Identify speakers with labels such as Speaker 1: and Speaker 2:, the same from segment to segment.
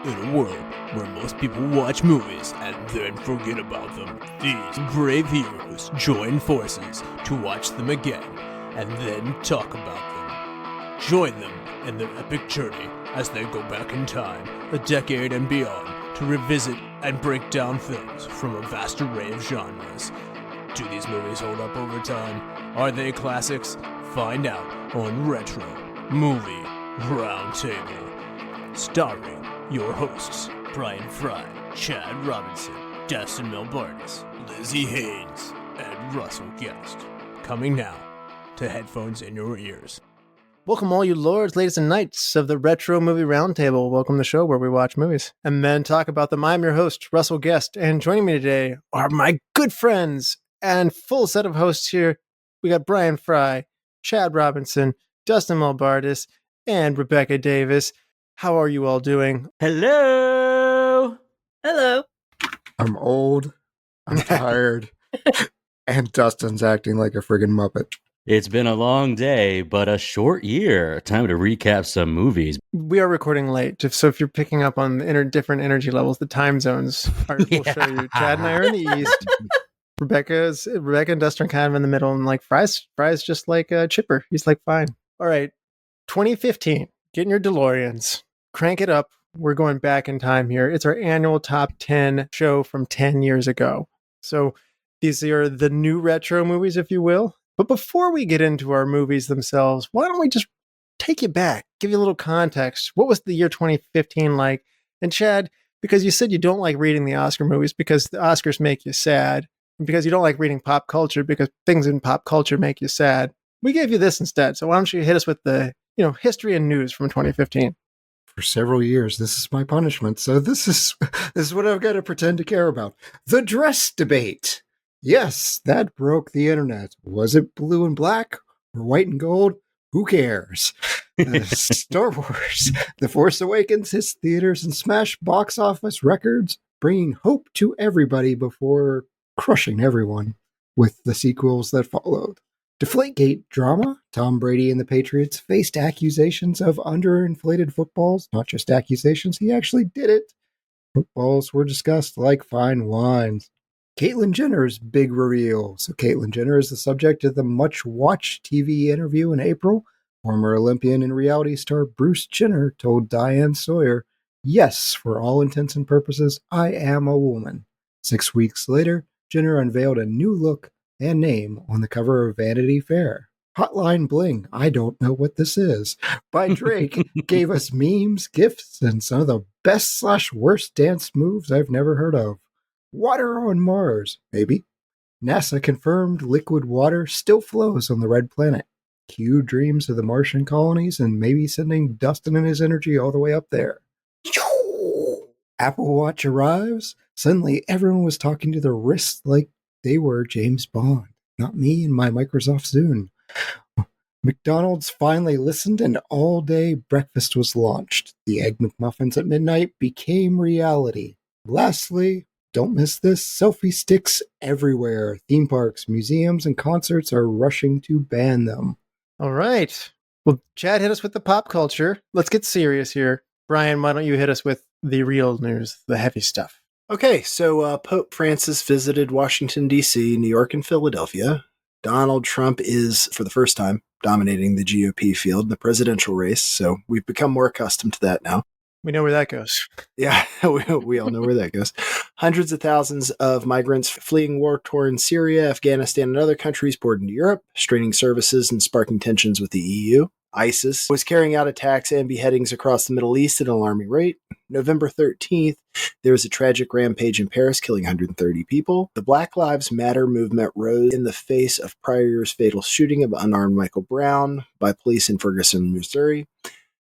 Speaker 1: In a world where most people watch movies and then forget about them, these brave heroes join forces to watch them again and then talk about them. Join them in their epic journey as they go back in time, a decade and beyond, to revisit and break down films from a vast array of genres. Do these movies hold up over time? Are they classics? Find out on Retro Movie Roundtable. Starring your hosts, Bryan Frye, Chad Robinson, Dustin Melbardis, Lizzie Haynes, and Russell Guest. Coming now to headphones in your ears.
Speaker 2: Welcome all you lords, ladies, and knights of the Retro Movie Roundtable. Welcome to the show where we watch movies and then talk about them. I'm your host, Russell Guest, and joining me today are my good friends and full set of hosts here. We got Bryan Frye, Chad Robinson, Dustin Melbardis, and Rebecca Davis. How are you all doing?
Speaker 3: Hello!
Speaker 4: Hello.
Speaker 5: I'm old, I'm tired, and Dustin's acting like a friggin' Muppet.
Speaker 3: It's been a long day, but a short year. Time to recap some movies.
Speaker 2: We are recording late, so if you're picking up on the different energy levels, the time zones will show you. Chad and I are in the east. Rebecca and Dustin are kind of in the middle, and like Fry's just like Chipper. He's like fine. All right, 2015. Get in your DeLoreans, crank it up. We're going back in time here. It's our annual top 10 show from 10 years ago. So these are the new retro movies, if you will. But before we get into our movies themselves, why don't we just take you back, give you a little context. What was the year 2015 like? And Chad, because you said you don't like reading the Oscar movies because the Oscars make you sad, and because you don't like reading pop culture because things in pop culture make you sad, we gave you this instead. So why don't you hit us with the history and news from 2015?
Speaker 5: For several years, this is my punishment. So this is what I've got to pretend to care about. The dress debate. Yes, that broke the internet. Was it blue and black or white and gold? Who cares? Star Wars The Force Awakens hits theaters and smashed box office records, bringing hope to everybody before crushing everyone with the sequels that followed. Deflategate drama. Tom Brady and the Patriots faced accusations of underinflated footballs. Not just accusations, he actually did it. Footballs were discussed like fine wines. Caitlyn Jenner's big reveal. So Caitlyn Jenner is the subject of the much-watched TV interview in April. Former Olympian and reality star Bruce Jenner told Diane Sawyer, "Yes, for all intents and purposes, I am a woman." 6 weeks later, Jenner unveiled a new look and name on the cover of Vanity Fair. Hotline Bling, I don't know what this is, by Drake gave us memes, gifs, and some of the best/worst dance moves I've never heard of. Water on Mars, maybe. NASA confirmed liquid water still flows on the red planet. Q dreams of the Martian colonies and maybe sending Dustin and his energy all the way up there. Apple Watch arrives. Suddenly everyone was talking to their wrists like they were James Bond. Not me and my Microsoft Zune. McDonald's finally listened and all-day breakfast was launched. The Egg McMuffins at midnight became reality. Lastly, don't miss this, selfie sticks everywhere. Theme parks, museums, and concerts are rushing to ban them.
Speaker 2: All right. Well, Chad hit us with the pop culture. Let's get serious here. Bryan, why don't you hit us with the real news, the heavy stuff?
Speaker 4: Okay, so Pope Francis visited Washington, D.C., New York, and Philadelphia. Donald Trump is, for the first time, dominating the GOP field in the presidential race, so we've become more accustomed to that now.
Speaker 2: We know where that goes.
Speaker 4: Yeah, we all know where that goes. Hundreds of thousands of migrants fleeing war-torn Syria, Afghanistan, and other countries poured into Europe, straining services and sparking tensions with the EU. ISIS was carrying out attacks and beheadings across the Middle East at an alarming rate. November 13th, there was a tragic rampage in Paris, killing 130 people. The Black Lives Matter movement rose in the face of prior year's fatal shooting of unarmed Michael Brown by police in Ferguson, Missouri.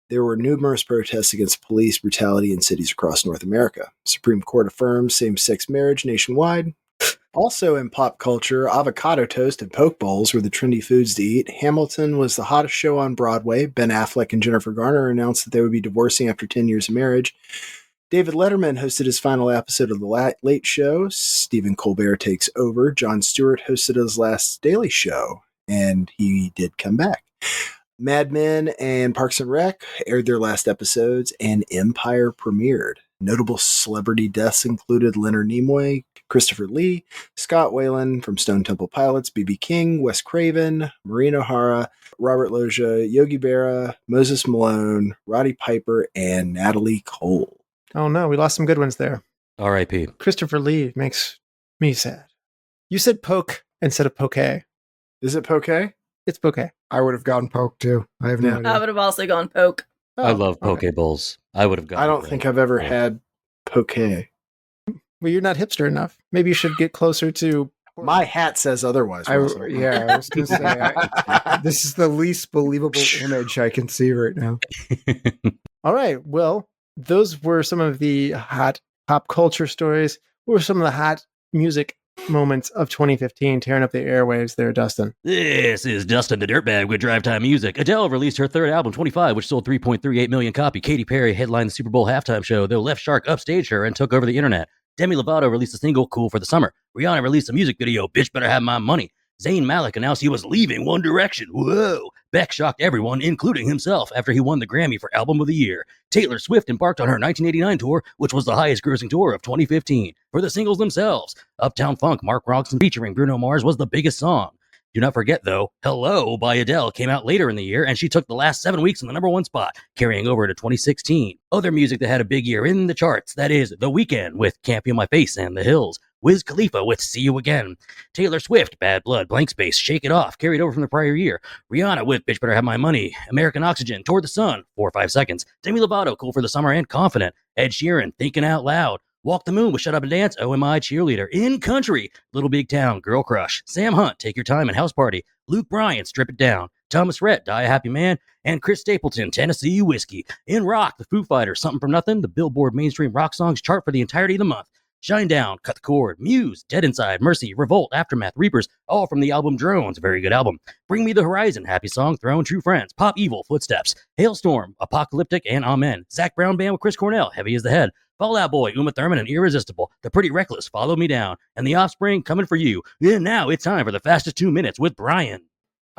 Speaker 4: There were numerous protests against police brutality in cities across North America. Supreme Court affirmed same-sex marriage nationwide. Also in pop culture, avocado toast and poke bowls were the trendy foods to eat. Hamilton was the hottest show on Broadway. Ben Affleck and Jennifer Garner announced that they would be divorcing after 10 years of marriage. David Letterman hosted his final episode of The Late Show. Stephen Colbert takes over. Jon Stewart hosted his last Daily Show, and he did come back. Mad Men and Parks and Rec aired their last episodes, and Empire premiered. Notable celebrity deaths included Leonard Nimoy, Christopher Lee, Scott Weiland from Stone Temple Pilots, B.B. King, Wes Craven, Maureen O'Hara, Robert Loggia, Yogi Berra, Moses Malone, Roddy Piper, and Natalie Cole.
Speaker 2: Oh no, we lost some good ones there.
Speaker 3: R.I.P.
Speaker 2: Christopher Lee makes me sad. You said poke instead of poke.
Speaker 4: Is it poke?
Speaker 2: It's poke.
Speaker 5: I would have gone poke too. I have no
Speaker 4: Yeah.
Speaker 5: idea.
Speaker 6: I would have also gone poke.
Speaker 3: I love
Speaker 2: okay.
Speaker 3: poke bowls. I would have gone.
Speaker 4: I don't
Speaker 3: for
Speaker 4: think
Speaker 3: it.
Speaker 4: I've ever had poke.
Speaker 2: Well, you're not hipster enough. Maybe you should get closer to.
Speaker 4: My hat says otherwise.
Speaker 5: I was
Speaker 4: Russell.
Speaker 5: going to say, this is the least believable image I can see right now.
Speaker 2: All right. Well, those were some of the hot pop culture stories. What were some of the hot music moments of 2015 tearing up the airwaves there, Dustin?
Speaker 3: This is Dustin the Dirtbag with Drive Time Music. Adele released her third album, 25, which sold 3.38 million copies. Katy Perry headlined the Super Bowl halftime show, though Left Shark upstaged her and took over the internet. Demi Lovato released a single, Cool for the Summer. Rihanna released a music video, Bitch Better Have My Money. Zayn Malik announced he was leaving One Direction. Whoa! Beck shocked everyone, including himself, after he won the Grammy for Album of the Year. Taylor Swift embarked on her 1989 tour, which was the highest-grossing tour of 2015. For the singles themselves, Uptown Funk, Mark Ronson featuring Bruno Mars was the biggest song. Do not forget, though, Hello by Adele came out later in the year, and she took the last 7 weeks in the number one spot, carrying over to 2016. Other music that had a big year in the charts, that is, The Weeknd with Can't Feel My Face and The Hills. Wiz Khalifa with See You Again. Taylor Swift, Bad Blood, Blank Space, Shake It Off, carried over from the prior year. Rihanna with Bitch Better Have My Money. American Oxygen, Toward the Sun, 4 or 5 seconds. Demi Lovato, Cool for the Summer and Confident. Ed Sheeran, Thinking Out Loud. Walk the Moon with Shut Up and Dance, OMI Cheerleader. In Country, Little Big Town, Girl Crush. Sam Hunt, Take Your Time and House Party. Luke Bryan, Strip It Down. Thomas Rhett, Die a Happy Man. And Chris Stapleton, Tennessee Whiskey. In Rock, The Foo Fighters, Something From Nothing, the Billboard Mainstream Rock Songs chart for the entirety of the month. Shine Down, Cut the Cord, Muse, Dead Inside, Mercy, Revolt, Aftermath, Reapers, all from the album Drones, a very good album. Bring Me the Horizon, Happy Song, Throne, True Friends, Pop Evil, Footsteps, Hailstorm, Apocalyptic, and Amen. Zach Brown Band with Chris Cornell, Heavy as the Head. Fall Out Boy, Uma Thurman, and Irresistible. The Pretty Reckless, Follow Me Down. And The Offspring, Coming for You. And now it's time for the fastest 2 minutes with Brian.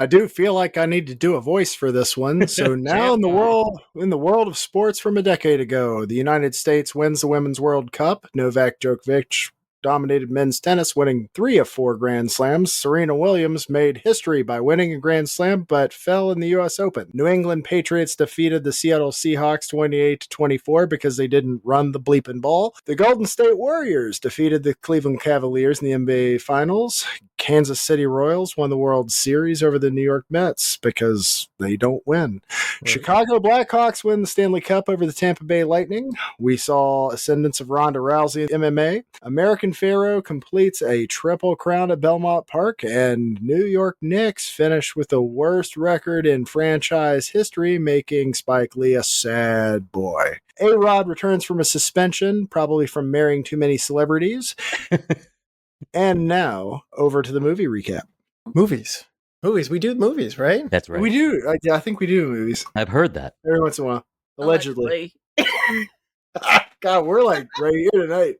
Speaker 4: I do feel like I need to do a voice for this one. So now in the world of sports from a decade ago, the United States wins the Women's World Cup. Novak Djokovic dominated men's tennis, winning 3 of 4 Grand Slams. Serena Williams made history by winning a Grand Slam, but fell in the U.S. Open. New England Patriots defeated the Seattle Seahawks 28-24 because they didn't run the bleeping ball. The Golden State Warriors defeated the Cleveland Cavaliers in the NBA Finals. Kansas City Royals won the World Series over the New York Mets because they don't win. Right. Chicago Blackhawks win the Stanley Cup over the Tampa Bay Lightning. We saw ascendance of Ronda Rousey in MMA. American Pharaoh completes a triple crown at Belmont Park, and New York Knicks finish with the worst record in franchise history, making Spike Lee a sad boy. A-Rod returns from a suspension, probably from marrying too many celebrities. And now, over to the movie recap.
Speaker 2: Movies. We do movies, right?
Speaker 3: That's right.
Speaker 4: We do. I think we do movies.
Speaker 3: I've heard that.
Speaker 4: Every once in a while. Allegedly. God, we're like right here tonight.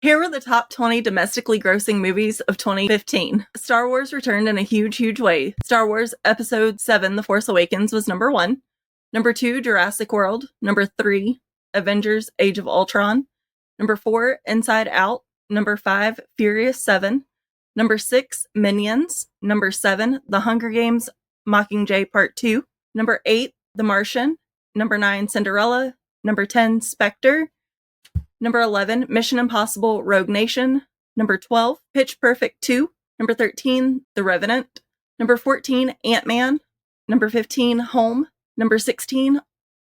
Speaker 6: Here were the top 20 domestically grossing movies of 2015. Star Wars returned in a huge, huge way. Star Wars Episode 7, The Force Awakens was number 1. Number 2, Jurassic World. Number 3, Avengers Age of Ultron. Number 4, Inside Out. Number 5, Furious 7. Number 6, Minions. Number 7, The Hunger Games Mockingjay Part 2. Number 8, The Martian. Number 9, Cinderella. Number 10, Spectre. Number 11, Mission Impossible Rogue Nation. Number 12, Pitch Perfect 2. Number 13, The Revenant. Number 14, Ant-Man. Number 15, Home. Number 16,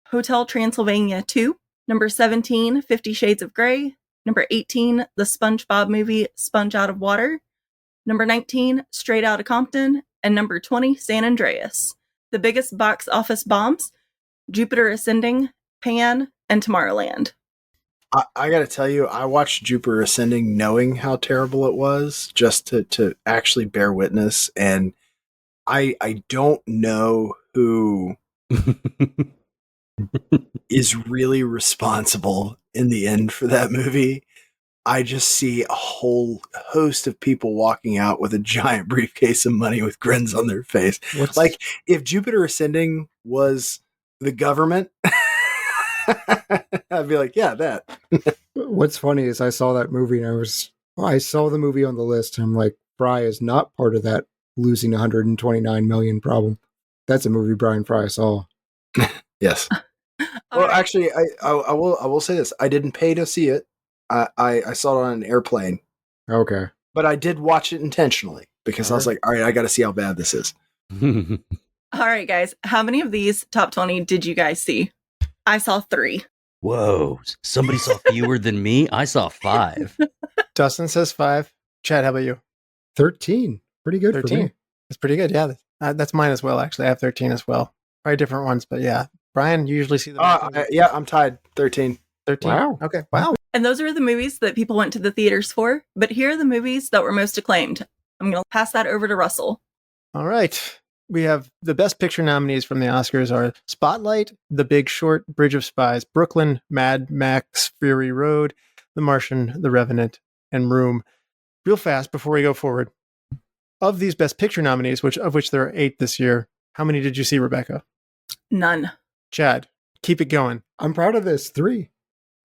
Speaker 6: Hotel Transylvania 2. Number 17, 50 Shades of Grey. Number 18, The SpongeBob Movie Sponge Out of Water. Number 19, Straight Outta Compton. And number 20, San Andreas. The biggest box office bombs, Jupiter Ascending, Pan, and Tomorrowland.
Speaker 4: I got to tell you, I watched Jupiter Ascending knowing how terrible it was, just to actually bear witness. And I don't know who is really responsible in the end for that movie. I just see a whole host of people walking out with a giant briefcase of money with grins on their face. Like, if Jupiter Ascending was the government, I'd be like, yeah, that.
Speaker 5: What's funny is I saw that movie and I saw the movie on the list and I'm like, Fry is not part of that losing 129 million problem. That's a movie Bryan Frye saw.
Speaker 4: Yes. Well, actually, I will say this. I didn't pay to see it. I saw it on an airplane,
Speaker 5: Okay.
Speaker 4: but I did watch it intentionally because I was like, all right, I got to see how bad this is.
Speaker 6: All right, guys. How many of these top 20 did you guys see? I saw 3.
Speaker 3: Whoa. Somebody saw fewer than me? I saw 5.
Speaker 2: Dustin says 5. Chad, how about you?
Speaker 5: 13. Pretty good
Speaker 2: 13.
Speaker 5: for me.
Speaker 2: That's pretty good. Yeah, that's mine as well. Actually, I have 13 as well. Probably different ones, but yeah. Brian, you usually see the
Speaker 4: Yeah, I'm tied. 13.
Speaker 2: 13.
Speaker 5: Wow.
Speaker 2: Okay. Wow.
Speaker 6: And those are the movies that people went to the theaters for. But here are the movies that were most acclaimed. I'm going to pass that over to Russell.
Speaker 2: All right. We have the Best Picture nominees from the Oscars are Spotlight, The Big Short, Bridge of Spies, Brooklyn, Mad Max, Fury Road, The Martian, The Revenant, and Room. Real fast before we go forward. Of these Best Picture nominees, of which there are 8 this year, how many did you see, Rebecca?
Speaker 6: None.
Speaker 2: Chad, keep it going.
Speaker 5: I'm proud of this. 3.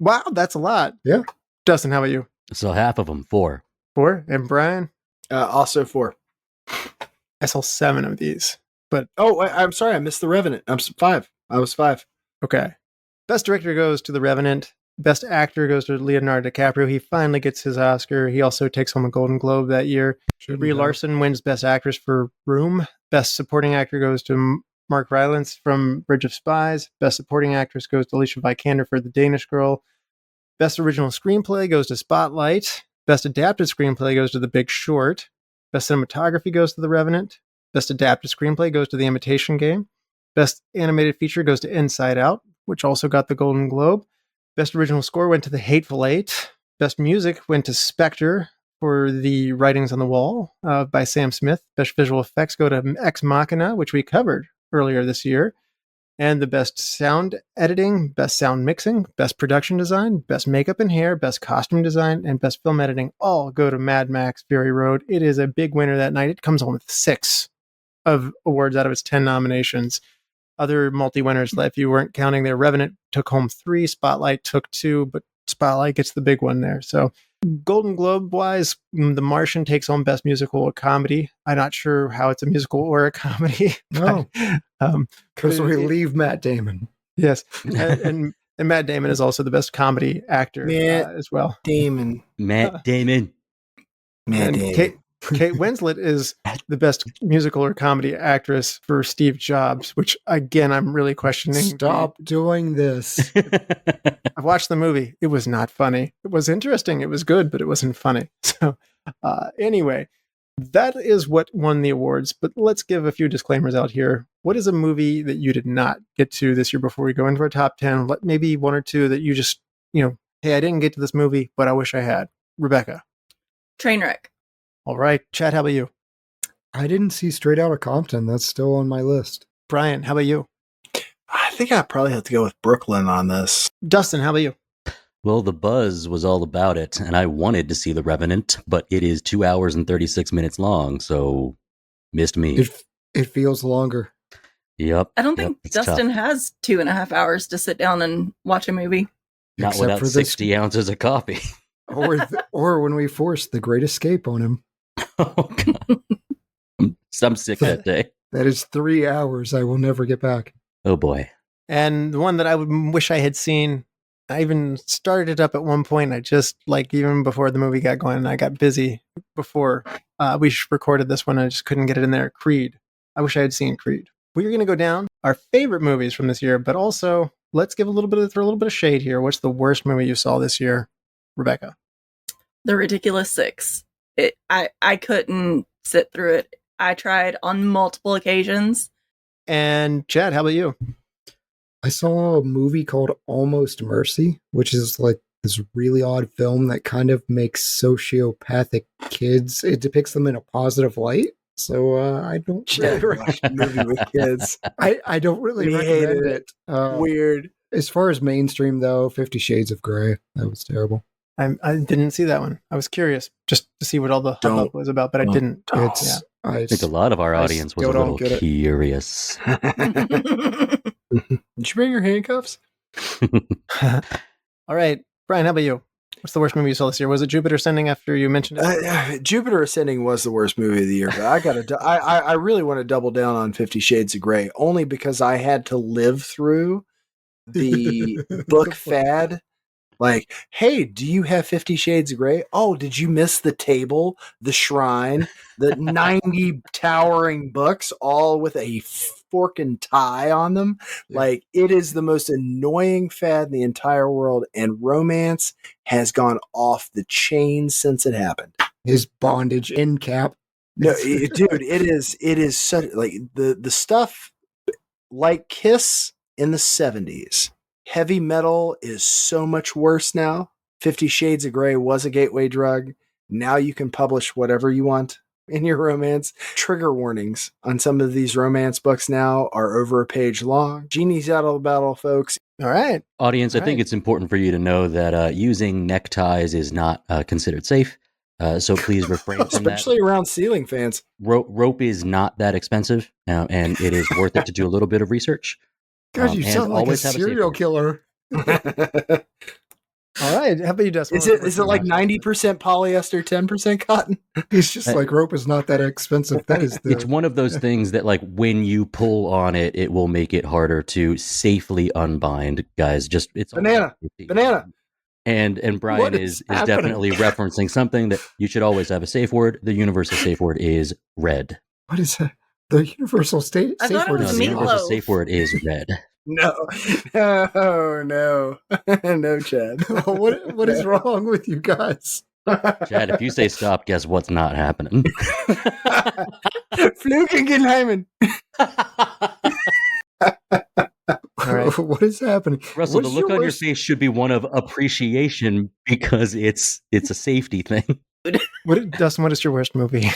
Speaker 2: Wow, that's a lot.
Speaker 5: Yeah.
Speaker 2: Dustin, how about you?
Speaker 3: So half of them, 4.
Speaker 2: 4. And Brian?
Speaker 4: Also 4.
Speaker 2: I saw 7 of these. But
Speaker 4: I'm sorry, I missed The Revenant. I'm 5. I was 5.
Speaker 2: okay. Best Director goes to The Revenant. Best Actor goes to Leonardo DiCaprio. He finally gets his Oscar. He also takes home a Golden Globe that year. Brie Larson wins Best Actress for Room. Best Supporting Actor goes to Mark Rylance from Bridge of Spies. Best Supporting Actress goes to Alicia Vikander for The Danish Girl. Best Original Screenplay goes to Spotlight. Best Adapted Screenplay goes to The Big Short. Best Cinematography goes to The Revenant. Best Adapted Screenplay goes to The Imitation Game. Best Animated Feature goes to Inside Out, which also got the Golden Globe. Best Original Score went to The Hateful Eight. Best Music went to Spectre for The Writings on the Wall by Sam Smith. Best Visual Effects go to Ex Machina, which we covered earlier this year. And the Best Sound Editing, Best Sound Mixing, Best Production Design, Best Makeup and Hair, Best Costume Design, and Best Film Editing all go to Mad Max Fury Road. It is a big winner that night. It comes home with 6 of awards out of its 10 nominations. Other multi-winners, if you weren't counting there, Revenant took home 3, Spotlight took 2, but Spotlight gets the big one there. So Golden Globe-wise, The Martian takes home Best Musical or Comedy. I'm not sure how it's a musical or a comedy.
Speaker 5: No. Because we leave Matt Damon.
Speaker 2: Yes. and Matt Damon is also the Best Comedy Actor as well.
Speaker 3: Matt Damon.
Speaker 2: Kate Winslet is the Best Musical or Comedy Actress for Steve Jobs, which, again, I'm really questioning.
Speaker 5: Stop doing this.
Speaker 2: I've watched the movie. It was not funny. It was interesting. It was good, but it wasn't funny. So anyway, that is what won the awards. But let's give a few disclaimers out here. What is a movie that you did not get to this year before we go into our top 10? Maybe 1 or 2 that you just, hey, I didn't get to this movie, but I wish I had. Rebecca.
Speaker 6: Trainwreck.
Speaker 2: All right. Chad, how about you?
Speaker 5: I didn't see Straight Outta Compton. That's still on my list.
Speaker 2: Brian, how about you?
Speaker 4: I think I probably have to go with Brooklyn on this.
Speaker 2: Dustin, how about you?
Speaker 3: Well, the buzz was all about it, and I wanted to see The Revenant, but it is 2 hours and 36 minutes long, so missed me.
Speaker 5: It feels longer.
Speaker 3: Yep.
Speaker 6: I don't think Dustin has 2.5 hours to sit down and watch a movie.
Speaker 3: Not
Speaker 5: Except
Speaker 3: without
Speaker 5: for
Speaker 3: 60 ounces of coffee.
Speaker 5: Or when we forced The Great Escape on him.
Speaker 3: Oh, God. I'm sick that day.
Speaker 5: That is 3 hours I will never get back.
Speaker 3: Oh, boy.
Speaker 2: And the one that I would wish I had seen, I even started it up at one point. I just, even before the movie got going, I got busy before we recorded this one. I just couldn't get it in there. Creed. I wish I had seen Creed. We're going to go down our favorite movies from this year, but also let's give throw a little bit of shade here. What's the worst movie you saw this year, Rebecca?
Speaker 6: The Ridiculous Six. I couldn't sit through it. I tried on multiple occasions.
Speaker 2: And Chad, how about you?
Speaker 5: I saw a movie called Almost Mercy, which is like this really odd film that kind of makes sociopathic kids. It depicts them in a positive light. So I don't really
Speaker 4: watch a movie with kids.
Speaker 5: I don't really recommend it.
Speaker 2: Weird.
Speaker 5: As far as mainstream though, 50 Shades of Grey. That was terrible.
Speaker 2: I didn't see that one. I was curious just to see what all the hubbub was about, but I didn't.
Speaker 3: I think a lot of our audience was a little curious.
Speaker 4: Did you bring your handcuffs?
Speaker 2: All right. Brian, how about you? What's the worst movie you saw this year? Was it Jupiter Ascending after you mentioned it?
Speaker 4: Jupiter Ascending was the worst movie of the year, but I really want to double down on 50 Shades of Grey, only because I had to live through the book fad. Like, hey, do you have 50 Shades of Grey? Oh, did you miss the table, the shrine, the 90 towering books, all with a fork and tie on them?
Speaker 5: Yeah.
Speaker 4: Like, it is the most annoying fad in the entire world, and romance has gone off the chain since it happened.
Speaker 5: His bondage end cap.
Speaker 4: No, dude, it is such, like, the stuff like Kiss in the 70s. Heavy metal is so much worse now. 50 Shades of Grey was a gateway drug. Now you can publish whatever you want in your romance. Trigger warnings on some of these romance books now are over a page long. Genie's out of the battle, folks.
Speaker 2: All right.
Speaker 3: Audience, I think
Speaker 2: Right.
Speaker 3: it's important for you to know that using neckties is not considered safe. So please refrain from that.
Speaker 4: Especially around ceiling fans.
Speaker 3: Rope is not that expensive, and it is worth it to do a little bit of research.
Speaker 5: God, you
Speaker 3: And
Speaker 5: sound like a
Speaker 3: always have a safe
Speaker 5: serial
Speaker 3: word.
Speaker 5: killer.
Speaker 2: All right. How about you, Dustin?
Speaker 4: Is it like 90% polyester, 10% cotton?
Speaker 5: He's just like, rope is not that expensive. That is
Speaker 3: It's
Speaker 5: the
Speaker 3: one of those things that, like, when you pull on it, it will make it harder to safely unbind. Guys, just it's all
Speaker 4: Banana.
Speaker 3: safety.
Speaker 4: Banana.
Speaker 3: And Brian
Speaker 5: What
Speaker 3: is
Speaker 5: is happening?
Speaker 3: definitely referencing something that you should always have a safe word. The universal safe word is red.
Speaker 5: what is that? The universal state
Speaker 6: I
Speaker 5: safe
Speaker 6: thought it
Speaker 5: word
Speaker 3: No,
Speaker 6: was
Speaker 5: is
Speaker 3: the
Speaker 6: meatloaf.
Speaker 3: universal safe word is red.
Speaker 4: No. No, no, Chad.
Speaker 5: what is wrong with you guys?
Speaker 3: Chad, if you say stop, guess what's not happening?
Speaker 4: Flugengenheimen.
Speaker 2: All right.
Speaker 5: What is happening?
Speaker 3: Russell,
Speaker 5: What
Speaker 3: the
Speaker 5: is
Speaker 3: look on your
Speaker 5: worst-
Speaker 3: face should be one of appreciation because it's a safety thing.
Speaker 2: Dustin, what is your worst movie?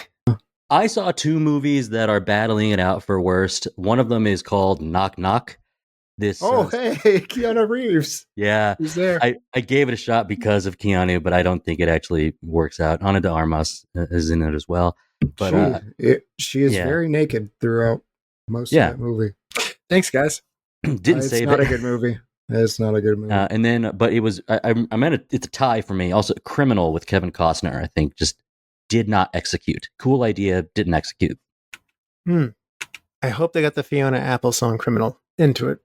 Speaker 3: I saw two movies that are battling it out for worst. One of them is called Knock Knock. This
Speaker 5: Oh, hey, Keanu Reeves.
Speaker 3: yeah,
Speaker 4: Who's there?
Speaker 3: I gave it a shot because of Keanu, but I don't think it actually works out. Ana de Armas is in it as well. But
Speaker 5: she is
Speaker 3: yeah.
Speaker 5: very naked throughout most
Speaker 3: Yeah.
Speaker 5: of that movie.
Speaker 4: Thanks, guys.
Speaker 3: didn't
Speaker 5: It's
Speaker 3: save
Speaker 5: not
Speaker 3: it.
Speaker 5: a good movie. It's not a good movie.
Speaker 3: And then, but it was I meant it's a tie for me. Also, Criminal with Kevin Costner. I think just did not execute. Cool idea, didn't execute.
Speaker 2: I hope they got the Fiona Apple song "Criminal" into it.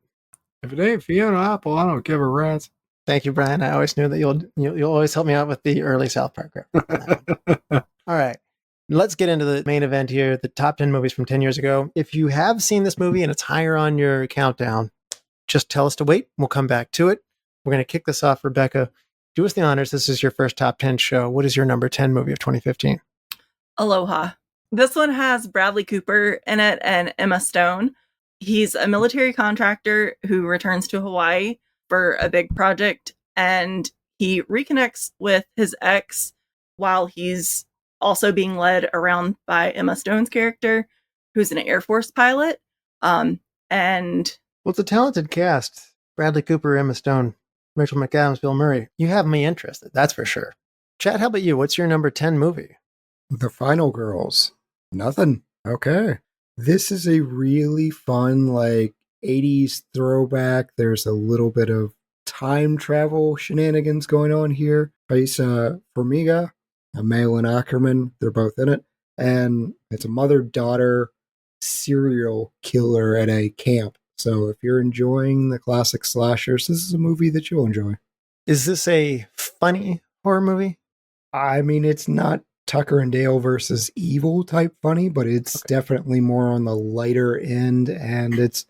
Speaker 4: If it ain't Fiona Apple, I don't give a rat's.
Speaker 2: Thank you, Brian. I always knew that you'll always help me out with the early South Park reference. All right. Let's get into the main event here, the top 10 movies from 10 years ago. If you have seen this movie and it's higher on your countdown, just tell us to wait. We'll come back to it. We're going to kick this off. Rebecca, do us the honors. This is your first top 10 show. What is your number 10 movie of 2015?
Speaker 6: Aloha. This one has Bradley Cooper in it and Emma Stone. He's a military contractor who returns to Hawaii for a big project, and he reconnects with his ex while he's also being led around by Emma Stone's character, who's an Air Force pilot. And
Speaker 2: Well, it's a talented cast. Bradley Cooper, Emma Stone, Rachel McAdams, Bill Murray. You have me interested, that's for sure. Chad, how about you? What's your number 10 movie?
Speaker 5: The Final Girls. Nothing. Okay. This is a really fun, like, 80s throwback. There's a little bit of time travel shenanigans going on here. Raisa Farmiga, Malin Ackerman, they're both in it. And it's a mother-daughter serial killer at a camp. So if you're enjoying the classic slashers, this is a movie that you'll enjoy.
Speaker 2: Is this a funny horror movie?
Speaker 5: I mean, it's not Tucker and Dale versus Evil type funny, but it's definitely more on the lighter end, and it's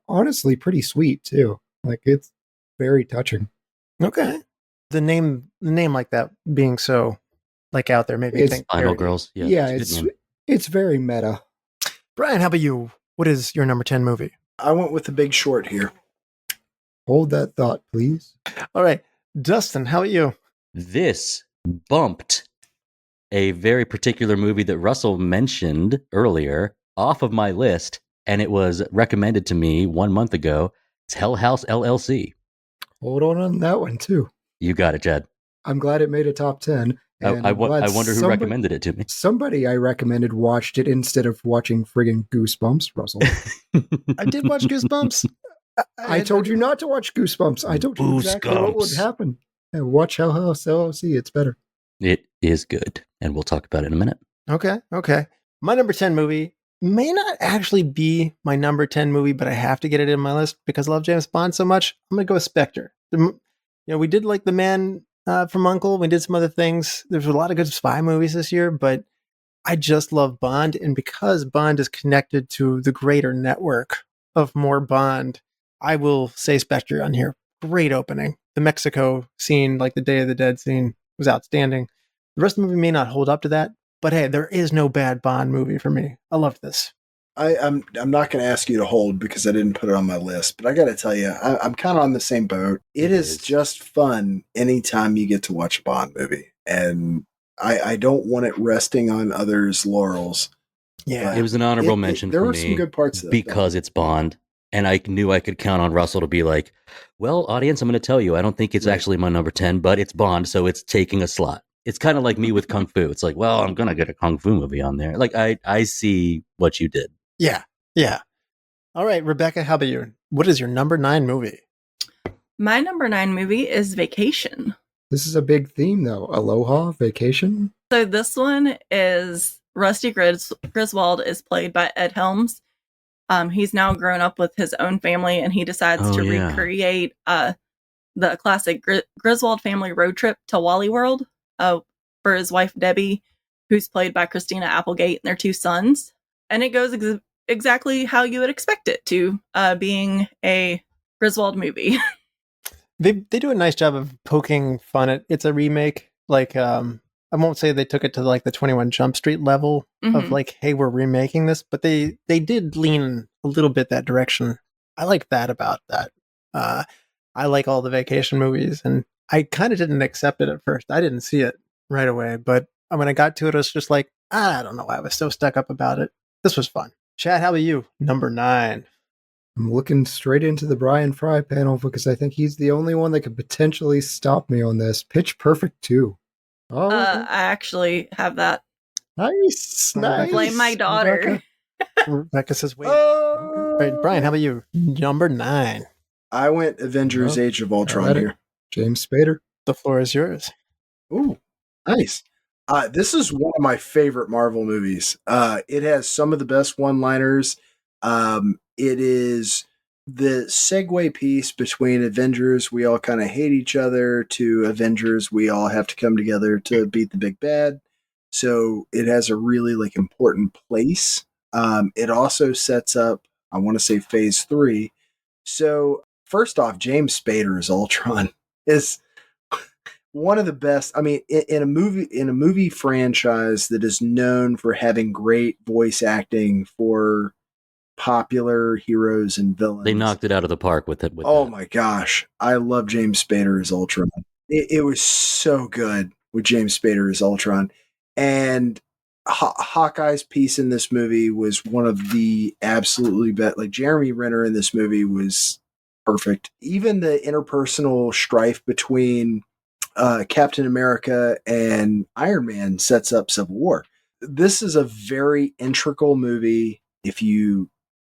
Speaker 5: honestly pretty sweet too. Like, it's very touching.
Speaker 2: Okay. The name like that being so like out there made me
Speaker 5: It's
Speaker 2: think.
Speaker 3: Final
Speaker 2: very-
Speaker 3: Girls. Yeah,
Speaker 5: Yeah,
Speaker 3: it's a good name.
Speaker 5: it's very meta.
Speaker 2: Brian, how about you? What is your number 10 movie?
Speaker 4: I went with The Big Short here.
Speaker 5: Hold that thought, please.
Speaker 2: All right. Dustin, how about you?
Speaker 3: This bumped a very particular movie that Russell mentioned earlier off of my list, and it was recommended to me 1 month ago. It's Hell House LLC.
Speaker 5: Hold on that one too.
Speaker 3: You got it, Jed.
Speaker 5: I'm glad it made a top 10. and
Speaker 3: I
Speaker 5: I'm glad
Speaker 3: wonder who
Speaker 5: somebody-
Speaker 3: recommended it to me.
Speaker 5: Somebody I recommended watched it instead of watching friggin' Goosebumps, Russell.
Speaker 2: I did watch Goosebumps.
Speaker 5: I told you not to watch Goosebumps. I told you exactly what would
Speaker 3: Goosebumps.
Speaker 5: happen. watch Hell House LLC. It's better.
Speaker 3: It is good, and we'll talk about it in a minute.
Speaker 2: Okay. My number 10 movie may not actually be my number 10 movie, but I have to get it in my list because I love James Bond so much. I'm going to go with Spectre. We did like The Man from U.N.C.L.E. We did some other things. There's a lot of good spy movies this year, but I just love Bond. And because Bond is connected to the greater network of more Bond, I will say Spectre on here. Great opening. The Mexico scene, like the Day of the Dead scene, was outstanding. The rest of the movie may not hold up to that, but hey, there is no bad Bond movie for me. I loved this.
Speaker 4: I'm not going to ask you to hold because I didn't put it on my list, but I got to tell you, I'm kind of on the same boat. It is just fun anytime you get to watch a Bond movie, and I don't want it resting on others' laurels.
Speaker 2: Yeah,
Speaker 3: it was an honorable mention
Speaker 4: there
Speaker 3: for
Speaker 4: were
Speaker 3: me
Speaker 4: some good parts of it
Speaker 3: because it's Bond, and I knew I could count on Russell to be like, well, audience, I'm going to tell you, I don't think it's actually my number 10, but it's Bond, so it's taking a slot. It's kind of like me with Kung Fu. It's like, well, I'm going to get a Kung Fu movie on there. Like, I see what you did.
Speaker 2: Yeah. All right, Rebecca, how about you? What is your number 9 movie?
Speaker 6: My number 9 movie is Vacation.
Speaker 5: This is a big theme, though. Aloha, vacation.
Speaker 6: So this one is Rusty Griswold is played by Ed Helms. He's now grown up with his own family, and he decides to recreate the classic Griswold family road trip to Wally World for his wife Debbie, who's played by Christina Applegate, and their 2 sons. And it goes exactly how you would expect it to, being a Griswold movie.
Speaker 2: They do a nice job of poking fun at it's a remake. Like, I won't say they took it to like the 21 Jump Street level of like, hey, we're remaking this, but they did lean a little bit that direction. I like that about that. I like all the vacation movies, and I kind of didn't accept it at first. I didn't see it right away, but when I got to it, I was just like, I don't know why I was so stuck up about it. This was fun. Chad, how about you? Number 9.
Speaker 5: I'm looking straight into the Bryan Frye panel because I think he's the only one that could potentially stop me on this. Pitch Perfect 2. Oh,
Speaker 6: I actually have that.
Speaker 5: Nice.
Speaker 6: Blame my daughter.
Speaker 2: Rebecca says, wait. All right, Brian, how about you? Number 9.
Speaker 4: I went Avengers Age of Ultron here.
Speaker 5: James Spader.
Speaker 2: The floor is yours.
Speaker 4: Ooh, nice. This is one of my favorite Marvel movies. It has some of the best one-liners. It is the segue piece between Avengers, we all kind of hate each other, to Avengers, we all have to come together to beat the big bad. So it has a really like important place. It also sets up, I want to say, Phase 3. So first off, James Spader as Ultron is one of the best. I mean, in a movie franchise that is known for having great voice acting for popular heroes and villains,
Speaker 3: they knocked it out of the park with it.
Speaker 4: My gosh, I love James Spader as Ultron. It was so good with James Spader as Ultron, and Hawkeye's piece in this movie was one of the absolutely best. Like Jeremy Renner in this movie was perfect. Even the interpersonal strife between Captain America and Iron Man sets up Civil War. This is a very integral movie.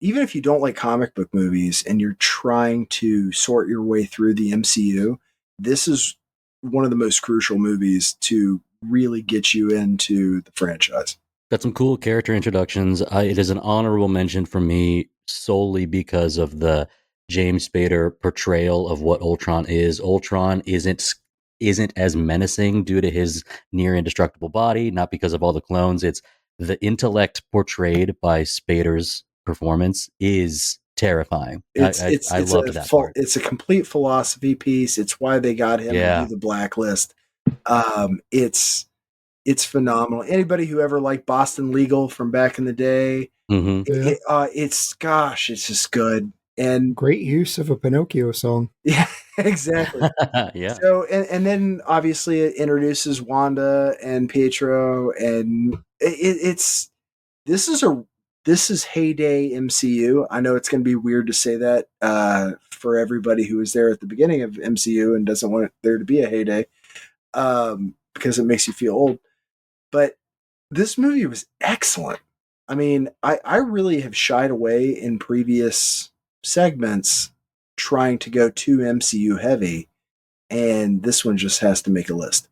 Speaker 4: Even if you don't like comic book movies and you're trying to sort your way through the MCU, this is one of the most crucial movies to really get you into the franchise.
Speaker 3: Got some cool character introductions. It is an honorable mention for me solely because of the James Spader portrayal of what Ultron is. Ultron isn't as menacing due to his near indestructible body, not because of all the clones. It's the intellect portrayed by Spader's performance is terrifying. I loved that part.
Speaker 4: It's a complete philosophy piece. It's why they got him to do the Blacklist. It's phenomenal. Anybody who ever liked Boston Legal from back in the day, it's just good. And
Speaker 5: great use of a Pinocchio song.
Speaker 4: Yeah, exactly.
Speaker 3: Yeah.
Speaker 4: So, and then obviously it introduces Wanda and Pietro, and this is heyday MCU. I know it's going to be weird to say that for everybody who was there at the beginning of MCU and doesn't want there to be a heyday because it makes you feel old. But this movie was excellent. I mean, I really have shied away in previous segments trying to go too MCU heavy. and this one just has to make a list.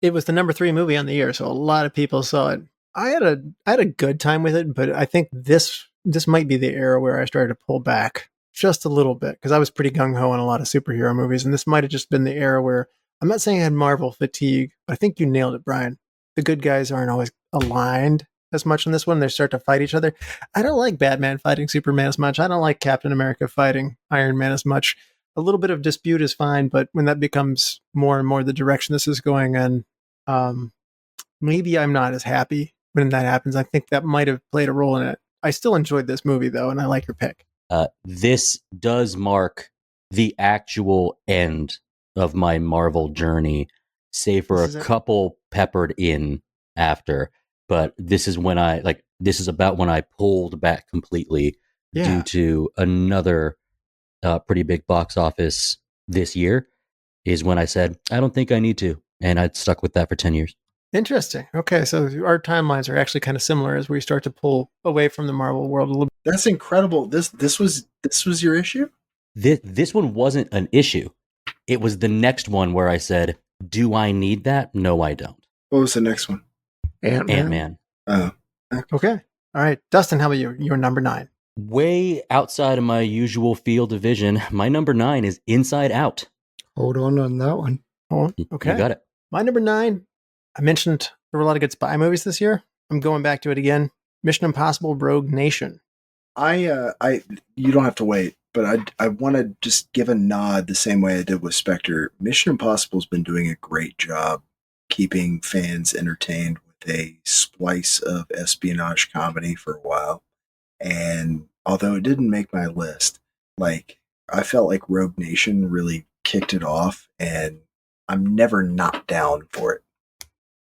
Speaker 2: It was the number 3 movie on the year, so a lot of people saw it. I had a good time with it, but I think this might be the era where I started to pull back just a little bit, because I was pretty gung-ho on a lot of superhero movies, and this might have just been the era where, I'm not saying I had Marvel fatigue, but I think you nailed it, Brian. The good guys aren't always aligned as much in this one. They start to fight each other. I don't like Batman fighting Superman as much. I don't like Captain America fighting Iron Man as much. A little bit of dispute is fine, but when that becomes more and more the direction this is going in, maybe I'm not as happy when that happens. I think that might have played a role in it. I still enjoyed this movie, though, and I like your pick.
Speaker 3: This does mark the actual end of my Marvel journey, save for a couple peppered in after. But this is when this is about when I pulled back completely due to another pretty big box office this year, is when I said, I don't think I need to. And I stuck with that for 10 years.
Speaker 2: Interesting. Okay, so our timelines are actually kind of similar as we start to pull away from the Marvel world a little bit.
Speaker 4: That's incredible. This was your issue?
Speaker 3: This one wasn't an issue. It was the next one where I said, do I need that? No, I don't.
Speaker 4: What was the next one?
Speaker 3: Ant-Man.
Speaker 4: Oh.
Speaker 2: Okay. All right. Dustin, how about you? You're number 9.
Speaker 3: Way outside of my usual field of vision, my number 9 is Inside Out.
Speaker 5: Hold on that one.
Speaker 2: Oh, okay.
Speaker 3: You got it.
Speaker 2: My number 9, I mentioned there were a lot of good spy movies this year. I'm going back to it again. Mission Impossible: Rogue Nation.
Speaker 4: You don't have to wait, but I want to just give a nod the same way I did with Spectre. Mission Impossible's been doing a great job keeping fans entertained with a splice of espionage comedy for a while. And although it didn't make my list, I felt like Rogue Nation really kicked it off, and I'm never not down for it.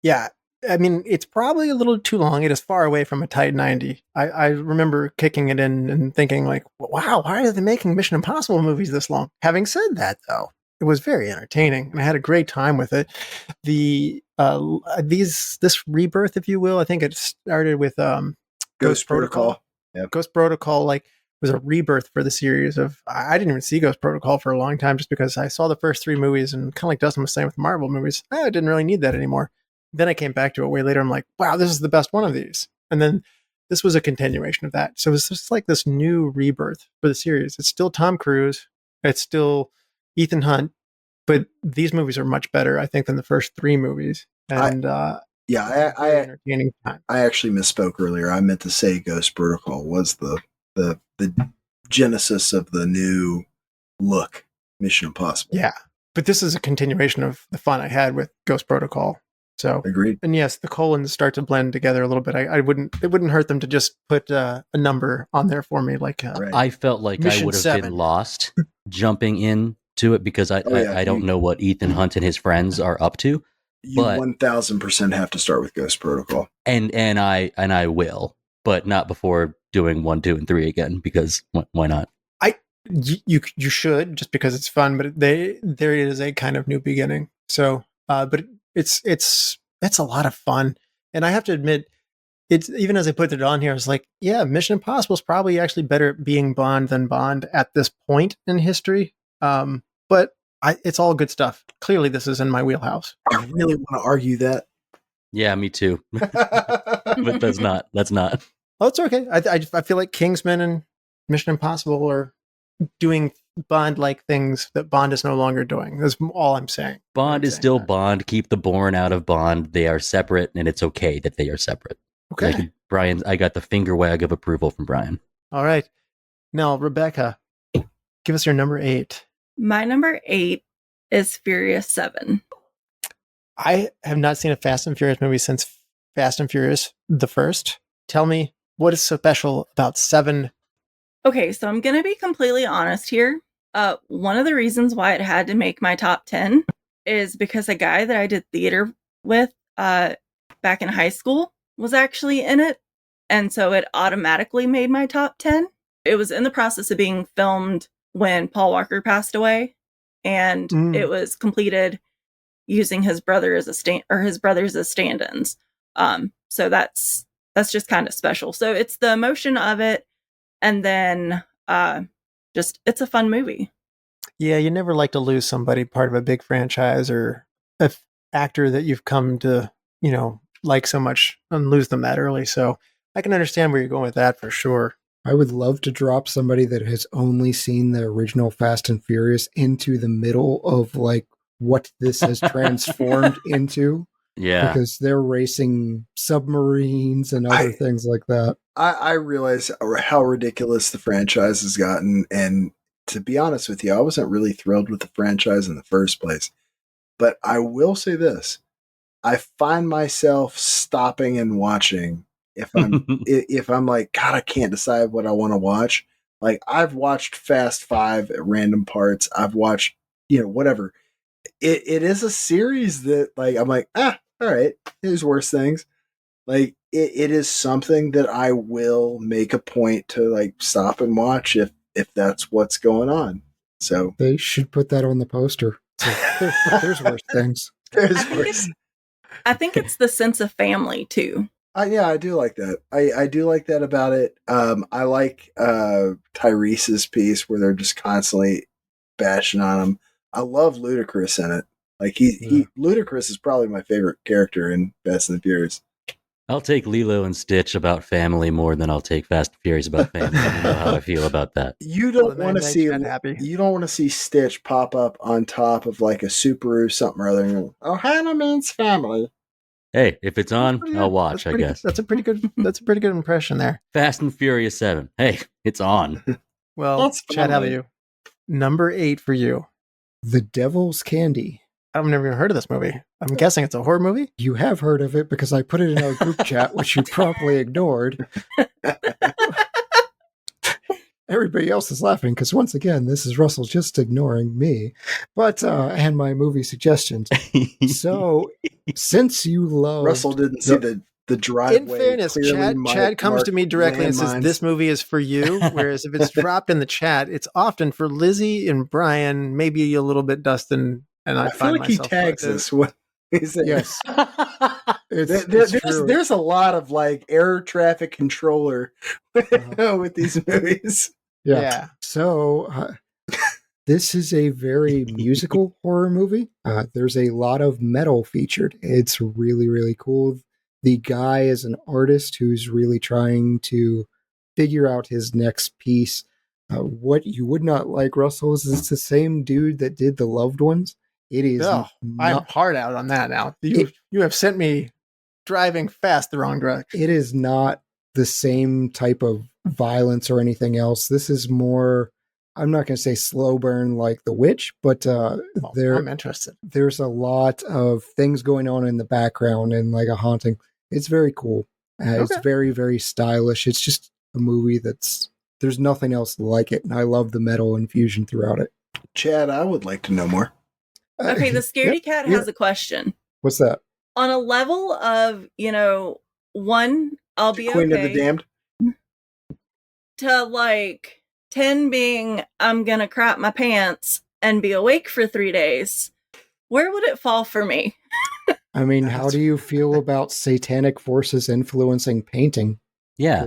Speaker 2: Yeah. I mean, it's probably a little too long. It is far away from a tight 90. I remember kicking it in and thinking wow, why are they making Mission Impossible movies this long? Having said that, though, it was very entertaining and I had a great time with it. This rebirth, if you will, I think it started with
Speaker 4: Ghost Protocol.
Speaker 2: Yep. Ghost Protocol, was a rebirth for the series of, I didn't even see Ghost Protocol for a long time just because I saw the first 3 movies and kind of like Dustin was saying with Marvel movies, I didn't really need that anymore. Then I came back to it way later. I'm like, wow, this is the best one of these. And then this was a continuation of that. So it's just like this new rebirth for the series. It's still Tom Cruise. It's still Ethan Hunt. But these movies are much better, I think, than the first 3 movies. And entertaining time.
Speaker 4: I actually misspoke earlier. I meant to say Ghost Protocol was the genesis of the new look Mission Impossible.
Speaker 2: Yeah. But this is a continuation of the fun I had with Ghost Protocol. So
Speaker 4: agreed.
Speaker 2: And yes, the colons start to blend together a little bit. It wouldn't hurt them to just put a number on there for me. Right.
Speaker 3: I felt like
Speaker 2: Mission
Speaker 3: I would have
Speaker 2: 7.
Speaker 3: been lost jumping in.to it because I don't know what Ethan Hunt and his friends are up to.
Speaker 4: You 1000% have to start with Ghost Protocol, and
Speaker 3: I will, but not before doing 1, 2, and 3 again, because why not?
Speaker 2: You should, just because it's fun, but there is a kind of new beginning. So, but it's a lot of fun, and I have to admit, it's even as I put it on here, I was like, yeah, Mission Impossible is probably actually better at being Bond than Bond at this point in history. But it's all good stuff. Clearly, this is in my wheelhouse.
Speaker 4: I really want to argue that.
Speaker 3: Yeah, me too. But that's not.
Speaker 2: Oh, it's okay. I feel like Kingsman and Mission Impossible are doing Bond-like things that Bond is no longer doing. That's all I'm saying.
Speaker 3: Bond is still Bond. Keep the Bourne out of Bond. They are separate, and it's okay that they are separate.
Speaker 2: Okay.
Speaker 3: Brian, I got the finger wag of approval from Brian.
Speaker 2: All right. Now, Rebecca, give us your number 8.
Speaker 6: My number 8 is Furious 7.
Speaker 2: I have not seen a Fast and Furious movie since Fast and Furious the first. Tell me, what is so special about 7?
Speaker 6: Okay, so I'm going to be completely honest here. One of the reasons why it had to make my top 10 is because a guy that I did theater with back in high school was actually in it. And so it automatically made my top 10. It was in the process of being filmed when Paul Walker passed away, and it was completed using his brother as his brothers as stand-ins. So that's just kind of special. So it's the emotion of it, and then it's a fun movie.
Speaker 2: Yeah, you never like to lose somebody part of a big franchise or a actor that you've come to, like so much and lose them that early. So I can understand where you're going with that for sure.
Speaker 5: I would love to drop somebody that has only seen the original Fast and Furious into the middle of like what this has transformed into.
Speaker 3: Yeah.
Speaker 5: Because they're racing submarines and other things like that.
Speaker 4: I realize how ridiculous the franchise has gotten. And to be honest with you, I wasn't really thrilled with the franchise in the first place. But I will say this. I find myself stopping and watching if I'm like, God, I can't decide what I want to watch. Like I've watched Fast 5 at random parts. I've watched, whatever. It is a series that like I'm like, all right, there's worse things. Like it is something that I will make a point to like stop and watch if that's what's going on. So
Speaker 5: they should put that on the poster. So there's worse things.
Speaker 6: I think it's the sense of family too.
Speaker 4: Yeah, I do like that. I do like that about it. I like Tyrese's piece where they're just constantly bashing on him. I love Ludacris in it. Like Ludacris is probably my favorite character in Fast and the Furious.
Speaker 3: I'll take Lilo and Stitch about family more than I'll take Fast and Furious about family. I don't know how I feel about that.
Speaker 4: You don't want to see Stitch pop up on top of like a Subaru something or other. And go, Hannah means family.
Speaker 3: Hey, if it's on, I'll watch. I guess
Speaker 2: that's a pretty good. That's a pretty good impression there.
Speaker 3: Fast and Furious 7. Hey, it's on.
Speaker 2: Well, Chad, how about you? Number 8 for you.
Speaker 5: The Devil's Candy.
Speaker 2: I've never even heard of this movie. I'm guessing it's a horror movie?
Speaker 5: You have heard of it because I put it in our group chat, which you promptly ignored. Everybody else is laughing because once again, this is Russell just ignoring me, and my movie suggestions. So, since you love
Speaker 4: Russell didn't see the driveway.
Speaker 2: In fairness, Chad comes to me directly and says, "This movie is for you." Whereas if it's dropped in the chat, it's often for Lizzie and Brian, maybe a little bit Dustin. And I
Speaker 4: feel like he tags us.
Speaker 5: Yes,
Speaker 4: there's a lot of like air traffic controller with these movies.
Speaker 5: Yeah. So this is a very musical horror movie. There's a lot of metal featured. It's really, really cool. The guy is an artist who's really trying to figure out his next piece. What you would not like, Russell, is it's the same dude that did The Loved Ones. It is.
Speaker 2: I'm hard out on that now. You have sent me driving fast the wrong direction.
Speaker 5: It is not the same type of violence or anything else. This is more, I'm not going to say slow burn like The Witch, but
Speaker 2: I'm interested.
Speaker 5: There's a lot of things going on in the background and like a haunting. It's very cool. It's very, very stylish. It's just a movie there's nothing else like it. And I love the metal infusion throughout it.
Speaker 4: Chad, I would like to know more.
Speaker 6: Okay, the Scaredy Cat has a question.
Speaker 5: What's that?
Speaker 6: On a level of, 1, I'll be
Speaker 4: Queen
Speaker 6: okay,
Speaker 4: of the Damned,
Speaker 6: to like 10 being, I'm gonna crap my pants and be awake for 3 days, where would it fall for me?
Speaker 5: I mean, how do you feel about satanic forces influencing painting?
Speaker 3: Yeah.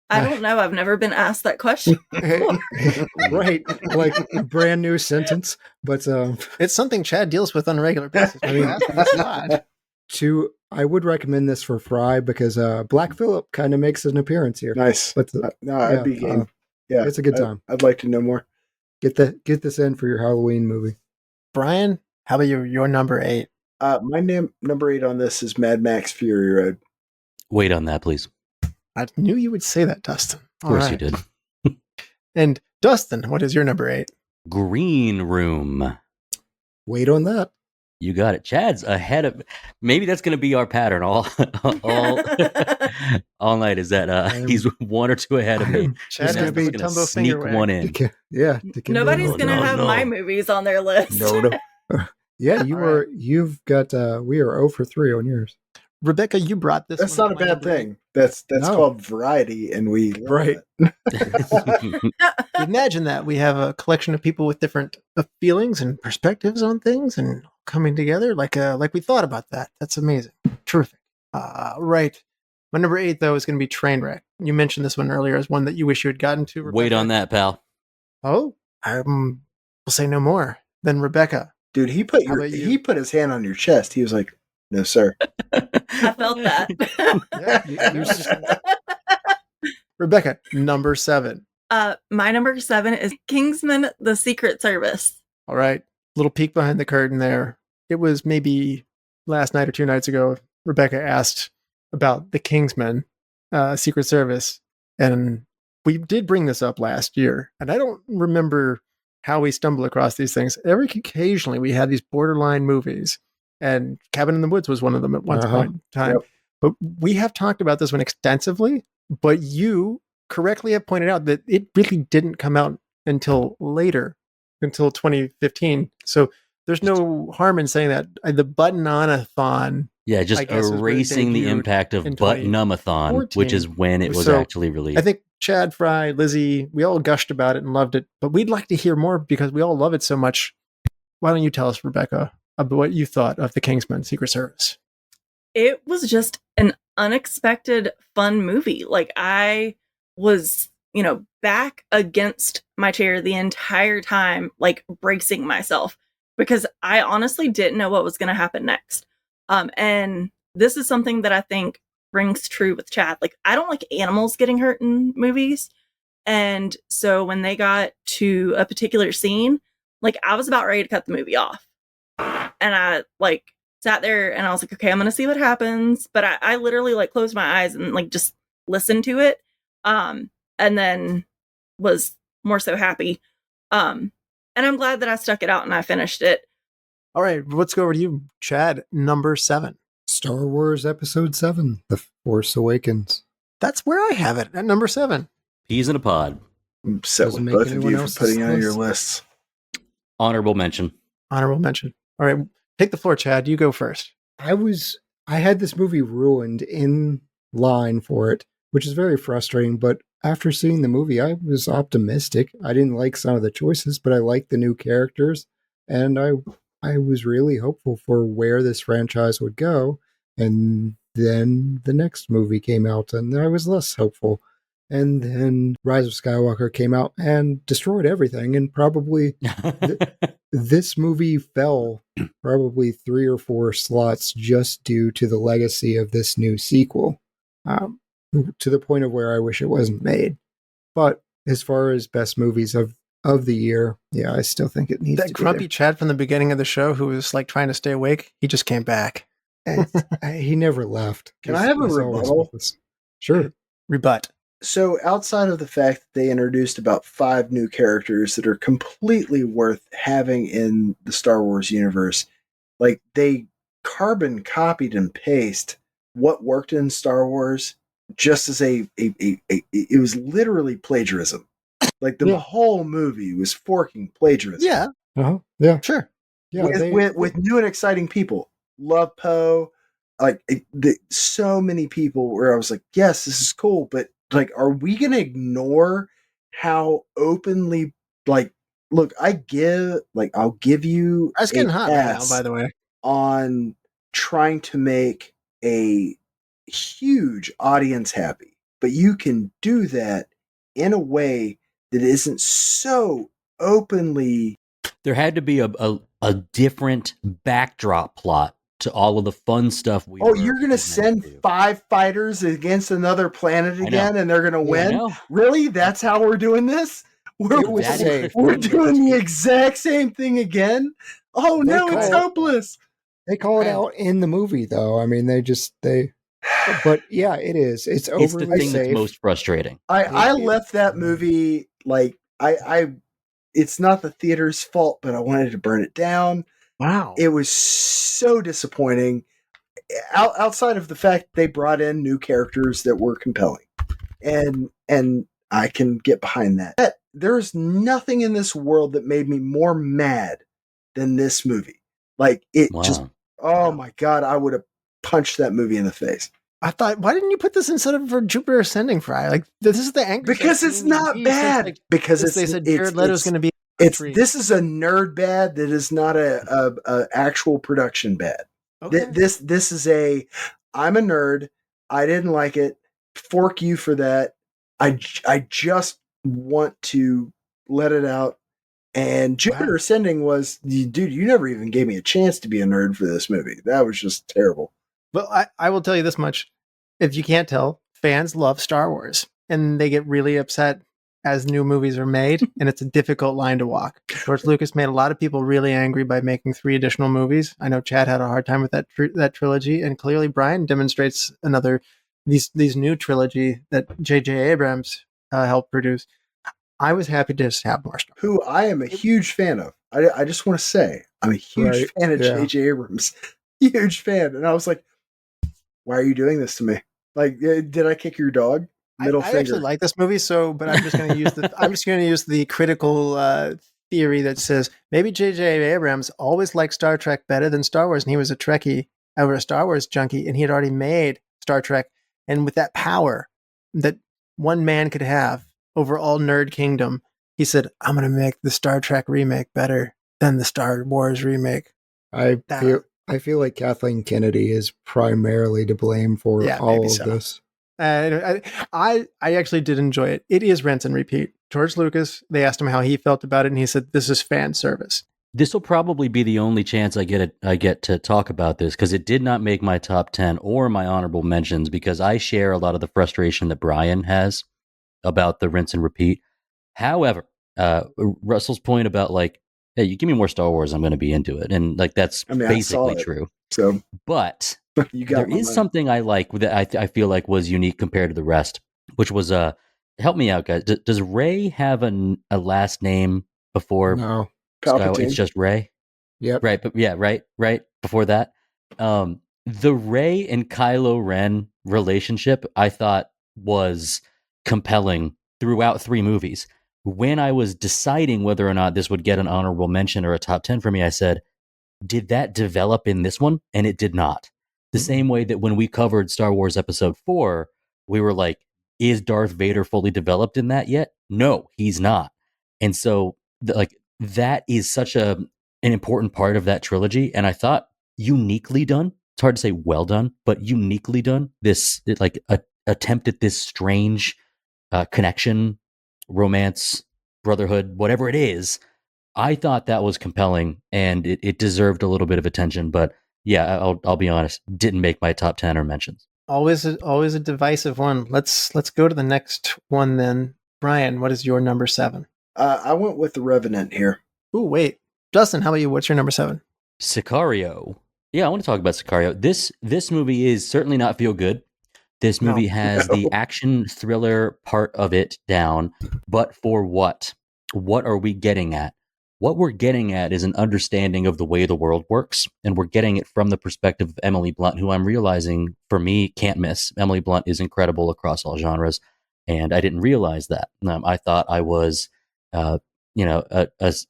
Speaker 6: I don't know. I've never been asked that question before.
Speaker 5: Right. Like a brand new sentence. But
Speaker 2: it's something Chad deals with on a regular basis. I mean,
Speaker 5: I would recommend this for Fry because Black Phillip kind of makes an appearance here.
Speaker 4: Nice.
Speaker 5: But
Speaker 4: I'd be game. Yeah,
Speaker 5: it's a good time.
Speaker 4: I'd like to know more.
Speaker 5: Get this in for your Halloween movie.
Speaker 2: Brian, how about your number 8?
Speaker 4: My number 8 on this is Mad Max Fury Road.
Speaker 3: Wait on that, please.
Speaker 2: I knew you would say that, Dustin.
Speaker 3: Of course you did.
Speaker 2: And Dustin, what is your number 8?
Speaker 3: Green Room.
Speaker 5: Wait on that.
Speaker 3: You got it. Chad's ahead of. Maybe that's going to be our pattern all night. Is that he's 1 or 2 ahead of me.
Speaker 2: Chad's going to be Tumbo
Speaker 3: sneak one in.
Speaker 5: Yeah.
Speaker 6: Nobody's going to have my movies on their list.
Speaker 4: No.
Speaker 5: Yeah, you've got. We are 0 for 3 on yours.
Speaker 2: Rebecca, you brought this.
Speaker 4: That's not a bad thing. That's called variety, and we
Speaker 5: right.
Speaker 2: Imagine that we have a collection of people with different feelings and perspectives on things, and coming together like we thought about that. That's amazing, terrific. Right. My number 8 though is going to be Trainwreck. You mentioned this one earlier as one that you wish you had gotten to. Rebecca.
Speaker 3: Wait on that, pal.
Speaker 2: Oh, will say no more. Then Rebecca.
Speaker 4: Dude, he put
Speaker 2: How about you?
Speaker 4: he put his hand on your chest. He was like, "No, sir."
Speaker 6: I felt that.
Speaker 2: Rebecca, number 7.
Speaker 6: My number 7 is Kingsman: The Secret Service.
Speaker 2: All right. Little peek behind the curtain there. It was maybe last night or 2 nights ago, Rebecca asked about the Kingsman Secret Service. And we did bring this up last year. And I don't remember how we stumble across these things. Occasionally we had these borderline movies. And Cabin in the Woods was one of them at one point in time.
Speaker 4: Yep.
Speaker 2: But we have talked about this one extensively. But you correctly have pointed out that it really didn't come out until later, until 2015. So there's no harm in saying that. The Button-On-a-thon.
Speaker 3: Yeah, just
Speaker 2: I guess is where it
Speaker 3: erasing the
Speaker 2: debuted
Speaker 3: impact of
Speaker 2: in
Speaker 3: Button-Um-a-thon,
Speaker 2: 2014.
Speaker 3: which is when it was
Speaker 2: So,
Speaker 3: actually released.
Speaker 2: I think Chad, Fry, Lizzie, we all gushed about it and loved it. But we'd like to hear more because we all love it so much. Why don't you tell us, Rebecca, about what you thought of the Kingsman Secret Service?
Speaker 6: It was just an unexpected, fun movie. Like, I was, back against my chair the entire time, like bracing myself, because I honestly didn't know what was going to happen next. And this is something that I think rings true with Chad. Like, I don't like animals getting hurt in movies. And so when they got to a particular scene, like, I was about ready to cut the movie off. And I sat there and I was like, okay, I'm going to see what happens. But I literally closed my eyes and just listened to it. And then was more so happy. And I'm glad that I stuck it out and I finished it.
Speaker 2: All right, let's go over to you, Chad, number 7.
Speaker 5: Star Wars Episode 7, The Force Awakens.
Speaker 2: That's where I have it, at number 7.
Speaker 3: Peas in a pod.
Speaker 4: I'm upset
Speaker 5: Doesn't
Speaker 4: with
Speaker 5: make
Speaker 4: both of
Speaker 5: anyone
Speaker 4: you for
Speaker 5: else's
Speaker 4: putting it on your
Speaker 5: list.
Speaker 4: lists.
Speaker 3: Honorable mention.
Speaker 2: Honorable mention. All right, take the floor, Chad. You go first.
Speaker 5: I had this movie ruined in line for it, which is very frustrating, but after seeing the movie, I was optimistic. I didn't like some of the choices, but I liked the new characters, and I was really hopeful for where this franchise would go. And then the next movie came out, and I was less hopeful. And then Rise of Skywalker came out and destroyed everything, and probably this movie fell probably 3 or 4 slots just due to the legacy of this new sequel, to the point of where I wish it wasn't made. But as far as best movies of the year, yeah, I still think it needs
Speaker 2: That
Speaker 5: to
Speaker 2: grumpy
Speaker 5: be
Speaker 2: Chad from the beginning of the show who was trying to stay awake, he just came back.
Speaker 5: there. He never left.
Speaker 4: Can I have a
Speaker 5: He's always
Speaker 4: rebuttal?
Speaker 5: with us. Sure.
Speaker 2: Rebut.
Speaker 4: So outside of the fact that they introduced about 5 new characters that are completely worth having in the Star Wars universe, they carbon copied and paste what worked in Star Wars just as it was literally plagiarism. The whole movie was forking plagiarism.
Speaker 2: Yeah,
Speaker 5: Uh-huh. Yeah.
Speaker 2: sure.
Speaker 5: Yeah.
Speaker 4: with new and exciting people. Love Poe. So many people where I was like, yes, this is cool, but are we going to ignore how openly, look, I'll give you
Speaker 2: It's getting hot right now,
Speaker 4: pass
Speaker 2: by the way.
Speaker 4: on trying to make a huge audience happy, but you can do that in a way that isn't so openly.
Speaker 3: There had to be a different backdrop plot to all of the fun stuff we were
Speaker 4: You're going to send
Speaker 3: into.
Speaker 4: 5 fighters against another planet again and they're going to
Speaker 3: I
Speaker 4: win?
Speaker 3: know.
Speaker 4: Really? That's how we're doing this? We're doing the exact same thing again? Oh,
Speaker 5: They
Speaker 4: no, it's
Speaker 5: call-
Speaker 4: hopeless.
Speaker 5: They call it out in the movie, though. I mean, but yeah, it is. It's overly
Speaker 3: It's the thing
Speaker 5: safe.
Speaker 3: that's most frustrating.
Speaker 4: I left that movie it's not the theater's fault, but I wanted to burn it down.
Speaker 2: Wow.
Speaker 4: It was so disappointing. Outside of the fact they brought in new characters that were compelling, and I can get behind that. There's nothing in this world that made me more mad than this movie. Just, oh my God, I would have punched that movie in the face.
Speaker 2: I thought, why didn't you put this instead of for Jupiter Ascending, Fry? This is the angry.
Speaker 4: Because it's not bad. Because
Speaker 2: they said Jared Leto's going to be.
Speaker 4: This is a nerd bad that is not a actual production bad.
Speaker 2: Okay.
Speaker 4: This is I'm a nerd. I didn't like it. Fork you for that. I just want to let it out And Jupiter Ascending was, dude, you never even gave me a chance to be a nerd for this movie. That was just terrible.
Speaker 2: Well, I will tell you this much. If you can't tell, fans love Star Wars, and they get really upset as new movies are made, and it's a difficult line to walk. George Lucas made a lot of people really angry by making 3 additional movies. I know Chad had a hard time with that trilogy, and clearly Brian demonstrates these new trilogy that J.J. Abrams helped produce. I was happy to just have more Star Wars.
Speaker 4: Who I am a huge fan of. I just want to say, I'm a huge fan of J.J. Abrams. Huge fan. And I was like, why are you doing this to me? Like, did I kick your dog? Middle finger.
Speaker 2: I actually like this movie, but I'm just going to use the critical theory that says maybe J.J. Abrams always liked Star Trek better than Star Wars, and he was a Trekkie or a Star Wars junkie, and he had already made Star Trek, and with that power that one man could have over all nerd kingdom, he said, "I'm going to make the Star Trek remake better than the Star Wars remake."
Speaker 5: I feel like Kathleen Kennedy is primarily to blame for all of this.
Speaker 2: I actually did enjoy it. It is rinse and repeat. George Lucas, they asked him how he felt about it, and he said, "This is fan service."
Speaker 3: This will probably be the only chance I get to talk about this, because it did not make my top 10 or my honorable mentions, because I share a lot of the frustration that Brian has about the rinse and repeat. However, Russell's point about like, hey, you give me more Star Wars, I'm going to be into it, and like that's basically true.
Speaker 4: So,
Speaker 3: but there is something I like that I feel like was unique compared to the rest, which was help me out, guys. Does Rey have a last name before?
Speaker 5: No,
Speaker 3: It's just Rey.
Speaker 5: Yep.
Speaker 3: Right, but yeah, right. Before that, the Rey and Kylo Ren relationship I thought was compelling throughout 3 movies. When I was deciding whether or not this would get an honorable mention or a top 10 for me, I said, did that develop in this one? And it did not. The same way that when we covered Star Wars Episode 4, we were like, is Darth Vader fully developed in that yet? No, he's not. And so that is such an important part of that trilogy. And I thought uniquely done. It's hard to say well done, but uniquely done. This attempt at this strange connection, romance, brotherhood, whatever it is. I thought that was compelling, and it deserved a little bit of attention. But yeah, I'll be honest, didn't make my top 10 or mentions.
Speaker 2: Always a divisive one. Let's go to the next one then. Brian, what is your number 7?
Speaker 4: I went with The Revenant here.
Speaker 2: Ooh, wait. Justin, how about you? What's your number 7?
Speaker 3: Sicario. Yeah, I want to talk about Sicario. This movie is certainly not feel good. This movie has the action thriller part of it down, but for what? What are we getting at? What we're getting at is an understanding of the way the world works, and we're getting it from the perspective of Emily Blunt, who I'm realizing, for me, can't miss. Emily Blunt is incredible across all genres, and I didn't realize that. I thought I was, a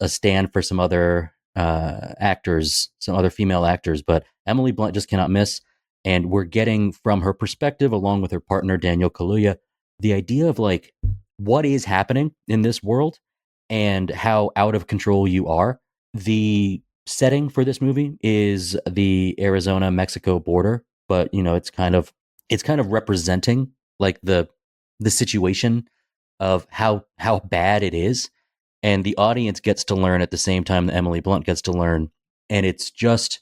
Speaker 3: stand for some other actors, some other female actors, but Emily Blunt just cannot miss. And we're getting from her perspective, along with her partner, Daniel Kaluuya, the idea of like, what is happening in this world and how out of control you are. The setting for this movie is the Arizona-Mexico border, but it's kind of representing like the situation of how bad it is. And the audience gets to learn at the same time that Emily Blunt gets to learn. And it's just,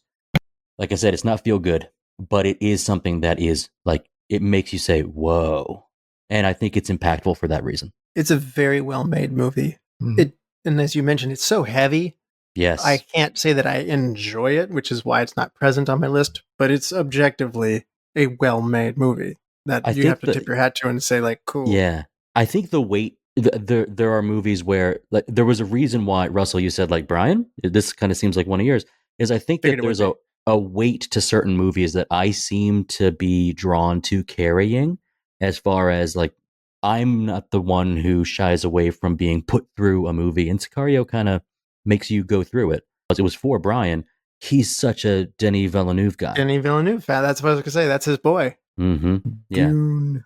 Speaker 3: like I said, it's not feel good, but it is something that is like, it makes you say, whoa. And I think it's impactful for that reason.
Speaker 2: It's a very well-made movie. Mm-hmm. And as you mentioned, it's so heavy.
Speaker 3: Yes.
Speaker 2: I can't say that I enjoy it, which is why it's not present on my list, but it's objectively a well-made movie that you have to tip your hat to and say like, cool.
Speaker 3: Yeah. I think the weight, there are movies where like there was a reason why, Russell, you said like, Brian, this kind of seems like one of yours, is I think that there's a weight to certain movies that I seem to be drawn to carrying, as far as like, I'm not the one who shies away from being put through a movie, and Sicario kind of makes you go through it. It was for Brian. He's such a Denis Villeneuve guy.
Speaker 2: Denis Villeneuve fan. That's what I was going to say. That's his boy.
Speaker 3: Mm-hmm. Yeah.
Speaker 5: Dune.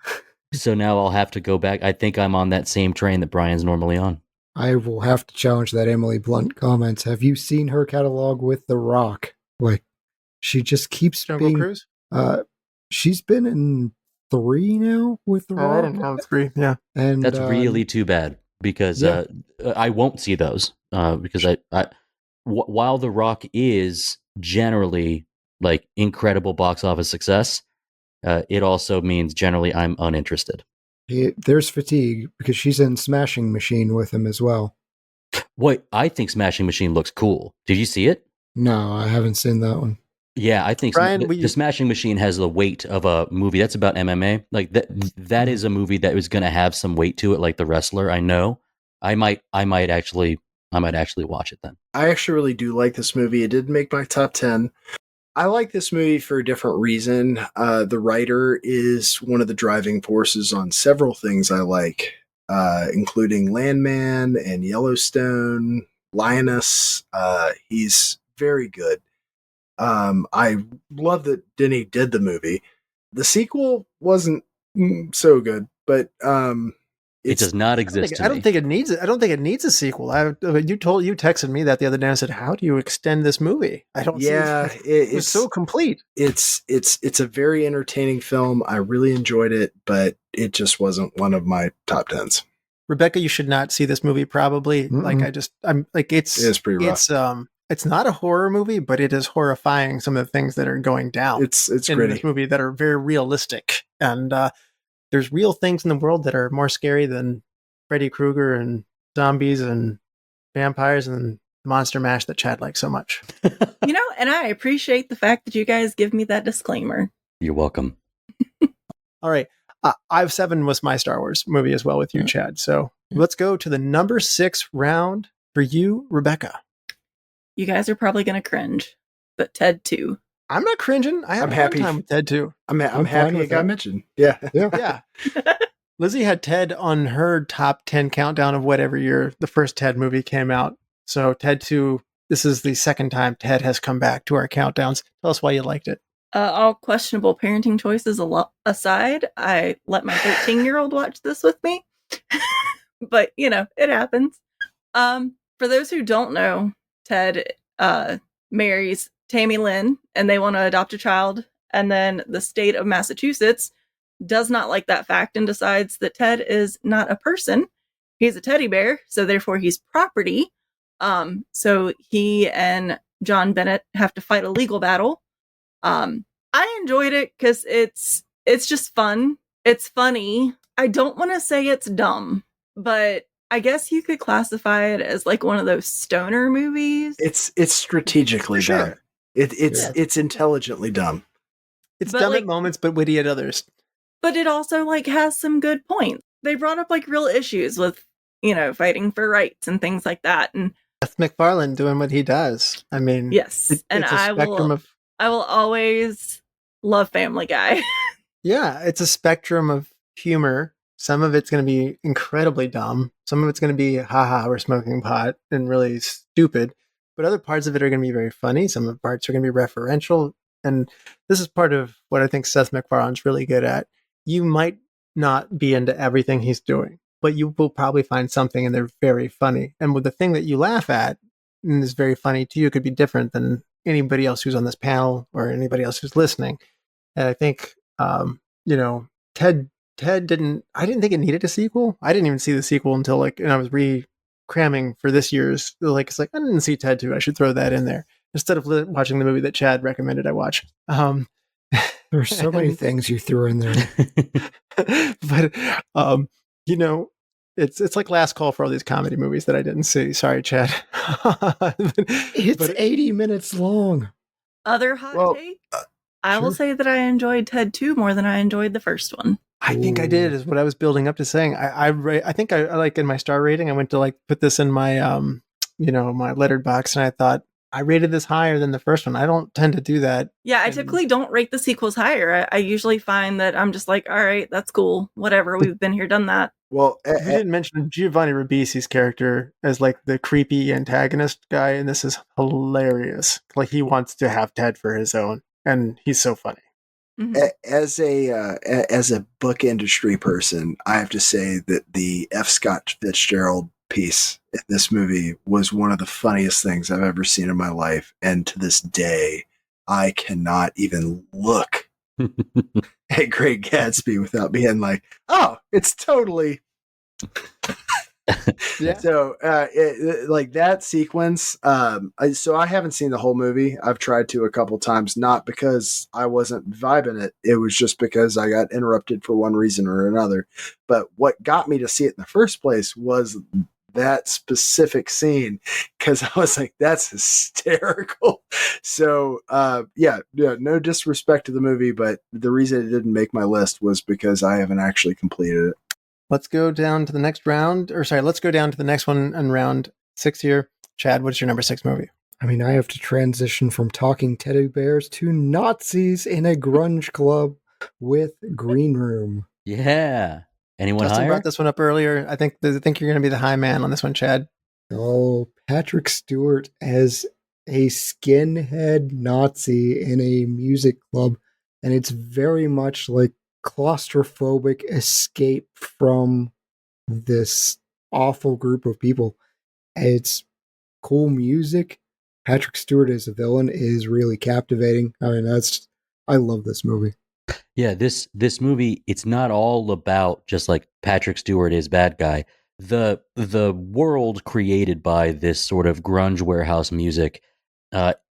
Speaker 3: So now I'll have to go back. I think I'm on that same train that Brian's normally on.
Speaker 5: I will have to challenge that Emily Blunt comments. Have you seen her catalog with The Rock? Like, she just keeps
Speaker 2: Jungle Cruise?
Speaker 5: She's been in 3 now with The Rock.
Speaker 2: I don't know, 3, yeah.
Speaker 5: And
Speaker 3: that's really too bad. because
Speaker 5: Yeah.
Speaker 3: I won't see those because while The Rock is generally like incredible box office success, it also means generally I'm uninterested.
Speaker 5: There's fatigue because she's in Smashing Machine with him as well.
Speaker 3: What I think Smashing Machine looks cool. Did you see it?
Speaker 5: No, I haven't seen that one.
Speaker 3: Yeah, I think
Speaker 2: Brian,
Speaker 3: the Smashing Machine has the weight of a movie that's about MMA. Like that is a movie that was going to have some weight to it, like The Wrestler. I know. I might actually watch it then.
Speaker 4: I actually really do like this movie. It did make my top 10. I like this movie for a different reason. The writer is one of the driving forces on several things I like, including Landman and Yellowstone, Lioness. He's very good. I love that Denny did the movie. The sequel wasn't so good, but
Speaker 3: It does not exist.
Speaker 2: I don't think it needs it. I don't think it needs a sequel. You texted me that the other day and said, "How do you extend this movie?" I don't.
Speaker 4: Yeah,
Speaker 2: see it's so complete.
Speaker 4: It's a very entertaining film. I really enjoyed it, but it just wasn't one of my top 10s.
Speaker 2: Rebecca, you should not see this movie. Probably.
Speaker 5: Mm-mm.
Speaker 2: I'm like it's
Speaker 4: pretty rough.
Speaker 2: It's not a horror movie, but it is horrifying. Some of the things that are going down.
Speaker 4: It's
Speaker 2: in
Speaker 4: gritty.
Speaker 2: this movie that are very realistic, and there's real things in the world that are more scary than Freddy Krueger and zombies and vampires and Monster Mash that Chad likes so much.
Speaker 6: And I appreciate the fact that you guys give me that disclaimer.
Speaker 3: You're welcome.
Speaker 2: All right. I've 7 was my Star Wars movie as well with you, Chad. So let's go to the number 6 round for you, Rebecca.
Speaker 6: You guys are probably going to cringe, but Ted 2.
Speaker 2: I'm not cringing. I'm happy time with Ted 2.
Speaker 4: I'm
Speaker 5: fine
Speaker 4: happy
Speaker 5: with
Speaker 4: it got
Speaker 5: that.
Speaker 4: mentioned. Yeah.
Speaker 2: Yeah. Lizzie had Ted on her top 10 countdown of whatever year the first Ted movie came out. So Ted 2, this is the second time Ted has come back to our countdowns. Tell us why you liked it.
Speaker 6: All questionable parenting choices aside, I let my 13-year-old watch this with me. But, it happens. For those who don't know, Ted marries Tammy Lynn, and they want to adopt a child. And then the state of Massachusetts does not like that fact and decides that Ted is not a person. He's a teddy bear, so therefore he's property. So he and John Bennett have to fight a legal battle. I enjoyed it because it's just fun. It's funny. I don't want to say it's dumb, but I guess you could classify it as like one of those stoner movies.
Speaker 4: It's strategically dumb. It's intelligently dumb.
Speaker 2: It's
Speaker 6: But,
Speaker 2: dumb
Speaker 6: like-
Speaker 2: at moments, but witty at others.
Speaker 6: But it also has some good points. They brought up real issues with, fighting for rights and things like that. And
Speaker 2: Seth MacFarlane doing what he does. I mean,
Speaker 6: yes, and
Speaker 2: it's a
Speaker 6: I
Speaker 2: spectrum
Speaker 6: will
Speaker 2: of
Speaker 6: always love Family Guy.
Speaker 2: Yeah, it's a spectrum of humor. Some of it's going to be incredibly dumb. Some of it's going to be, haha, we're smoking pot and really stupid. But other parts of it are going to be very funny. Some of the parts are going to be referential. And this is part of what I think Seth MacFarlane's really good at. You might not be into everything he's doing, but you will probably find something and they're very funny. And with the thing that you laugh at and is very funny to you could be different than anybody else who's on this panel or anybody else who's listening. And I think, Ted didn't think it needed a sequel. I didn't even see the sequel until I was cramming for this year's. It's like, I didn't see Ted 2. I should throw that in there instead of watching the movie that Chad recommended I watch.
Speaker 5: There's so many things you threw in there.
Speaker 2: But, it's like last call for all these comedy movies that I didn't see. Sorry, Chad.
Speaker 5: It's 80 minutes long.
Speaker 6: Other hot take? I will
Speaker 5: sure.
Speaker 6: say that I enjoyed Ted 2 more than I enjoyed the first one.
Speaker 2: I think I did, is what I was building up to saying. I think I like in my star rating, I went to put this in my, my lettered box, and I thought I rated this higher than the first one. I don't tend to do that.
Speaker 6: Yeah, I typically don't rate the sequels higher. I usually find that I'm just like, all right, that's cool. Whatever, we've been here, done that.
Speaker 4: Well,
Speaker 2: You didn't mention Giovanni Ribisi's character as the creepy antagonist guy, and this is hilarious. He wants to have Ted for his own, and he's so funny.
Speaker 6: Mm-hmm.
Speaker 4: as a book industry person, I have to say that the F. Scott Fitzgerald piece in this movie was one of the funniest things I've ever seen in my life. And to this day, I cannot even look at Great Gatsby without being like, oh, it's totally
Speaker 2: Yeah.
Speaker 4: So, like that sequence. So I haven't seen the whole movie. I've tried to a couple times, not because I wasn't vibing it. It was just because I got interrupted for one reason or another. But what got me to see it in the first place was that specific scene, because I was like, that's hysterical. So, yeah, no disrespect to the movie, but the reason it didn't make my list was because I haven't actually completed it.
Speaker 2: Let's go down to the next round. Let's go down to the next one in round 6 here. Chad, what's your number 6 movie?
Speaker 5: I mean, I have to transition from talking teddy bears to Nazis in a grunge club with Green Room.
Speaker 3: Yeah. Anyone
Speaker 2: Dustin
Speaker 3: higher?
Speaker 2: brought this one up earlier. I think you're going to be the high man on this one, Chad.
Speaker 5: Oh, Patrick Stewart as a skinhead Nazi in a music club, and it's very much like claustrophobic escape from this awful group of people. It's cool music. Patrick Stewart as a villain is really captivating. I mean, I love this movie.
Speaker 3: Yeah, this movie, it's not all about just like Patrick Stewart is bad guy. The world created by this sort of grunge warehouse music,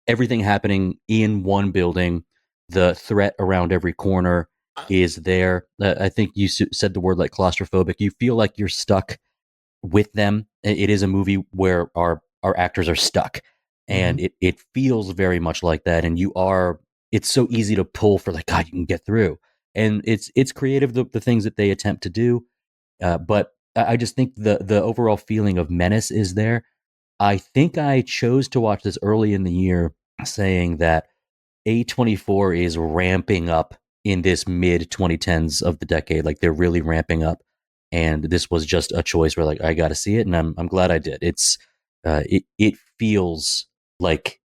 Speaker 3: everything happening in one building, the threat around every corner is there. I think you said the word like claustrophobic. You feel like you're stuck with them. It is a movie where our actors are stuck, and it feels very much like that. And it's so easy to pull for like, God, you can get through. And it's creative, the things that they attempt to do. But I just think the overall feeling of menace is there. I think I chose to watch this early in the year, saying that A24 is ramping up in this mid 2010s of the decade. Like they're really ramping up. And this was just a choice where like, I got to see it. And I'm glad I did. It feels like,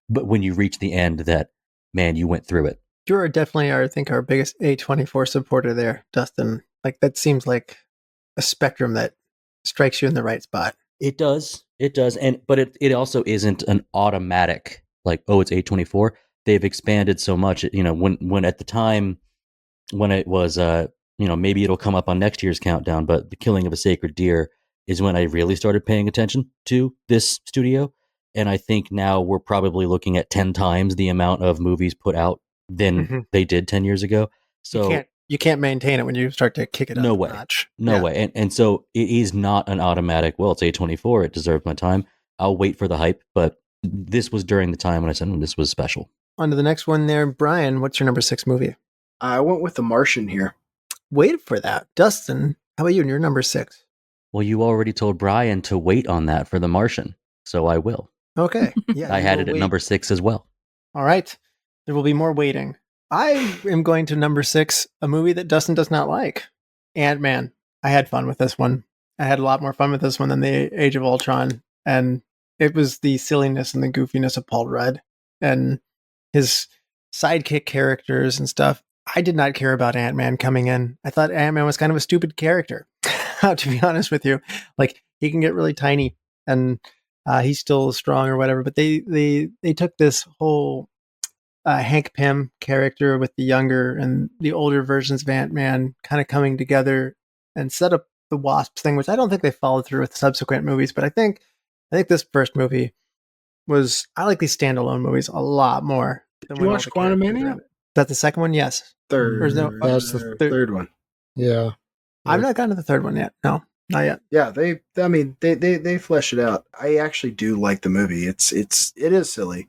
Speaker 3: but when you reach the end that, man, you went through it.
Speaker 2: You're definitely, I think, our biggest A24 supporter there, Dustin. Like that seems like a spectrum that strikes you in the right spot.
Speaker 3: It does. But it also isn't an automatic like, oh, it's A24. They've expanded so much. When at the time when it was, maybe it'll come up on next year's countdown, but The Killing of a Sacred Deer is when I really started paying attention to this studio. And I think now we're probably looking at 10 times the amount of movies put out than they did 10 years ago. So
Speaker 2: you can't maintain it when you start to kick it up
Speaker 3: no
Speaker 2: a
Speaker 3: way.
Speaker 2: notch.
Speaker 3: No way. And so it is not an automatic, well, it's A24, it deserves my time. I'll wait for the hype, but this was during the time when I said, this was special.
Speaker 2: On to the next one there. Brian, what's your number 6 movie?
Speaker 4: I went with The Martian here.
Speaker 2: Wait for that. Dustin, how about you and your number 6?
Speaker 3: Well, you already told Brian to wait on that for The Martian, so I will.
Speaker 2: Okay. Yeah,
Speaker 3: I had it at number 6 as well.
Speaker 2: All right. There will be more waiting. I am going to number 6, a movie that Dustin does not like. Ant-Man. I had fun with this one. I had a lot more fun with this one than the Age of Ultron. And it was the silliness and the goofiness of Paul Rudd and his sidekick characters and stuff. I did not care about Ant-Man coming in. I thought Ant-Man was kind of a stupid character, to be honest with you. Like, he can get really tiny and he's still strong or whatever. But they took this whole Hank Pym character with the younger and the older versions of Ant-Man kind of coming together and set up the Wasp thing, which I don't think they followed through with subsequent movies. But I think this first movie I like these standalone movies a lot more.
Speaker 4: Did you watch Quantumania?
Speaker 2: Is that the second one? Yes.
Speaker 4: Third.
Speaker 5: That's the
Speaker 4: third one.
Speaker 5: Yeah.
Speaker 2: I've not gotten to the third one yet. No, not yet.
Speaker 4: Yeah, they flesh it out. I actually do like the movie. It is silly.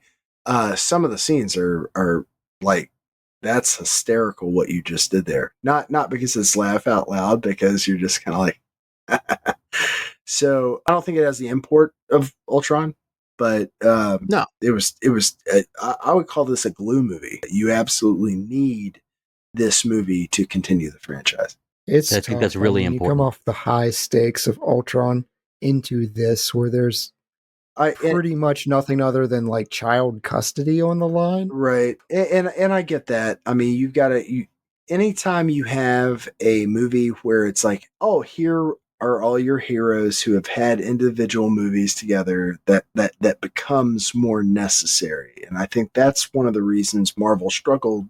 Speaker 4: Some of the scenes are like, that's hysterical what you just did there. Not because it's laugh out loud, because you're just kind of like. So I don't think it has the import of Ultron, but
Speaker 2: no,
Speaker 4: it was. I would call this a glue movie. You absolutely need this movie to continue the franchise.
Speaker 3: I think that's really important.
Speaker 5: You come off the high stakes of Ultron into this, where there's pretty much nothing other than like child custody on the line.
Speaker 4: Right. And I get that. I mean, you've got to, anytime you have a movie where it's like, oh, here are all your heroes who have had individual movies together, that becomes more necessary. And I think that's one of the reasons Marvel struggled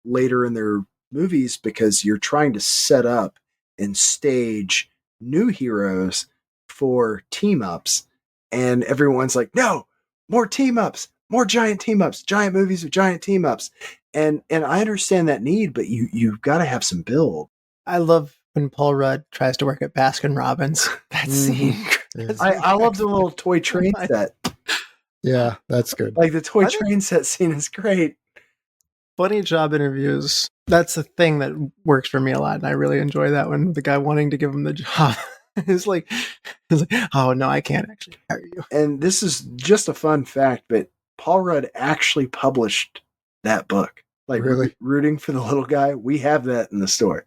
Speaker 4: later in their movies, because you're trying to set up and stage new heroes for team ups, and everyone's like, no, more team ups, more giant team ups, giant movies with giant team ups. And I understand that need, but you've got to have some build.
Speaker 2: I love when Paul Rudd tries to work at Baskin Robbins. That scene.
Speaker 5: Yeah.
Speaker 4: I love the little toy train set.
Speaker 5: Yeah, that's good.
Speaker 4: Like the toy train set scene is great.
Speaker 2: Funny job interviews. That's the thing that works for me a lot, and I really enjoy that one. The guy wanting to give him the job is like, oh no, I can't actually hire you.
Speaker 4: And this is just a fun fact, but Paul Rudd actually published that book. Like,
Speaker 5: Really?
Speaker 4: Rooting for the Little Guy. We have that in the store.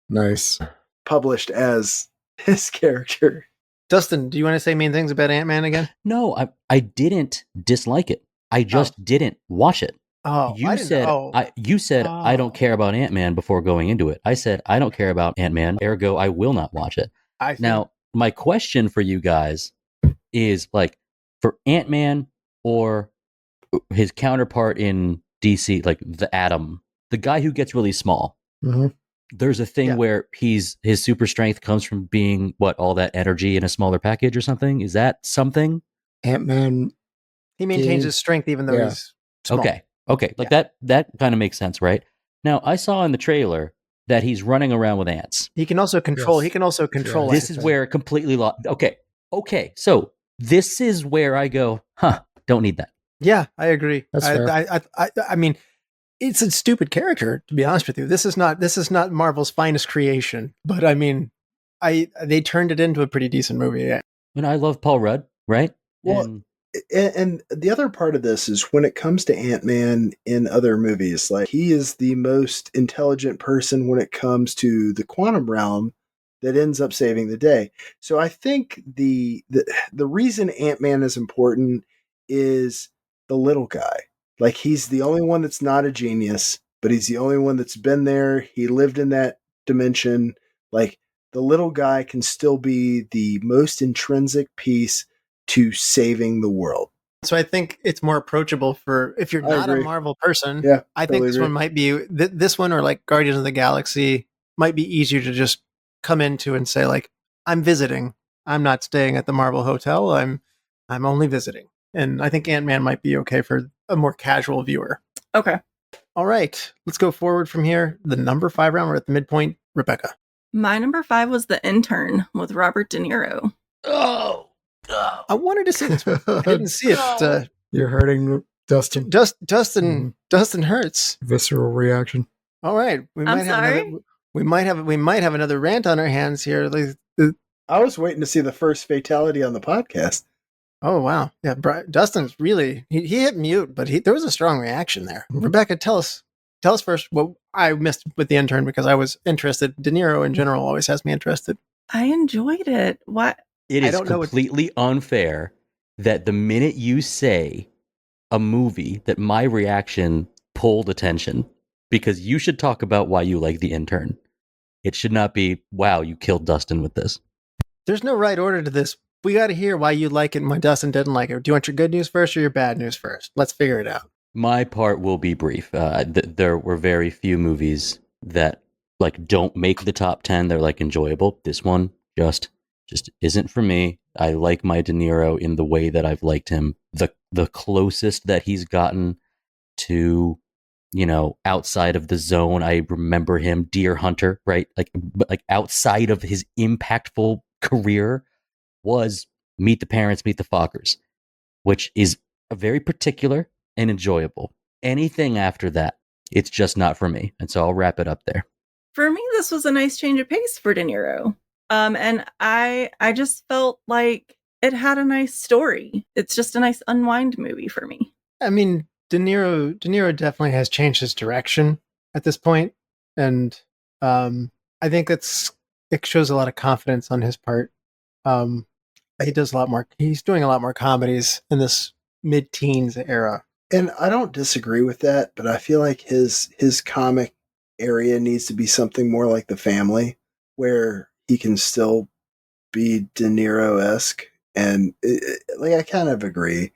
Speaker 5: Nice.
Speaker 4: Published as his character.
Speaker 2: Dustin, do you want to say mean things about Ant-Man again?
Speaker 3: No, I didn't dislike it. I just didn't watch it.
Speaker 2: Oh,
Speaker 3: You said I don't care about Ant-Man before going into it. I said I don't care about Ant-Man, ergo I will not watch it. Now, my question for you guys is, like, for Ant-Man or his counterpart in DC, like the Atom, the guy who gets really small.
Speaker 5: Mm-hmm.
Speaker 3: There's a thing where his super strength comes from being all that energy in a smaller package or something. Is that something?
Speaker 5: Ant-Man.
Speaker 2: he maintains his strength even though he's small.
Speaker 3: Okay. Like that kind of makes sense, right? Now, I saw in the trailer that he's running around with ants.
Speaker 2: He can also control.
Speaker 5: Yes.
Speaker 2: He can also control.
Speaker 3: This is where it completely lost. Okay. So this is where I go, don't need that.
Speaker 2: Yeah, I agree.
Speaker 5: That's fair.
Speaker 2: I mean, it's a stupid character, to be honest with you. This is not Marvel's finest creation, but I mean, they turned it into a pretty decent movie.
Speaker 3: And I love Paul Rudd, right?
Speaker 4: Well, and the other part of this is when it comes to Ant-Man in other movies, like, he is the most intelligent person when it comes to the quantum realm that ends up saving the day. So I think the reason Ant-Man is important is the little guy. Like, he's the only one that's not a genius, but he's the only one that's been there. He lived in that dimension. Like, the little guy can still be the most intrinsic piece to saving the world.
Speaker 2: So I think it's more approachable for if you're not a Marvel person.
Speaker 4: Yeah,
Speaker 2: I think this one might be this one, or like Guardians of the Galaxy, might be easier to just come into and say, like, I'm visiting. I'm not staying at the Marvel hotel. I'm only visiting. And I think Ant-Man might be okay for a more casual viewer.
Speaker 6: Okay.
Speaker 2: All right, let's go forward from here. The number 5 round. We're at the midpoint. Rebecca.
Speaker 6: My number 5 was The Intern with Robert De Niro.
Speaker 2: I wanted to see this one. I didn't see it.
Speaker 5: You're hurting Dustin.
Speaker 2: Dustin hurts.
Speaker 5: Visceral reaction.
Speaker 2: All right, we might have another rant on our hands here.
Speaker 4: I was waiting to see the first fatality on the podcast.
Speaker 2: Oh wow, yeah. Dustin's really he hit mute, but there was a strong reaction there. Rebecca, tell us first what I missed with The Intern, because I was interested. De Niro in general always has me interested.
Speaker 6: I enjoyed it. What?
Speaker 3: It is completely unfair that the minute you say a movie that my reaction pulled attention, because you should talk about why you like The Intern. It should not be, wow, you killed Dustin with this.
Speaker 2: There's no right order to this. We got to hear why you like it and why Dustin didn't like it. Do you want your good news first or your bad news first? Let's figure it out.
Speaker 3: My part will be brief. There were very few movies that don't make the top 10. They're enjoyable. This one just isn't for me. I like my De Niro in the way that I've liked him. The closest that he's gotten to, outside of the zone. I remember him, Deer Hunter, right? But outside of his impactful career was Meet the Parents, Meet the Fockers, which is a very particular and enjoyable. Anything after that, it's just not for me. And so I'll wrap it up there.
Speaker 6: For me, this was a nice change of pace for De Niro. And I just felt like it had a nice story. It's just a nice unwind movie for me.
Speaker 2: I mean, De Niro definitely has changed his direction at this point, and I think it shows a lot of confidence on his part. He does a lot more. He's doing a lot more comedies in this mid-teens era,
Speaker 4: and I don't disagree with that. But I feel like his comic area needs to be something more like The Family, where he can still be De Niro-esque. And I kind of agree.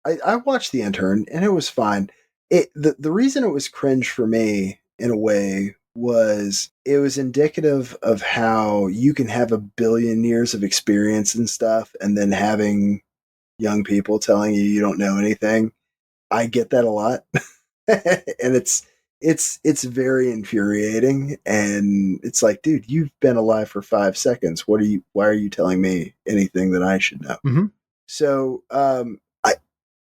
Speaker 4: I watched The Intern and it was fine. The reason it was cringe for me in a way was it was indicative of how you can have a billion years of experience and stuff, and then having young people telling you don't know anything. I get that a lot. And it's very infuriating, and it's like, dude, you've been alive for 5 seconds. Why are you telling me anything that I should know?
Speaker 2: Mm-hmm.
Speaker 4: So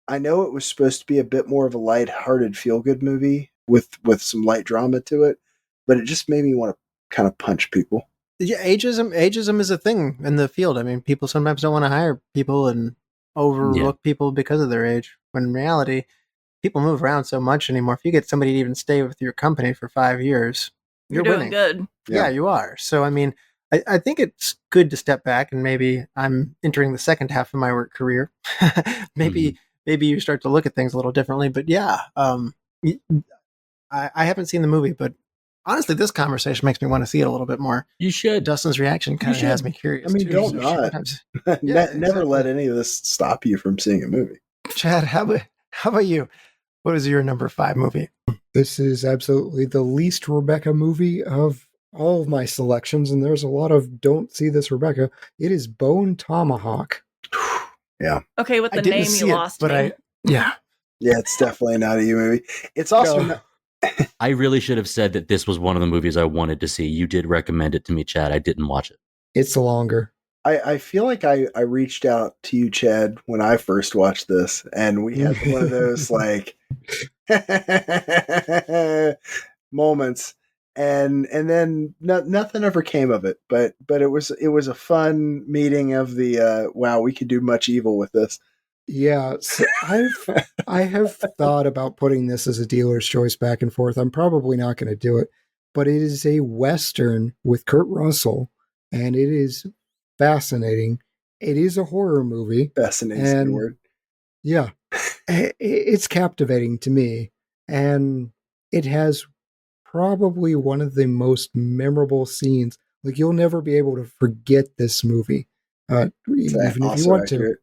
Speaker 4: I know it was supposed to be a bit more of a lighthearted feel-good movie with some light drama to it, but it just made me want to kind of punch people.
Speaker 2: Yeah, ageism is a thing in the field. I mean, people sometimes don't want to hire people and overlook people because of their age, when in reality, people move around so much anymore. If you get somebody to even stay with your company for 5 years,
Speaker 6: You're doing
Speaker 2: winning.
Speaker 6: good.
Speaker 2: Yeah, you are. So, I mean, I think it's good to step back, and maybe I'm entering the second half of my work career. maybe you start to look at things a little differently. But yeah, I haven't seen the movie, but honestly, this conversation makes me want to see it a little bit more.
Speaker 3: You should.
Speaker 2: Dustin's reaction kind of
Speaker 4: should.
Speaker 2: has me curious.
Speaker 4: I mean,
Speaker 2: too,
Speaker 4: don't
Speaker 2: so
Speaker 4: not.
Speaker 2: sometimes-
Speaker 4: Never
Speaker 2: exactly.
Speaker 4: let any of this stop you from seeing a movie.
Speaker 2: Chad, how about you? What is your number 5 movie?
Speaker 5: This is absolutely the least Rebecca movie of all of my selections, and there's a lot of don't see this Rebecca. It is Bone Tomahawk.
Speaker 4: Yeah.
Speaker 6: Okay, with
Speaker 2: I
Speaker 6: the
Speaker 2: didn't
Speaker 6: name
Speaker 2: see
Speaker 6: you
Speaker 2: it,
Speaker 6: lost
Speaker 2: but
Speaker 6: me.
Speaker 2: yeah.
Speaker 4: Yeah, it's definitely not a you movie. It's also
Speaker 5: No.
Speaker 4: not,
Speaker 3: I really should have said that this was one of the movies I wanted to see. You did recommend it to me, Chad. I didn't watch it.
Speaker 5: It's longer.
Speaker 4: I feel like I reached out to you, Chad, when I first watched this, and we had one of those like moments, and then nothing ever came of it. But it was a fun meeting of the wow, we could do much evil with this.
Speaker 5: Yeah, so I have thought about putting this as a dealer's choice back and forth. I'm probably not going to do it, but it is a Western with Kurt Russell, and it is fascinating. It is a horror movie.
Speaker 4: Fascinating is a good
Speaker 5: And
Speaker 4: word.
Speaker 5: yeah, it's captivating to me, and it has probably one of the most memorable scenes. Like, you'll never be able to forget this movie, even if you want
Speaker 4: accurate.
Speaker 5: to.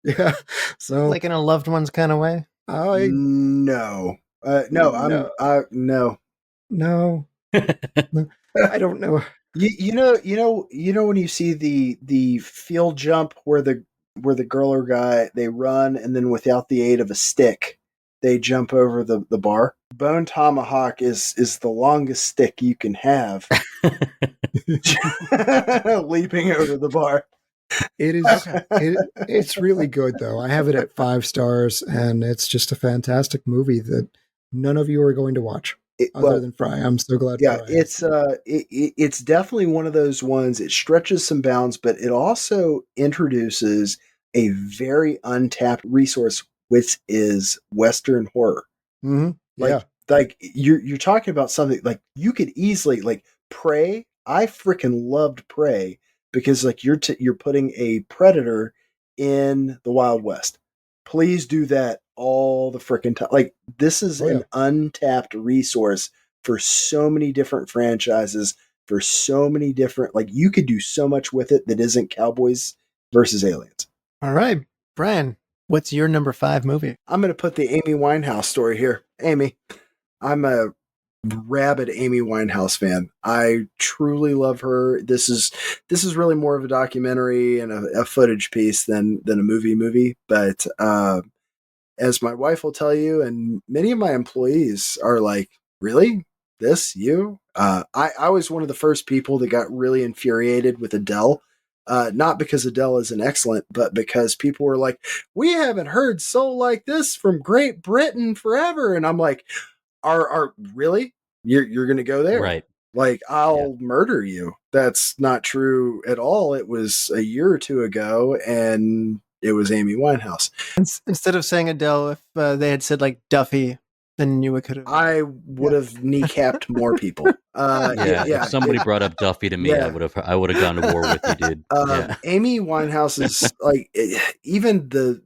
Speaker 5: Yeah. So,
Speaker 2: Like in a loved ones kind of way?
Speaker 4: No. No,
Speaker 5: No.
Speaker 4: no.
Speaker 5: No. I don't know.
Speaker 4: You know when you see the field jump where the girl or guy, they run, and then without the aid of a stick they jump over the bar. Bone Tomahawk is the longest stick you can have. Leaping over the bar.
Speaker 5: It is. It's really good, though. I have it at 5 stars, and it's just a fantastic movie that none of you are going to watch, other than Fry. I'm so glad.
Speaker 4: Yeah,
Speaker 5: Fry
Speaker 4: it's definitely one of those ones. It stretches some bounds, but it also introduces a very untapped resource, which is Western horror.
Speaker 5: Mm-hmm. Yeah.
Speaker 4: Like you're talking about something like you could easily like Prey. I freaking loved Prey because like you're putting a predator in the Wild West. Please do that all the freaking time. Like this is an untapped resource for so many different franchises, for so many different, like you could do so much with it that isn't cowboys versus aliens.
Speaker 2: All right, Brian, what's your number 5 movie?
Speaker 4: I'm going to put the Amy Winehouse story here. Amy, I'm a rabid Amy Winehouse fan. I truly love her. This is really more of a documentary and a footage piece than a movie. But as my wife will tell you, and many of my employees are like, really? This? You? I was one of the first people that got really infuriated with Adele. Not because Adele isn't excellent, but because people were like, we haven't heard soul like this from Great Britain forever. And I'm like, are really? You're going to go there?
Speaker 3: Right.
Speaker 4: Like, I'll murder you. That's not true at all. It was a year or two ago, and it was Amy Winehouse.
Speaker 2: Instead of saying Adele, if they had said like Duffy, then you could have.
Speaker 4: I would have kneecapped more people.
Speaker 3: If somebody brought up Duffy to me, I would have gone to war with you, dude.
Speaker 4: Amy Winehouse is like even the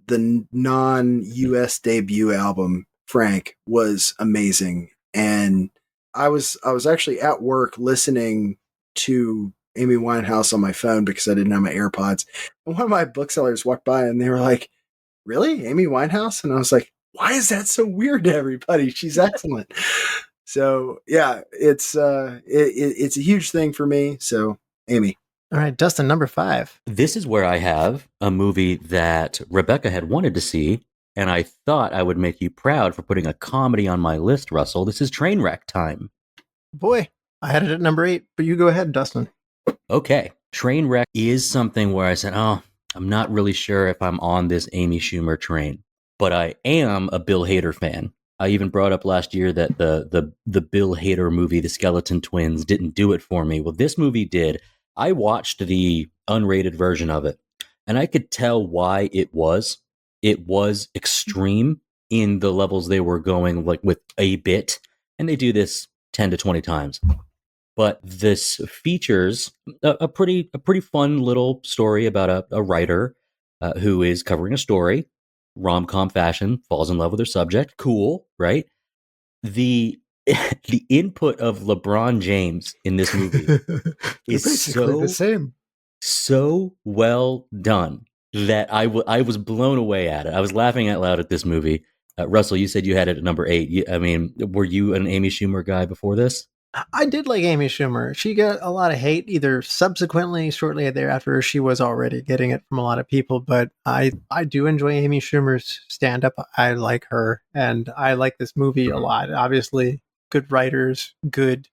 Speaker 4: non-US debut album, Frank, was amazing, and I was actually at work listening to Amy Winehouse on my phone because I didn't have my AirPods. And one of my booksellers walked by and they were like, "Really, Amy Winehouse?" And I was like, "Why is that so weird to everybody? She's excellent." So yeah, it's it's a huge thing for me. So Amy.
Speaker 2: All right, Dustin, number 5.
Speaker 3: This is where I have a movie that Rebecca had wanted to see, and I thought I would make you proud for putting a comedy on my list, Russell. This is Trainwreck time.
Speaker 2: Boy, I had it at number 8, but you go ahead, Dustin.
Speaker 3: Okay. Trainwreck is something where I said, oh, I'm not really sure if I'm on this Amy Schumer train, but I am a Bill Hader fan. I even brought up last year that the Bill Hader movie, The Skeleton Twins, didn't do it for me. Well, this movie did. I watched the unrated version of it, and I could tell why it was. It was extreme in the levels they were going, like with a bit, and they do this 10 to 20 times. But this features a pretty fun little story about a writer who is covering a story, rom-com fashion, falls in love with her subject. Cool, right? The the input of LeBron James in this movie is
Speaker 5: basically the same.
Speaker 3: so well done that I was blown away at it. I was laughing out loud at this movie. Russell, you said you had it at number 8. I mean, were you an Amy Schumer guy before this?
Speaker 2: I did like Amy Schumer. She got a lot of hate either subsequently, shortly thereafter, or she was already getting it from a lot of people. But I do enjoy Amy Schumer's stand-up. I like her, and I like this movie a lot. Obviously, good writers, good,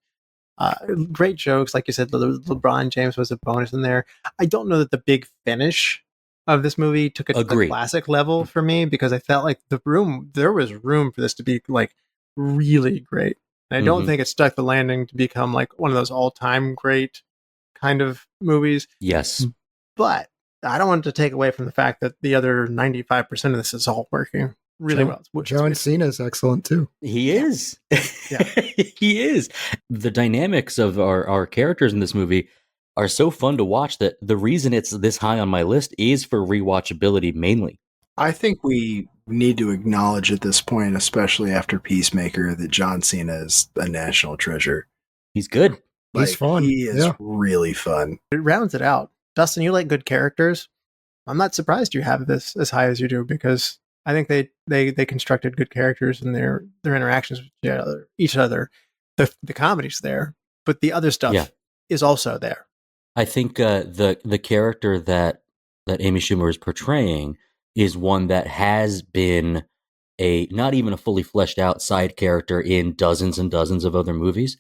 Speaker 2: great jokes. Like you said, LeBron James was a bonus in there. I don't know that the big finish of this movie took it to the classic level for me, because I felt like there was room for this to be like really great. And I don't think it stuck the landing to become like one of those all-time great kind of movies.
Speaker 3: Yes.
Speaker 2: But I don't want to take away from the fact that the other 95% of this is all working really well.
Speaker 5: John Cena is excellent too.
Speaker 3: He is.
Speaker 2: Yeah.
Speaker 3: He is. The dynamics of our characters in this movie are so fun to watch that the reason it's this high on my list is for rewatchability mainly.
Speaker 4: I think we need to acknowledge at this point, especially after Peacemaker, that John Cena is a national treasure.
Speaker 3: He's good.
Speaker 5: He's fun.
Speaker 4: He is really fun.
Speaker 2: It rounds it out. Dustin, you like good characters. I'm not surprised you have this as high as you do, because I think they constructed good characters and their interactions with each other. The comedy's there, but the other stuff is also there.
Speaker 3: I think the character that Amy Schumer is portraying is one that has been not even a fully fleshed out side character in dozens and dozens of other movies.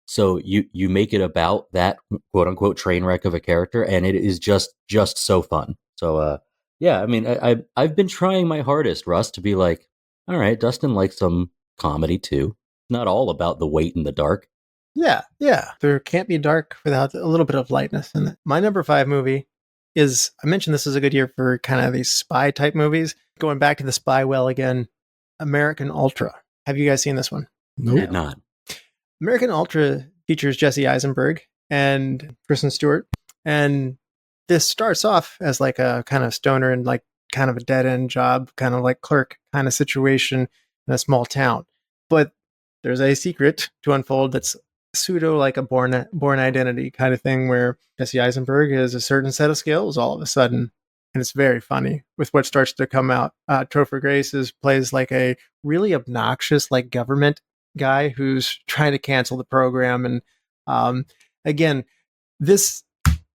Speaker 3: So you make it about that quote unquote train wreck of a character, and it is just so fun. So I mean, I've been trying my hardest, Russ, to be like, all right, Dustin likes some comedy too. Not all about the weight in the dark.
Speaker 2: Yeah. There can't be dark without a little bit of lightness in it. My number 5 movie is, I mentioned this is a good year for kind of these spy type movies. Going back to the spy well again, American Ultra. Have you guys seen this one?
Speaker 5: Nope.
Speaker 3: Did not.
Speaker 2: American Ultra features Jesse Eisenberg and Kristen Stewart. And this starts off as like a kind of stoner and like kind of a dead end job, kind of like clerk kind of situation in a small town. But there's a secret to unfold that's pseudo like a born identity kind of thing, where Jesse Eisenberg has a certain set of skills all of a sudden, and it's very funny with what starts to come out. Topher Grace plays like a really obnoxious like government guy who's trying to cancel the program, and again, this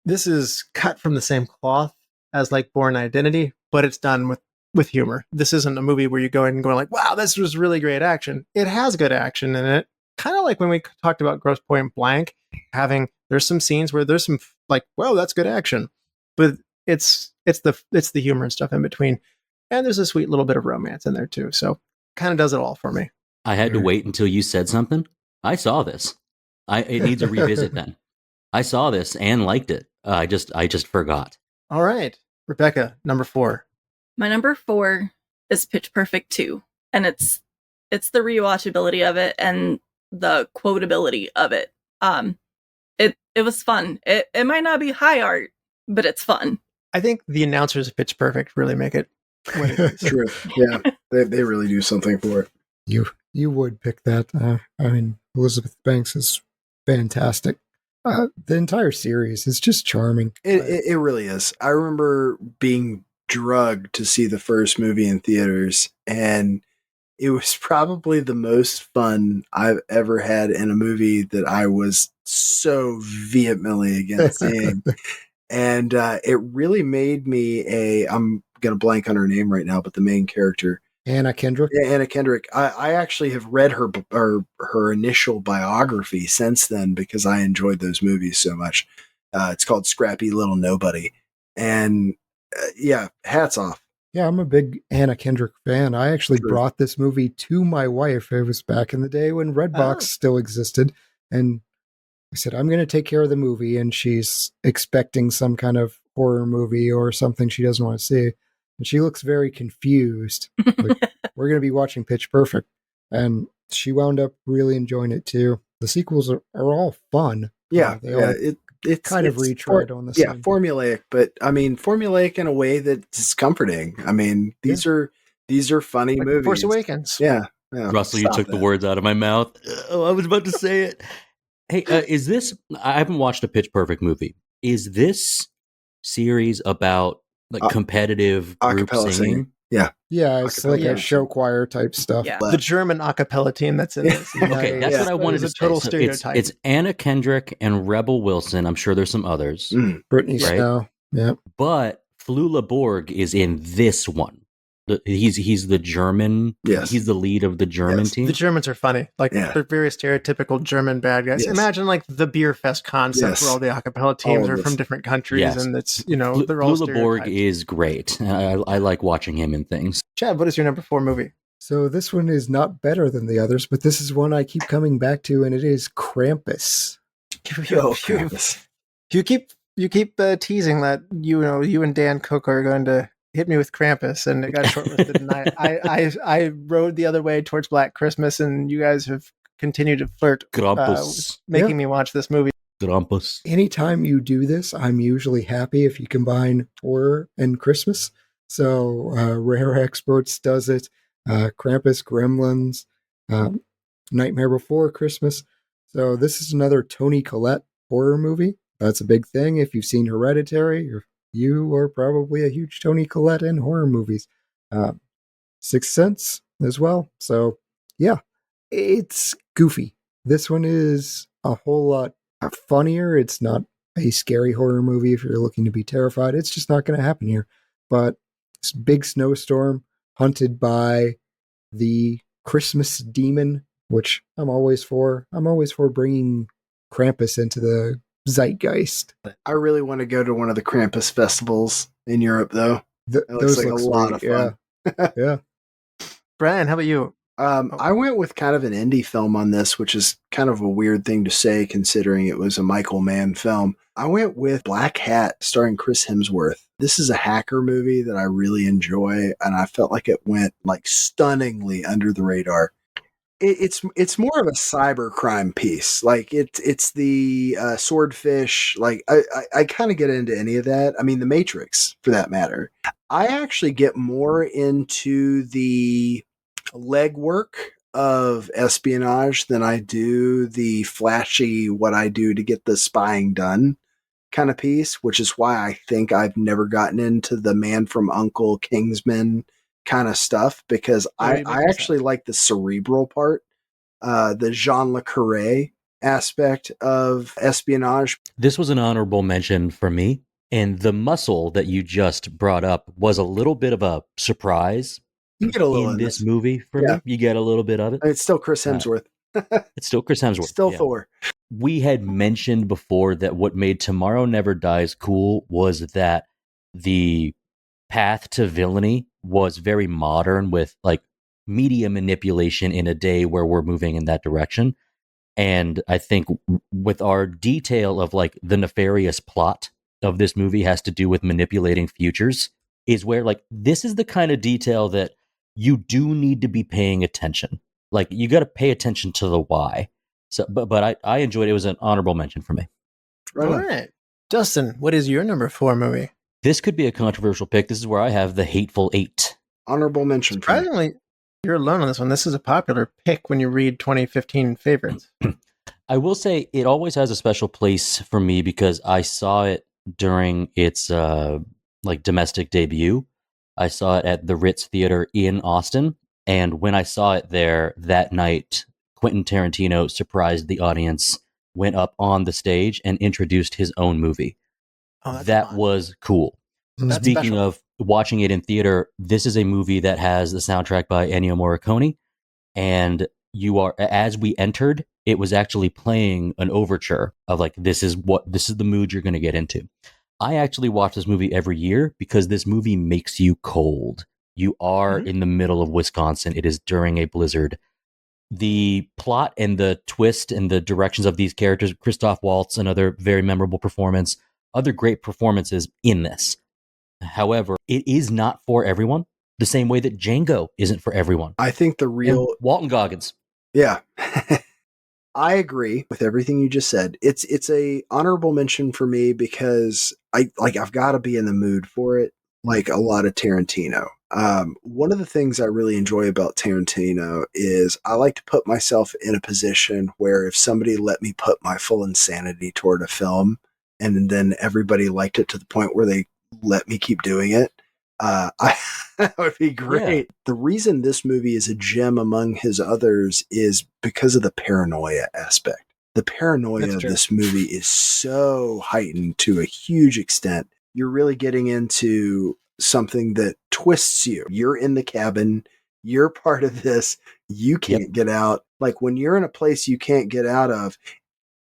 Speaker 2: is cut from the same cloth as like Born Identity, but it's done with humor. This isn't a movie where you go in and go like, wow, this was really great action. It has good action in it. Kind of like when we talked about Grosse Pointe Blank, there's some scenes where there's some like, whoa, that's good action, but it's the humor and stuff in between, and there's a sweet little bit of romance in there too. So kind of does it all for me.
Speaker 3: I had to wait until you said something. I saw this. It needs a revisit then. I saw this and liked it. I just forgot.
Speaker 2: All right, Rebecca, number 4.
Speaker 6: My number 4 is Pitch Perfect 2, and it's the rewatchability of it and the quotability of it. It was fun. It might not be high art, but it's fun.
Speaker 2: I think the announcers of Pitch Perfect really make it what it is.
Speaker 4: True. Yeah, they really do something for it.
Speaker 5: You would pick that. I mean, Elizabeth Banks is fantastic. The entire series is just charming.
Speaker 4: It really is. I remember being drugged to see the first movie in theaters, and it was probably the most fun I've ever had in a movie that I was so vehemently against seeing. And it really made me I'm going to blank on her name right now, but the main character.
Speaker 5: Anna Kendrick.
Speaker 4: Yeah, Anna Kendrick. I actually have read her initial biography since then because I enjoyed those movies so much. It's called Scrappy Little Nobody. And yeah, hats off.
Speaker 5: Yeah, I'm a big Anna Kendrick fan. I actually brought this movie to my wife. It was back in the day when Redbox still existed. And I said, I'm going to take care of the movie. And she's expecting some kind of horror movie or something she doesn't want to see. And she looks very confused. Like, we're going to be watching Pitch Perfect. And she wound up really enjoying it too. The sequels are all fun.
Speaker 4: Yeah,
Speaker 5: it's kind of retread on the same.
Speaker 4: Yeah, formulaic, but I mean formulaic in a way that's comforting. I mean, these are funny
Speaker 2: Like
Speaker 4: movies.
Speaker 2: Force Awakens.
Speaker 4: Yeah.
Speaker 3: Russell, you took the words out of my mouth. Oh, I was about to say it. Hey, is this? I haven't watched a Pitch Perfect movie. Is this series about like competitive group singing?
Speaker 4: Yeah.
Speaker 5: Yeah, it's like a show choir type stuff.
Speaker 6: Yeah.
Speaker 2: The German a cappella team that's in this.
Speaker 3: Okay, that's what I wanted to say.
Speaker 2: Total
Speaker 3: So
Speaker 2: stereotype.
Speaker 3: it's Anna Kendrick and Rebel Wilson. I'm sure there's some others.
Speaker 5: Brittany Snow. Yeah.
Speaker 3: But Flula Borg is in this one. He's the German.
Speaker 4: Yes.
Speaker 3: He's the lead of the German team.
Speaker 2: The Germans are funny. Like, they're very stereotypical German bad guys.
Speaker 4: Yes.
Speaker 2: Imagine, like, the beer fest concept where all the a cappella teams are from different countries, and it's, they're all
Speaker 3: Flula Borg is great. I like watching him in things.
Speaker 2: Chad, what is your number 4 movie?
Speaker 5: So this one is not better than the others, but this is one I keep coming back to, and it is Krampus.
Speaker 4: Krampus.
Speaker 2: You keep teasing that you and Dan Cook are going to hit me with Krampus, and it got shortlisted. And I rode the other way towards Black Christmas, and you guys have continued to flirt,
Speaker 3: Krampus.
Speaker 2: making me watch this movie.
Speaker 3: Krampus.
Speaker 5: Anytime you do this, I'm usually happy if you combine horror and Christmas. So Rare Exports does it. Krampus, Gremlins, Nightmare Before Christmas. So this is another Toni Collette horror movie. That's a big thing. If you've seen Hereditary, you are probably a huge Toni Collette in horror movies. Sixth Sense as well. So yeah, it's goofy. This one is a whole lot funnier. It's not a scary horror movie if you're looking to be terrified. It's just not going to happen here. But this big snowstorm hunted by the Christmas demon, which I'm always for. I'm always for bringing Krampus into the zeitgeist.
Speaker 4: I really want to go to one of the Krampus festivals in Europe, though.
Speaker 5: Those
Speaker 4: like
Speaker 5: look
Speaker 4: a lot of fun.
Speaker 5: Yeah.
Speaker 2: Brian, how about you?
Speaker 4: I went with kind of an indie film on this, which is kind of a weird thing to say considering it was a Michael Mann film. I went with Black Hat starring Chris Hemsworth. This is a hacker movie that I really enjoy, and I felt like it went like stunningly under the radar. It's more of a cybercrime piece. Like it's the swordfish. Like I kind of get into any of that. I mean, The Matrix, for that matter. I actually get more into the legwork of espionage than I do the flashy what I do to get the spying done kind of piece, which is why I think I've never gotten into the Man from U.N.C.L.E. Kingsman kind of stuff, because I actually like the cerebral part, the Jean Le Carré aspect of espionage.
Speaker 3: This was an honorable mention for me, and the muscle that you just brought up was a little bit of a surprise.
Speaker 4: You get a little
Speaker 3: in this movie for me. You get a little bit of it.
Speaker 4: It's still Chris Hemsworth.
Speaker 3: It's still Chris Hemsworth.
Speaker 4: Still Thor.
Speaker 3: We had mentioned before that what made Tomorrow Never Dies cool was that the path to villainy was very modern, with like media manipulation in a day where we're moving in that direction. And I think with our detail of like the nefarious plot of this movie has to do with manipulating futures, is where like this is the kind of detail that you do need to be paying attention. Like you got to pay attention to the why. So, but I enjoyed it. It was an honorable mention for me.
Speaker 2: All right. Dustin, what is your number 4 movie?
Speaker 3: This could be a controversial pick. This is where I have The Hateful Eight.
Speaker 4: Honorable mention.
Speaker 2: Surprisingly, you're alone on this one. This is a popular pick when you read 2015 favorites.
Speaker 3: I will say it always has a special place for me because I saw it during its like domestic debut. I saw it at the Ritz Theater in Austin, And when I saw it there that night, Quentin Tarantino surprised the audience, went up on the stage, and introduced his own movie.
Speaker 2: Oh, that's
Speaker 3: That
Speaker 2: fun.
Speaker 3: was cool.
Speaker 2: That's
Speaker 3: Speaking
Speaker 2: special.
Speaker 3: of watching it in theater, this is a movie that has the soundtrack by Ennio Morricone. And as we entered, it was actually playing an overture of like, this is the mood you're going to get into. I actually watch this movie every year because this movie makes you cold. You are in the middle of Wisconsin. It is during a blizzard. The plot and the twist and the directions of these characters, Christoph Waltz, another very memorable performance, other great performances in this. However, it is not for everyone, the same way that Django isn't for everyone.
Speaker 4: I think the real
Speaker 3: And Walton Goggins.
Speaker 4: Yeah. I agree with everything you just said. It's a honorable mention for me because I've got to be in the mood for it, like a lot of Tarantino. One of the things I really enjoy about Tarantino is I like to put myself in a position where if somebody let me put my full insanity toward a film and then everybody liked it to the point where they let me keep doing it, that would be great. Yeah. The reason this movie is a gem among his others is because of the paranoia aspect. The paranoia of this movie is so heightened to a huge extent. You're really getting into something that twists you. You're in the cabin. You're part of this. You can't get out. Like when you're in a place you can't get out of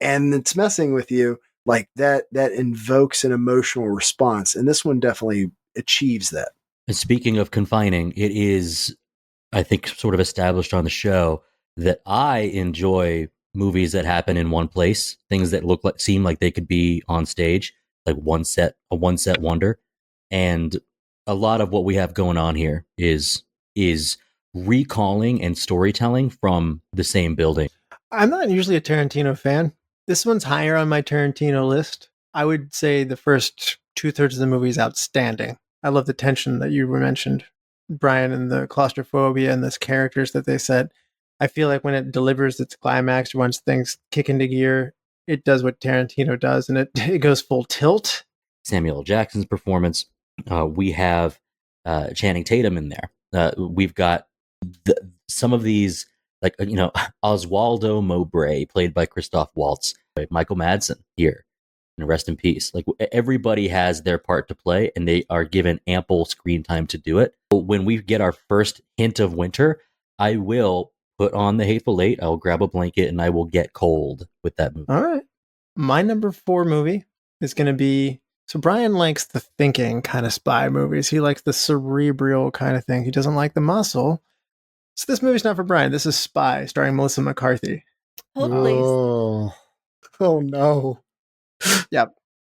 Speaker 4: and it's messing with you, like that invokes an emotional response. And this one definitely achieves that.
Speaker 3: And speaking of confining, it is, I think, sort of established on the show that I enjoy movies that happen in one place, things that seem like they could be on stage, like a one set wonder. And a lot of what we have going on here is recalling and storytelling from the same building.
Speaker 2: I'm not usually a Tarantino fan. This one's higher on my Tarantino list. I would say the first 2/3 of the movie is outstanding. I love the tension that you mentioned, Brian, and the claustrophobia and those characters that they set. I feel like when it delivers its climax, once things kick into gear, it does what Tarantino does, and it goes full tilt.
Speaker 3: Samuel L. Jackson's performance. We have Channing Tatum in there. We've got some of these, like, Oswaldo Mowbray, played by Christoph Waltz, Michael Madsen here, and rest in peace. Like, everybody has their part to play, and they are given ample screen time to do it. But when we get our first hint of winter, I will put on The Hateful Eight. I will grab a blanket, and I will get cold with that movie.
Speaker 2: All right. My number 4 movie is going to be... So Brian likes the thinking kind of spy movies. He likes the cerebral kind of thing. He doesn't like the muscle. So this movie's not for Brian. This is Spy, starring Melissa McCarthy.
Speaker 6: Oh, please.
Speaker 5: Oh no.
Speaker 2: Yep.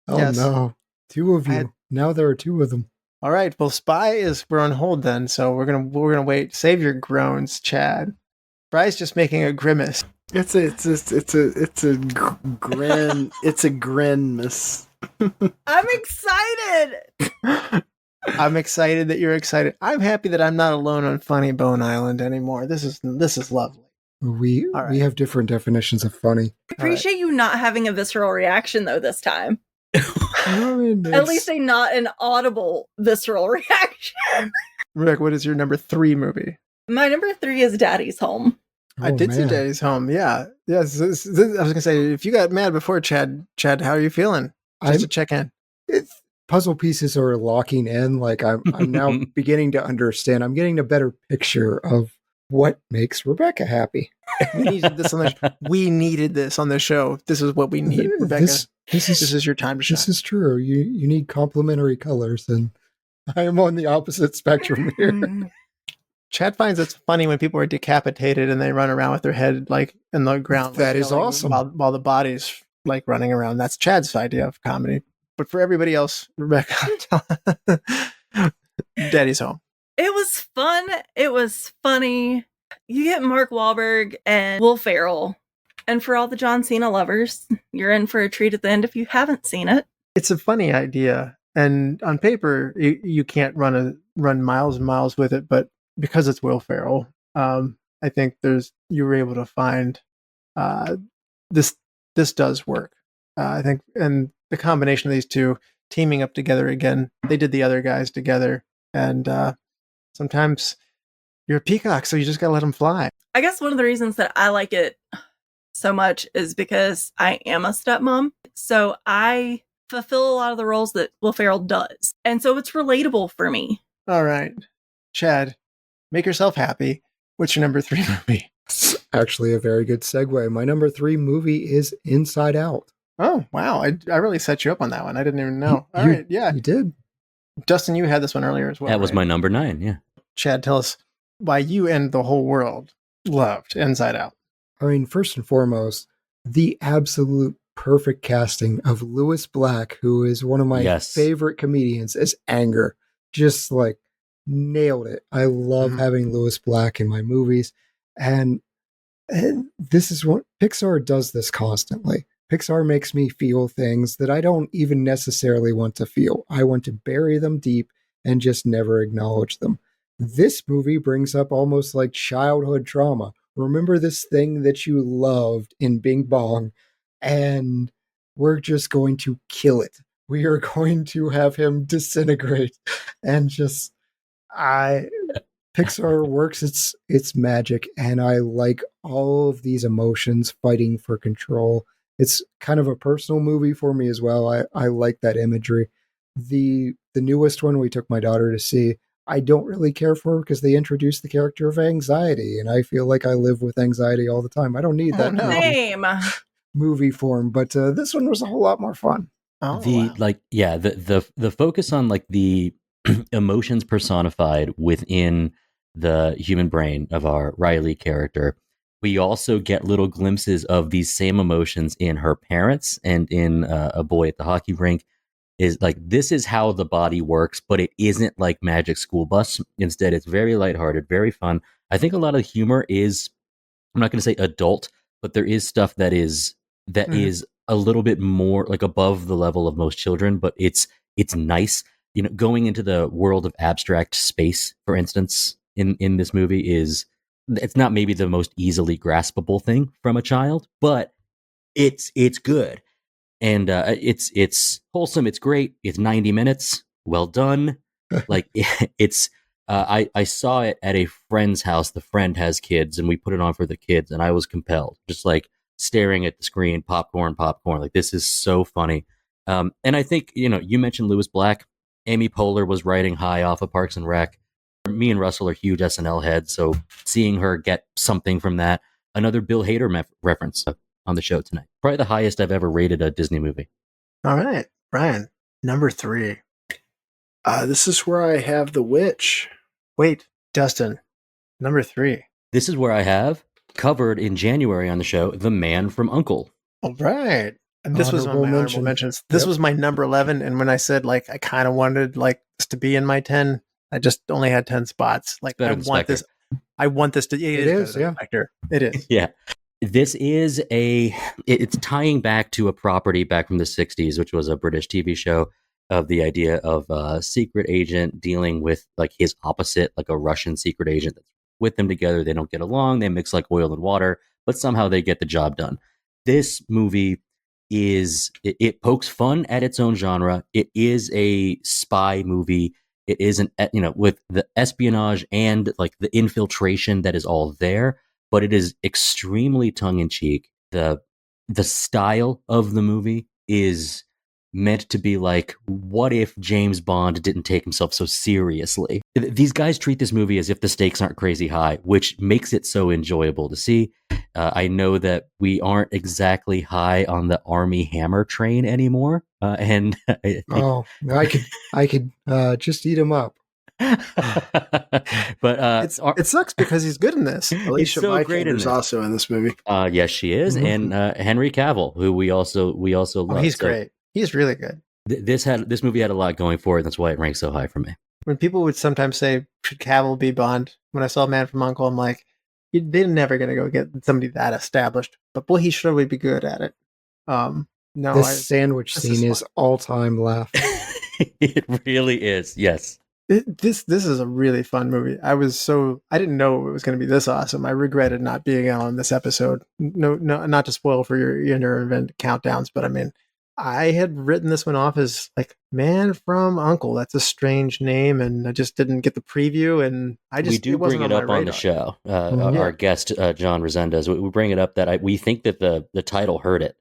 Speaker 5: Oh
Speaker 2: yes.
Speaker 5: No. 2 of you. Now there are 2 of them.
Speaker 2: All right. Well, Spy we're on hold then, so we're gonna wait. Save your groans, Chad. Bry's just making a grimace.
Speaker 4: It's a grin, miss.
Speaker 6: I'm excited.
Speaker 2: I'm excited that you're excited. I'm happy that I'm not alone on Funny Bone Island anymore. This is lovely.
Speaker 5: We have different definitions of funny.
Speaker 6: I appreciate you not having a visceral reaction though this time. At least not an audible visceral reaction.
Speaker 2: Rick, what is your number 3 movie?
Speaker 6: My number 3 is Daddy's Home.
Speaker 2: I did see Daddy's Home. Yeah. Yes. I was gonna say, if you got mad before, Chad, how are you feeling? Just to check in.
Speaker 5: Puzzle pieces are locking in. Like I'm now beginning to understand. I'm getting a better picture of what makes Rebecca happy.
Speaker 2: We needed this on the show. This is what we need, Rebecca. This is your time to shine.
Speaker 5: This is true. You need complementary colors, and I am on the opposite spectrum here.
Speaker 2: Chad finds it's funny when people are decapitated and they run around with their head like in the ground.
Speaker 5: That is awesome.
Speaker 2: While the body's like running around. That's Chad's idea of comedy. But for everybody else, Rebecca, Daddy's Home.
Speaker 6: It was fun. It was funny. You get Mark Wahlberg and Will Ferrell. And for all the John Cena lovers, you're in for a treat at the end if you haven't seen it.
Speaker 2: It's a funny idea. And on paper, you can't run miles and miles with it. But because it's Will Ferrell, I think you were able to find this does work. I think, and the combination of these two teaming up together again, they did The Other Guys together, and sometimes You're a peacock, so you just gotta let them fly.
Speaker 6: I guess one of the reasons that I like it so much is because I am a stepmom. So I fulfill a lot of the roles that Will Ferrell does. And so it's relatable for me.
Speaker 2: All right. Chad, make yourself happy. What's your number 3 movie?
Speaker 5: It's actually a very good segue. My number 3 movie is Inside Out.
Speaker 2: Oh, wow. I really set you up on that one. I didn't even know. All right. Yeah.
Speaker 5: You did.
Speaker 2: Dustin, you had this one earlier as well.
Speaker 3: That was
Speaker 2: right?
Speaker 3: my number 9, yeah.
Speaker 2: Chad, tell us why you and the whole world loved Inside Out.
Speaker 5: I mean, first and foremost, the absolute perfect casting of Lewis Black, who is one of my favorite comedians, as Anger. Just like nailed it. I love having Lewis Black in my movies. And this is what Pixar does this constantly. Pixar makes me feel things that I don't even necessarily want to feel. I want to bury them deep and just never acknowledge them. This movie brings up almost like childhood trauma. Remember this thing that you loved in Bing Bong, and we're just going to kill it. We are going to have him disintegrate. And just, Pixar works its magic, and I like all of these emotions fighting for control. It's kind of a personal movie for me as well. I like that imagery. The newest one we took my daughter to see, I don't really care for because they introduced the character of anxiety, and I feel like I live with anxiety all the time. I don't need that movie form, but this one was a whole lot more fun.
Speaker 3: Oh, the focus on like the emotions personified within the human brain of our Riley character. We also get little glimpses of these same emotions in her parents and in a boy at the hockey rink. Is like, this is how the body works, but it isn't like Magic School Bus. Instead, it's very lighthearted, very fun. I think a lot of the humor is, I'm not going to say adult, but there is stuff that is a little bit more like above the level of most children, but it's nice. You know, going into the world of abstract space, for instance, in this movie it's not maybe the most easily graspable thing from a child, but it's good. And it's wholesome. It's great. It's 90 minutes. Well done. Like I saw it at a friend's house. The friend has kids, and we put it on for the kids, and I was compelled, just like staring at the screen, popcorn. Like, this is so funny. And I think, you mentioned Lewis Black. Amy Poehler was riding high off of Parks and Rec. Me and Russell are huge SNL heads, so seeing her get something from that, another Bill Hader reference on the show tonight. Probably the highest I've ever rated a Disney movie.
Speaker 2: All right, Brian, number 3.
Speaker 4: This is where I have The Witch.
Speaker 2: Wait, Dustin, number 3.
Speaker 3: This is where I have covered in January on the show, The Man from U.N.C.L.E.
Speaker 2: All right. And this was one of my honorable mentions. This was my number 11. And when I said, like, I kind of wanted like this to be in my 10, I just only had 10 spots. Like, I want this. I want this to. It is, yeah. Spectre. It is.
Speaker 3: Yeah. This is it's tying back to a property back from the 60s, which was a British TV show of the idea of a secret agent dealing with like his opposite, like a Russian secret agent that's with them together. They don't get along. They mix like oil and water, but somehow they get the job done. This movie it pokes fun at its own genre. It is a spy movie. It isn't, with the espionage and like the infiltration that is all there, but it is extremely tongue in cheek. The style of the movie is meant to be like, what if James Bond didn't take himself so seriously? These guys treat this movie as if the stakes aren't crazy high, which makes it so enjoyable to see. I know that we aren't exactly high on the Army Hammer train anymore, and
Speaker 5: I could just eat him up.
Speaker 3: But
Speaker 2: it sucks because he's good in this.
Speaker 4: Alicia
Speaker 3: so
Speaker 4: Vikander is also in this movie.
Speaker 3: Yes, she is, and Henry Cavill, who we also love.
Speaker 2: He's great. He's really good.
Speaker 3: This movie had a lot going for it. That's why it ranks so high for me.
Speaker 2: When people would sometimes say, "Should Cavill be Bond?" When I saw Man from U.N.C.L.E., I'm like, they're never going to go get somebody that established. But boy, he should really be good at it.
Speaker 5: This sandwich scene is all-time laugh.
Speaker 3: It really is. Yes.
Speaker 2: This is a really fun movie. I didn't know it was going to be this awesome. I regretted not being on this episode. No, not to spoil for your event countdowns, but I mean, I had written this one off as like Man from Uncle. That's a strange name, and I just didn't get the preview, and
Speaker 3: We do
Speaker 2: it wasn't
Speaker 3: bring it
Speaker 2: on my
Speaker 3: up on the
Speaker 2: radar.
Speaker 3: show.
Speaker 2: Yeah.
Speaker 3: Our guest John Resendez, we bring it up that we think that the title hurt it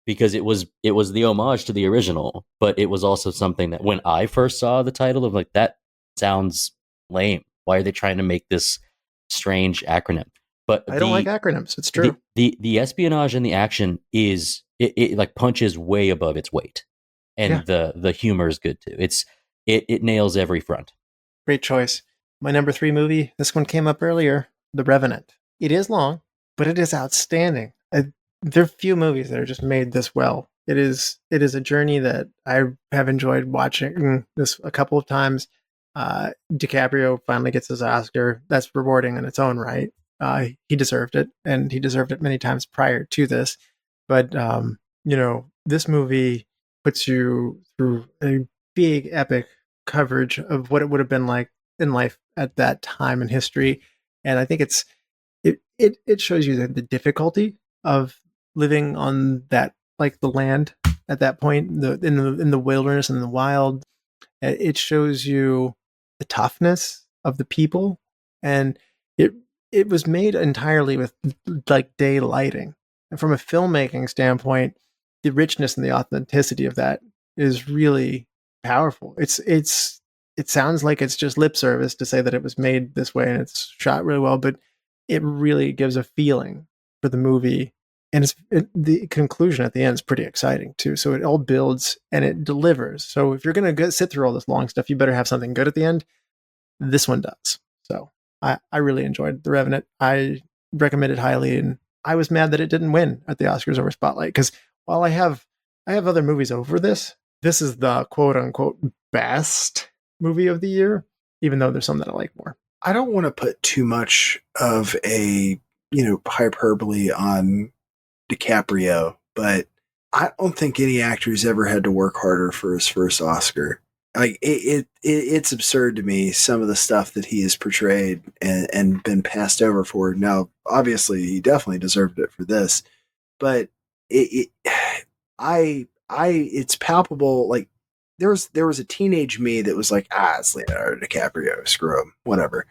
Speaker 3: because it was the homage to the original, but it was also something that when I first saw the title, of like, that sounds lame. Why are they trying to make this strange acronym? But
Speaker 2: I don't like acronyms. It's true.
Speaker 3: The espionage and the action is it like punches way above its weight, and the humor is good too. It nails every front.
Speaker 2: Great choice. My number 3 movie, this one came up earlier, The Revenant. It is long, but it is outstanding. There are few movies that are just made this well. It is a journey that I have enjoyed watching this a couple of times. DiCaprio finally gets his Oscar. That's rewarding in its own right. He deserved it, and he deserved it many times prior to this. But this movie puts you through a big epic coverage of what it would have been like in life at that time in history, and I think it shows you the difficulty of living on that, like, the land at that point, in the wilderness and the wild. It shows you the toughness of the people, and it was made entirely with like day lighting. And from a filmmaking standpoint, the richness and the authenticity of that is really powerful. It sounds like it's just lip service to say that it was made this way and it's shot really well, but it really gives a feeling for the movie. And the conclusion at the end is pretty exciting too. So it all builds and it delivers. So if you're going to sit through all this long stuff, you better have something good at the end. This one does. So I really enjoyed The Revenant. I recommend it highly, and I was mad that it didn't win at the Oscars over Spotlight, because while I have other movies over this is the quote unquote best movie of the year, even though there's some that I like more.
Speaker 4: I don't want to put too much of a hyperbole on DiCaprio, but I don't think any actor's ever had to work harder for his first Oscar. Like it's absurd to me, some of the stuff that he has portrayed and been passed over for. Now, obviously, he definitely deserved it for this, but it's palpable. Like there was a teenage me that was like, it's Leonardo DiCaprio, screw him, whatever.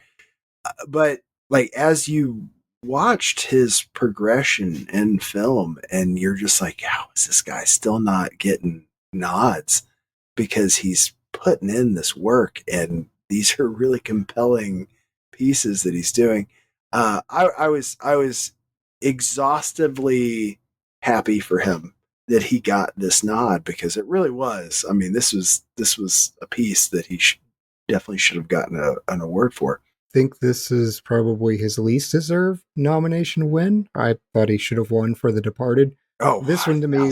Speaker 4: But like as you watched his progression in film, and you're just like, how is this guy still not getting nods? Because he's putting in this work, and these are really compelling pieces that he's doing. I was exhaustively happy for him that he got this nod, because it really was. I mean, this was a piece that he definitely should have gotten an award for.
Speaker 5: Think this is probably his least deserved nomination win. I thought he should have won for The Departed.
Speaker 4: Oh,
Speaker 5: this one to me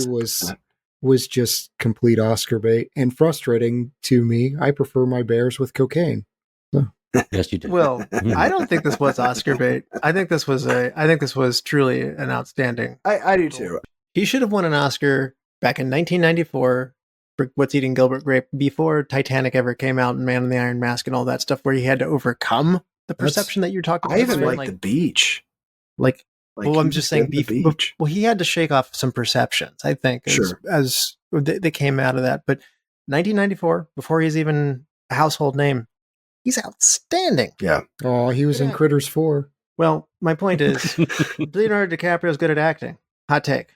Speaker 5: was just complete Oscar bait and frustrating to me. I prefer my bears with cocaine. So.
Speaker 3: Yes, you do.
Speaker 2: Well, I don't think this was Oscar bait. I think this was truly an outstanding.
Speaker 4: I do too.
Speaker 2: He should have won an Oscar back in 1994 for What's Eating Gilbert Grape, before Titanic ever came out and Man in the Iron Mask and all that stuff, where he had to overcome the perception that you're talking about.
Speaker 4: I even like The Beach.
Speaker 2: Well, I'm just saying, well, he had to shake off some perceptions, I think, as they came out of that. But 1994, before he's even a household name, he's outstanding.
Speaker 4: Yeah.
Speaker 5: Oh, he was in Critters 4.
Speaker 2: Well, my point is, Leonardo DiCaprio is good at acting. Hot take.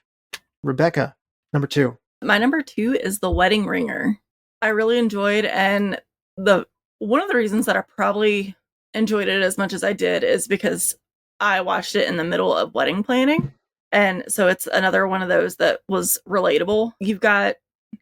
Speaker 2: Rebecca, number 2.
Speaker 6: My number 2 is The Wedding Ringer. I really enjoyed, and one of the reasons that I probably enjoyed it as much as I did is because I watched it in the middle of wedding planning. And so it's another one of those that was relatable. You've got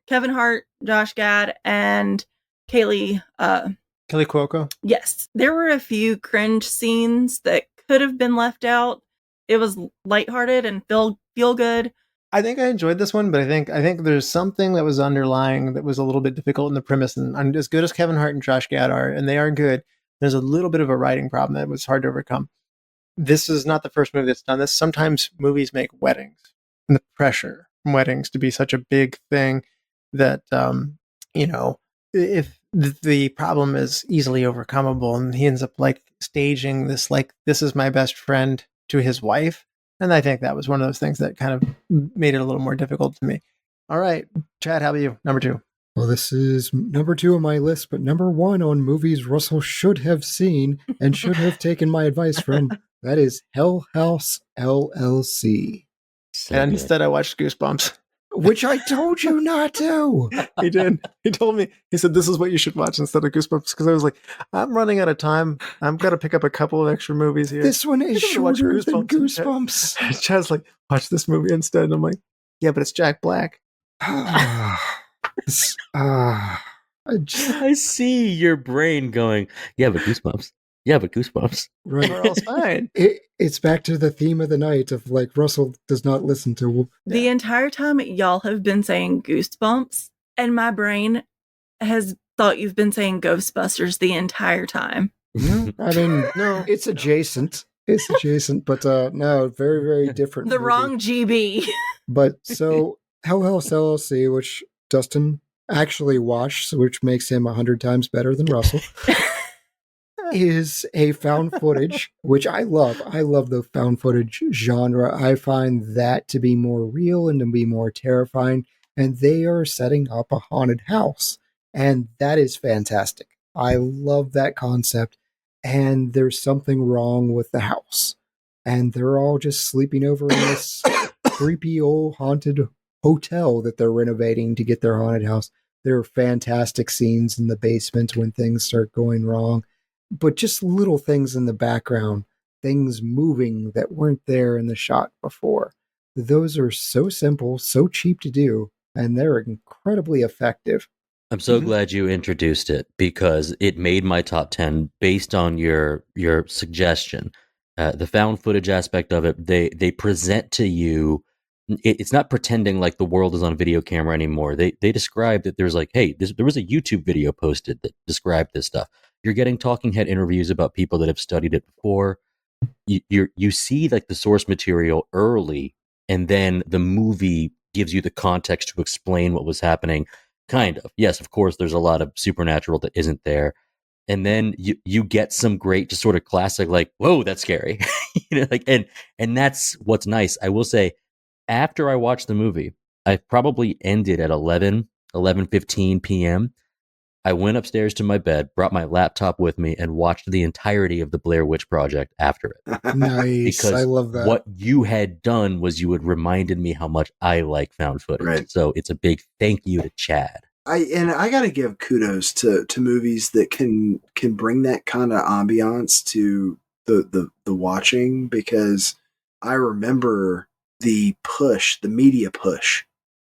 Speaker 6: Kevin Hart, Josh Gad, and Kelly
Speaker 2: Cuoco.
Speaker 6: Yes. There were a few cringe scenes that could have been left out. It was lighthearted and feel good.
Speaker 2: I think I enjoyed this one, but I think there's something that was underlying that was a little bit difficult in the premise. And as good as Kevin Hart and Josh Gad are, and they are good, there's a little bit of a writing problem that was hard to overcome. This is not the first movie that's done this. Sometimes movies make weddings and the pressure from weddings to be such a big thing that, if the problem is easily overcomable, and he ends up like staging this, like, this is my best friend to his wife. And I think that was one of those things that kind of made it a little more difficult to me. All right, Chad, how about you? Number 2.
Speaker 5: Well, this is number 2 on my list, but number 1 on movies Russell should have seen and should have taken my advice from. That is Hell House LLC.
Speaker 3: So
Speaker 2: And
Speaker 3: good.
Speaker 2: instead I watched Goosebumps.
Speaker 5: Which I told you not to.
Speaker 2: He did. He told me, he said, this is what you should watch instead of Goosebumps. Because I was like, I'm running out of time. I've got to pick up a couple of extra movies here.
Speaker 5: This one is
Speaker 2: I'm gonna watch
Speaker 5: shorter than
Speaker 2: Goosebumps.
Speaker 5: Goosebumps.
Speaker 2: Chad's like, watch this movie instead. And I'm like, yeah, but it's Jack Black.
Speaker 5: I just,
Speaker 3: I see your brain going, yeah, but Goosebumps. Yeah, but Goosebumps.
Speaker 5: right.
Speaker 2: We're all fine.
Speaker 5: It's back to the theme of the night of like Russell does not listen to.
Speaker 6: The entire time y'all have been saying Goosebumps, and my brain has thought you've been saying Ghostbusters the entire time.
Speaker 5: I mean,
Speaker 2: No.
Speaker 5: it's adjacent. It's adjacent, but no, very, very different.
Speaker 6: The
Speaker 5: movie.
Speaker 6: wrong GB.
Speaker 5: But so Hell House LLC, which Dustin actually watched, which makes him 100 times better than Russell, is a found footage, which I love. I love the found footage genre. I find that to be more real and to be more terrifying. And they are setting up a haunted house. And that is fantastic. I love that concept. And there's something wrong with the house. And they're all just sleeping over in this creepy old haunted hotel that they're renovating to get their haunted house. There are fantastic scenes in the basement when things start going wrong. But just little things in the background, things moving that weren't there in the shot before. Those are so simple, so cheap to do, and they're incredibly effective.
Speaker 3: I'm so glad you introduced it because it made my top 10 based on your suggestion. The found footage aspect of it, they present to you. It's not pretending like the world is on video camera anymore. They describe that there's like, hey, there was a YouTube video posted that described this stuff. You're getting talking head interviews about people that have studied it before. You see like the source material early, and then the movie gives you the context to explain what was happening. Kind of. Yes, of course, there's a lot of supernatural that isn't there. And then you get some great, just sort of classic, like, whoa, that's scary. Like, and that's what's nice. I will say, after I watched the movie, I probably ended at 11:15 p.m. I went upstairs to my bed, brought my laptop with me, and watched the entirety of the Blair Witch Project after it.
Speaker 5: Nice.
Speaker 3: Because
Speaker 5: I love that.
Speaker 3: what you had done was you had reminded me how much I like found footage.
Speaker 4: Right.
Speaker 3: So it's a big thank you to Chad.
Speaker 4: I got to give kudos to movies that can bring that kind of ambiance to the watching, because I remember the media push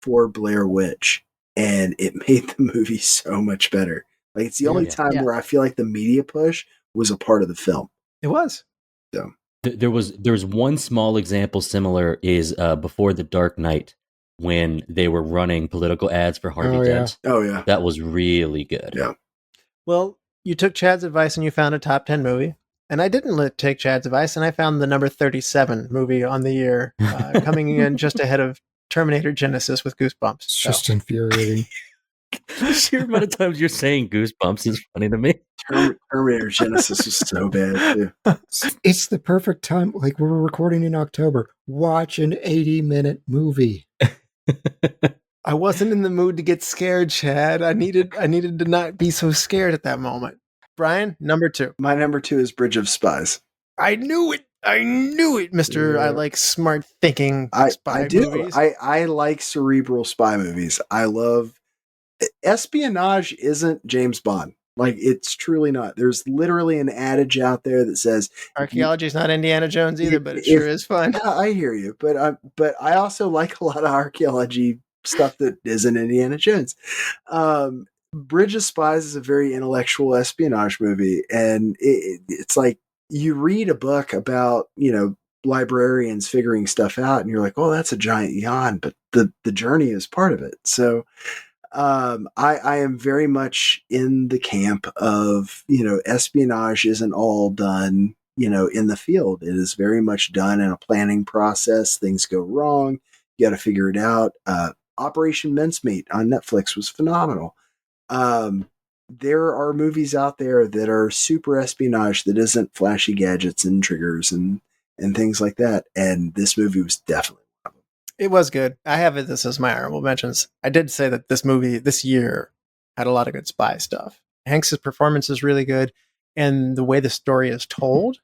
Speaker 4: for Blair Witch, and it made the movie so much better. Like, it's the only time where I feel like the media push was a part of the film.
Speaker 2: It was.
Speaker 4: So
Speaker 3: There was one small example similar is before The Dark Knight, when they were running political ads for Harvey Dent.
Speaker 4: Oh yeah,
Speaker 3: That was really good.
Speaker 4: yeah.
Speaker 2: Well, you took Chad's advice and you found a top 10 movie. And I didn't take Chad's advice, and I found the number 37 movie on the year, coming in just ahead of Terminator Genesis with Goosebumps.
Speaker 5: It's just infuriating.
Speaker 3: The sheer amount of times you're saying Goosebumps is funny to me.
Speaker 4: Terminator Genesis was so bad too.
Speaker 5: It's the perfect time. Like, we're recording in October. Watch an 80-minute movie.
Speaker 2: I wasn't in the mood to get scared, Chad. I needed to not be so scared at that moment. Brian, number 2.
Speaker 4: My number 2 is Bridge of Spies.
Speaker 2: I knew it, Mr.
Speaker 5: Yeah.
Speaker 2: I like smart thinking spy
Speaker 4: I do.
Speaker 2: movies.
Speaker 4: I like cerebral spy movies. I love espionage. Isn't James Bond. Like, it's truly not. There's literally an adage out there that says
Speaker 2: Archaeology is not Indiana Jones either, but it sure is fun.
Speaker 4: Yeah, I hear you, but I also like a lot of archaeology stuff that isn't Indiana Jones. Bridge of Spies is a very intellectual espionage movie, and it's like you read a book about, librarians figuring stuff out, and you're like, oh, that's a giant yawn, but the journey is part of it. So I am very much in the camp of, espionage isn't all done, in the field. It is very much done in a planning process. Things go wrong. You got to figure it out. Operation Mincemeat on Netflix was phenomenal. There are movies out there that are super espionage that isn't flashy gadgets and triggers and things like that. And this movie was definitely one of them.
Speaker 2: It was good. I have it this as my honorable mentions. I did say that this movie this year had a lot of good spy stuff. Hanks' performance is really good, and the way the story is told,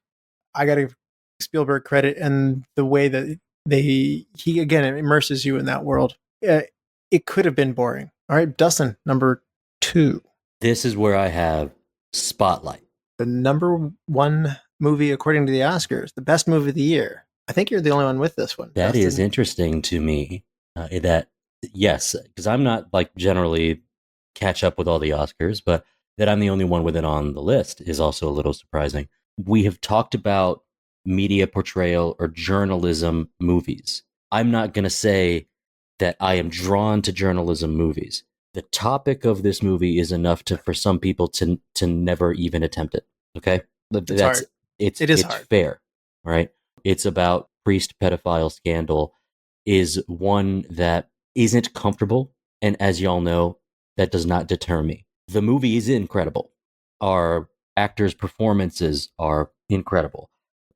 Speaker 2: I got to give Spielberg credit, and the way that he again immerses you in that world. It could have been boring. All right, Dustin, number 2.
Speaker 3: This is where I have Spotlight.
Speaker 2: The number 1 movie according to the Oscars, the best movie of the year. I think you're the only one with this one.
Speaker 3: That
Speaker 2: Dustin.
Speaker 3: is interesting to me. Yes, because I'm not like generally catch up with all the Oscars, but that I'm the only one with it on the list is also a little surprising. We have talked about media portrayal or journalism movies. I'm not going to say that I am drawn to journalism movies. The topic of this movie is enough for some people to never even attempt it. Okay,
Speaker 2: It's hard.
Speaker 3: It
Speaker 2: is
Speaker 3: it's
Speaker 2: hard.
Speaker 3: fair, right? It's about priest pedophile scandal is one that isn't comfortable, and as y'all know, that does not deter me. The movie is incredible. Our actors' performances are incredible.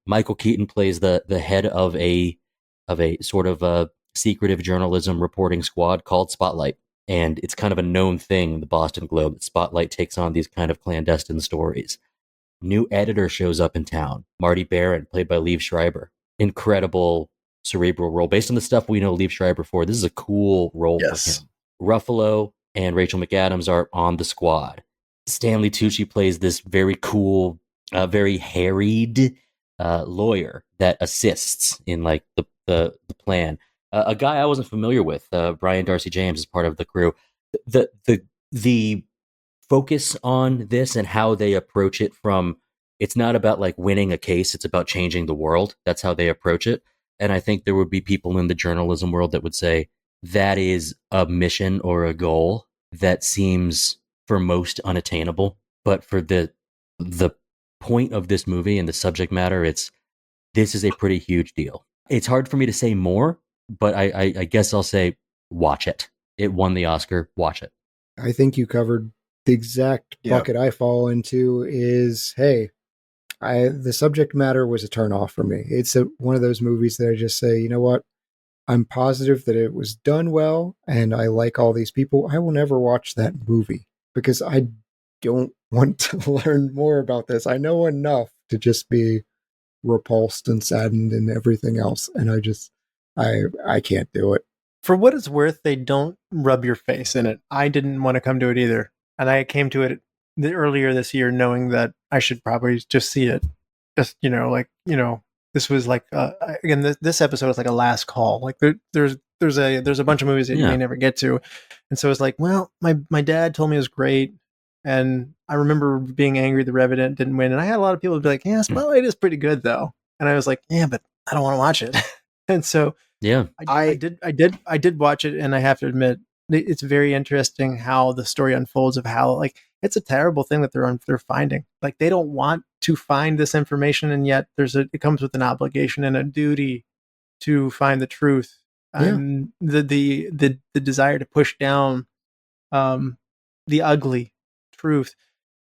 Speaker 3: Michael Keaton plays the head of a sort of a secretive journalism reporting squad called Spotlight. And it's kind of a known thing, the Boston Globe, that Spotlight takes on these kind of clandestine stories. New editor shows up in town, Marty Baron, played by Liev Schreiber. Incredible cerebral role. Based on the stuff we know Liev Schreiber for, this is a cool role for him. Ruffalo and Rachel McAdams are on the squad. Stanley Tucci plays this very cool, very harried lawyer that assists in like the plan. A guy I wasn't familiar with, Brian Darcy James, is part of the crew. The focus on this and how they approach it from, it's not about like winning a case, it's about changing the world. That's how they approach it. And I think there would be people in the journalism world that would say that is a mission or a goal that seems for most unattainable. But for the point of this movie and the subject matter, this is a pretty huge deal. It's hard for me to say more, but I guess I'll say watch it. It won the Oscar. Watch it.
Speaker 5: I think you covered the exact bucket I fall into is, hey, the subject matter was a turnoff for me. It's one of those movies that I just say, you know what? I'm positive that it was done well and I like all these people. I will never watch that movie because I don't want to learn more about this. I know enough to just be repulsed and saddened and everything else. And I can't do it.
Speaker 2: For what it's worth, they don't rub your face in it. I didn't want to come to it either. And I came to it earlier this year knowing that I should probably just see it. Just, this was like, again, this episode is like a last call. Like there's a bunch of movies that you may never get to. And so it's like, well, my dad told me it was great. And I remember being angry the Revenant didn't win. And I had a lot of people be like, yeah, Spotlight is pretty good though. And I was like, yeah, but I don't want to watch it. And so I did watch it, and I have to admit it's very interesting how the story unfolds of how like it's a terrible thing that they're finding. Like they don't want to find this information, and yet it comes with an obligation and a duty to find the truth. And the desire to push down the ugly truth.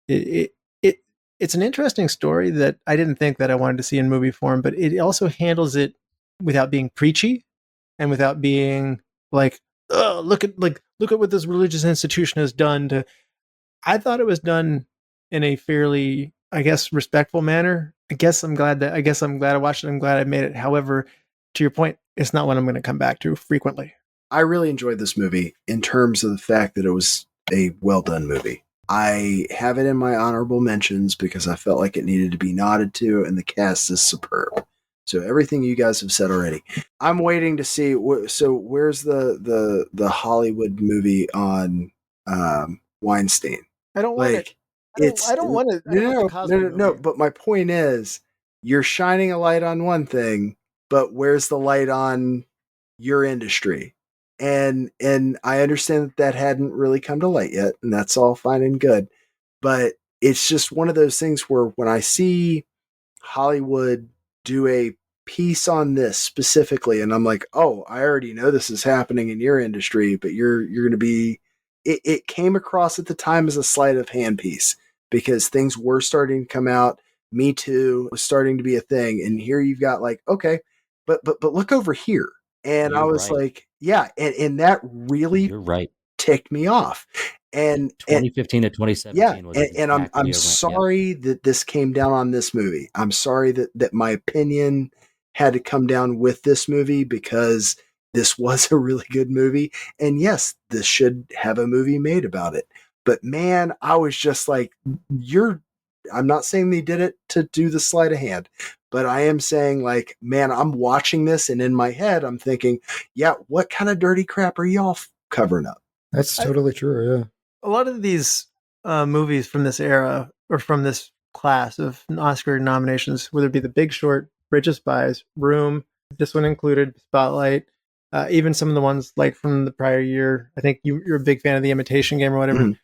Speaker 2: It's an interesting story that I didn't think that I wanted to see in movie form, but it also handles it without being preachy and without being like, oh, look at what this religious institution has done. I thought it was done in a fairly, I guess, respectful manner. I guess I'm glad I watched it. I'm glad I made it. However, to your point, it's not one I'm going to come back to frequently.
Speaker 4: I really enjoyed this movie in terms of the fact that it was a well done movie. I have it in my honorable mentions because I felt like it needed to be nodded to, and the cast is superb. So everything you guys have said already. I'm waiting to see. So where's the Hollywood movie on Weinstein?
Speaker 2: I don't want it. I don't want it.
Speaker 4: No. But my point is, you're shining a light on one thing, but where's the light on your industry? And I understand that hadn't really come to light yet, and that's all fine and good. But it's just one of those things where when I see Hollywood do a piece on this specifically, and I'm like, oh, I already know this is happening in your industry, but you're going to be, it came across at the time as a sleight of hand piece because things were starting to come out. Me Too was starting to be a thing. And here you've got like, okay, but look over here. And I
Speaker 3: You're
Speaker 4: was
Speaker 3: right.
Speaker 4: like, yeah, and that really
Speaker 3: You're right.
Speaker 4: ticked me off. And
Speaker 3: 2015 to
Speaker 4: yeah,
Speaker 3: 2017 was
Speaker 4: and I'm
Speaker 3: exactly around.
Speaker 4: sorry that this came down on this movie. I'm sorry that my opinion had to come down with this movie, because this was a really good movie. And yes, this should have a movie made about it. But man, I was just like, I'm not saying they did it to do the sleight of hand, but I am saying, like, man, I'm watching this and in my head, I'm thinking, yeah, what kind of dirty crap are y'all covering up?
Speaker 5: That's totally true. Yeah.
Speaker 2: A lot of these movies from this era or from this class of Oscar nominations, whether it be The Big Short, Bridge of Spies, Room, this one included, Spotlight, even some of the ones like from the prior year. I think you're a big fan of The Imitation Game or whatever.
Speaker 4: Mhm.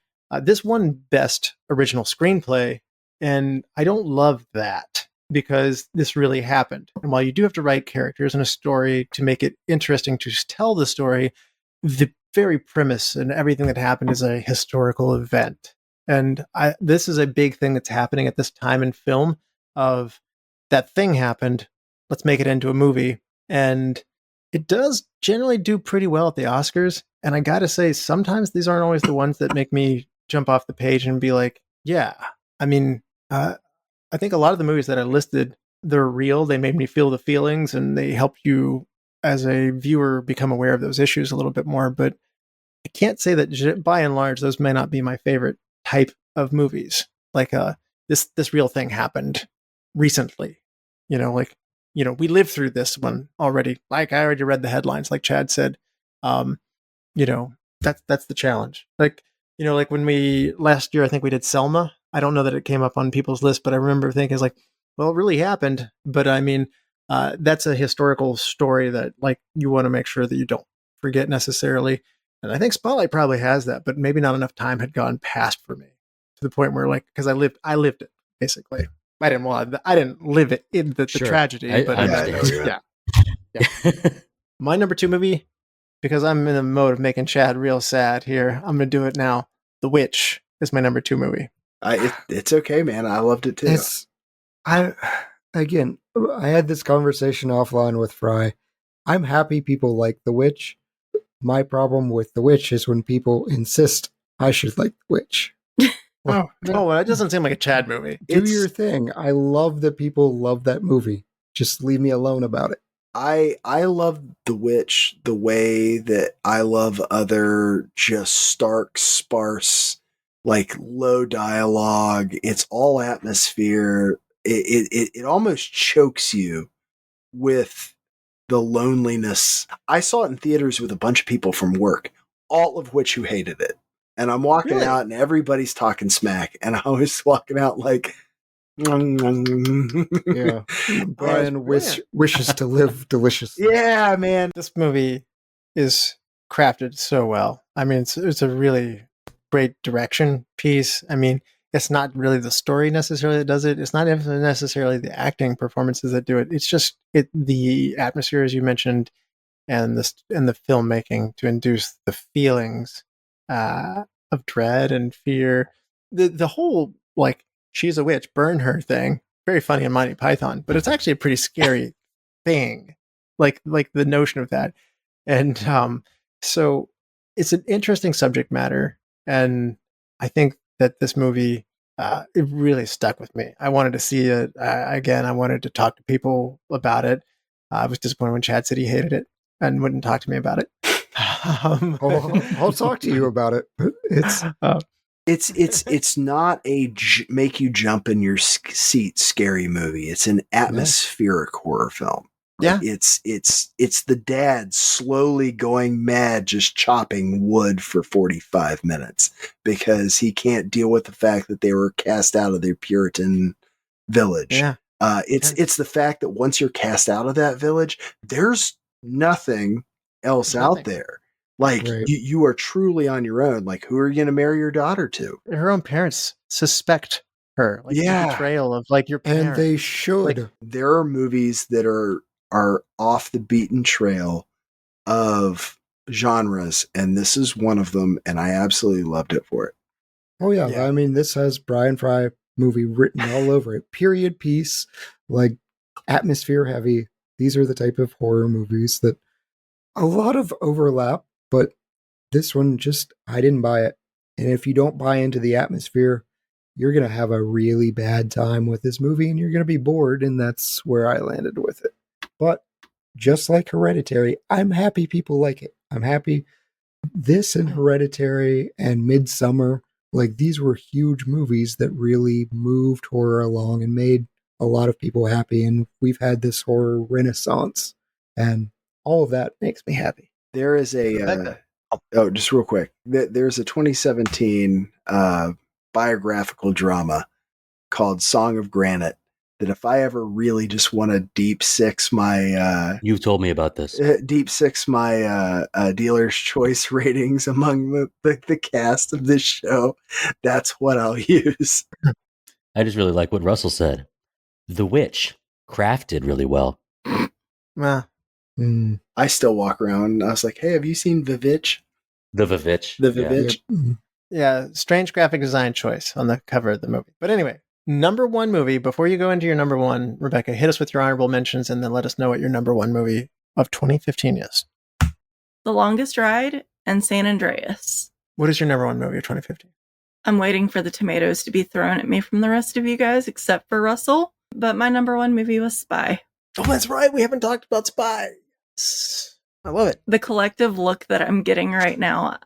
Speaker 2: This won Best Original Screenplay, and I don't love that because this really happened. And while you do have to write characters and a story to make it interesting to tell the story, the very premise and everything that happened is a historical event. And this is a big thing that's happening at this time in film of that thing happened. Let's make it into a movie. And it does generally do pretty well at the Oscars. And I got to say, sometimes these aren't always the ones that make me jump off the page and be like, yeah, I mean, I think a lot of the movies that I listed, they're real. They made me feel the feelings and they help you as a viewer become aware of those issues a little bit more. But I can't say that by and large, those may not be my favorite type of movies. Like this real thing happened recently, we lived through this one already. Like I already read the headlines, like Chad said. That's the challenge. Like when we last year, I think we did Selma. I don't know that it came up on people's list, but I remember thinking, it's like, well, it really happened. But I mean, that's a historical story that like you want to make sure that you don't forget necessarily. And I think Spotlight probably has that, but maybe not enough time had gone past for me to the point where, like, because I lived it basically. I didn't live it in the
Speaker 3: Sure.
Speaker 2: tragedy, but
Speaker 3: I understand.
Speaker 2: yeah. My number 2 movie, because I'm in the mode of making Chad real sad here, I'm gonna do it now. The Witch is my number 2 movie.
Speaker 4: It's okay, man. I loved it too.
Speaker 5: I had this conversation offline with Fry. I'm happy people like The Witch. My problem with The Witch is when people insist I should like The Witch.
Speaker 2: Well, that doesn't seem like a Chad movie.
Speaker 5: Do your thing. I love that people love that movie. Just leave me alone about it.
Speaker 4: I love The Witch the way that I love other just stark, sparse, like low dialogue. It's all atmosphere. It almost chokes you with the loneliness. I saw it in theaters with a bunch of people from work, all of which who hated it. And I'm walking
Speaker 2: Really?
Speaker 4: out and everybody's talking smack. And I was walking out like,
Speaker 5: Yeah. Brian wishes to live deliciously.
Speaker 4: yeah, man.
Speaker 2: This movie is crafted so well. I mean, it's a really great direction piece. I mean, it's not really the story necessarily that does it. It's not necessarily the acting performances that do it. It's just the atmosphere, as you mentioned, and the filmmaking to induce the feelings of dread and fear. The whole like she's a witch, burn her thing. Very funny in Monty Python, but it's actually a pretty scary thing. Like the notion of that, and so it's an interesting subject matter, and I think that this movie it really stuck with me. I wanted to see it again. I wanted to talk to people about it. I was disappointed when Chad said he hated it and wouldn't talk to me about it.
Speaker 5: I'll talk to you about it.
Speaker 4: It's not a make you jump in your seat scary movie. It's an atmospheric horror film.
Speaker 2: Yeah.
Speaker 4: It's the dad slowly going mad, just chopping wood for 45 minutes because he can't deal with the fact that they were cast out of their Puritan village.
Speaker 2: Yeah.
Speaker 4: It's the fact that once you're cast out of that village, there's nothing else out there. Like you are truly on your own. Like, who are you going to marry your daughter to?
Speaker 2: Her own parents suspect her. Like the betrayal of like your parents.
Speaker 5: And they should.
Speaker 4: Like, there are movies that are off the beaten trail of genres, and this is one of them, and I absolutely loved it for it.
Speaker 5: Oh yeah. I mean, this has Bryan Frye movie written all over it. Period piece, like atmosphere heavy. These are the type of horror movies that a lot of overlap, but this one I didn't buy it. And if you don't buy into the atmosphere, you're going to have a really bad time with this movie and you're going to be bored. And that's where I landed with it. But just like Hereditary, I'm happy people like it. I'm happy this and Hereditary and Midsummer, like these were huge movies that really moved horror along and made a lot of people happy. And we've had this horror renaissance and all of that makes me happy.
Speaker 4: There is just real quick. There's a 2017 biographical drama called Song of Granite that if I ever really just want to deep six my
Speaker 3: You've told me about this.
Speaker 4: Dealer's choice ratings among the cast of this show, that's what I'll use.
Speaker 3: I just really like what Russell said. The Witch, crafted really well.
Speaker 4: I still walk around. I was like, hey, have you seen Vivitch?
Speaker 3: The Vivitch.
Speaker 4: The Vivitch.
Speaker 2: Yeah, strange graphic design choice on the cover of the movie. But anyway, number one movie. Before you go into your number one, Rebecca, hit us with your honorable mentions and then let us know what your number one movie of 2015 is.
Speaker 6: The Longest Ride and San Andreas.
Speaker 2: What is your number one movie of 2015?
Speaker 6: I'm waiting for the tomatoes to be thrown at me from the rest of you guys, except for Russell. But my number one movie was Spy.
Speaker 2: Oh, that's right. We haven't talked about Spy. I love it.
Speaker 6: The collective look that I'm getting right now.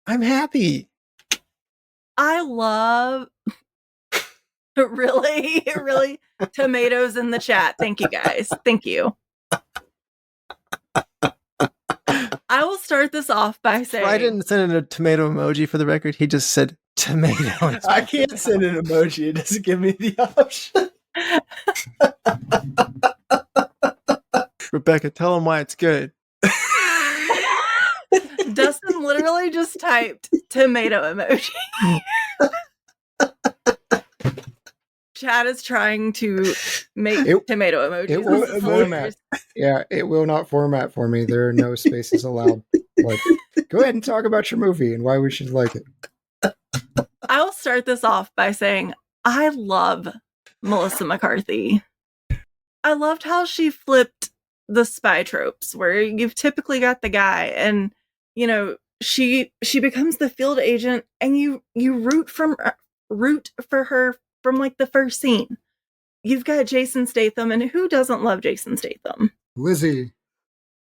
Speaker 2: I'm happy.
Speaker 6: I love really tomatoes in the chat. Thank you guys. Thank you. I will start this off by saying
Speaker 2: I didn't send in a tomato emoji for the record. He just said tomato.
Speaker 4: I can't send an emoji. It doesn't give me the option.
Speaker 2: Rebecca, tell him why it's good.
Speaker 6: Dustin literally just typed tomato emoji. Chad is trying to make tomato emojis.
Speaker 5: It won't format. Yeah, it will not format for me. There are no spaces allowed. Like, go ahead and talk about your movie and why we should like it.
Speaker 6: I will start this off by saying I love Melissa McCarthy. I loved how she flipped the spy tropes where you've typically got the guy and, you know, she becomes the field agent and you root for her from like the first scene. You've got Jason Statham, and who doesn't love Jason Statham?
Speaker 5: Lizzie.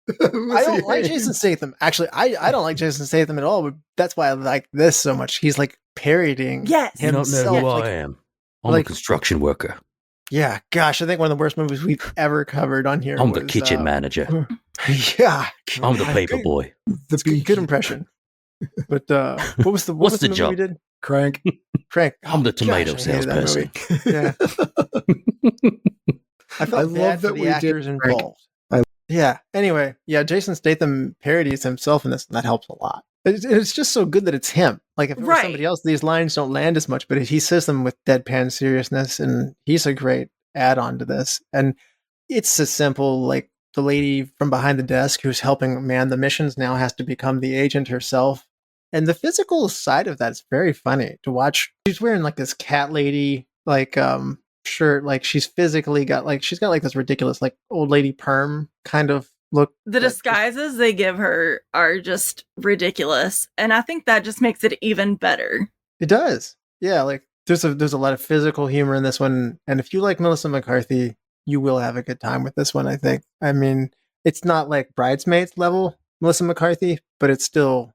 Speaker 2: I don't like Jason Statham. Actually, I don't like Jason Statham at all, but that's why I like this so much. He's like parodying
Speaker 6: Yes.
Speaker 3: You don't know
Speaker 2: himself.
Speaker 3: who
Speaker 2: Like,
Speaker 3: I am. I'm
Speaker 2: like-
Speaker 3: a construction worker.
Speaker 2: yeah, gosh, I think one of the worst movies we've ever covered on here.
Speaker 3: I'm the
Speaker 2: was,
Speaker 3: kitchen manager.
Speaker 2: Yeah.
Speaker 3: I'm the paper boy.
Speaker 5: The
Speaker 2: Good impression. But what was the
Speaker 3: What's the
Speaker 2: movie
Speaker 3: job?
Speaker 2: we did?
Speaker 5: Crank.
Speaker 2: Crank.
Speaker 3: I'm the tomato
Speaker 2: gosh, I hated that
Speaker 3: salesperson.
Speaker 2: movie. Yeah. I felt
Speaker 5: I
Speaker 2: bad
Speaker 5: love
Speaker 2: for
Speaker 5: that
Speaker 2: the
Speaker 5: we did
Speaker 2: actors
Speaker 5: Crank.
Speaker 2: involved. Yeah. Anyway, yeah, Jason Statham parodies himself in this, and that helps a lot. It's just so good that it's him. Like if it was
Speaker 6: Right.
Speaker 2: somebody else, these lines don't land as much, but he says them with deadpan seriousness, and he's a great add-on to this. And it's a simple, like the lady from behind the desk who's helping man the missions now has to become the agent herself. And the physical side of that is very funny to watch. She's wearing like this cat lady like shirt, like she's physically got like she's got like this ridiculous like old lady perm kind of look.
Speaker 6: The disguises they give her are just ridiculous, and I think that just makes it even better.
Speaker 2: It does. Yeah, like there's a lot of physical humor in this one, and if you like Melissa McCarthy, you will have a good time with this one, I think. I mean, it's not like Bridesmaids level Melissa McCarthy, but it's still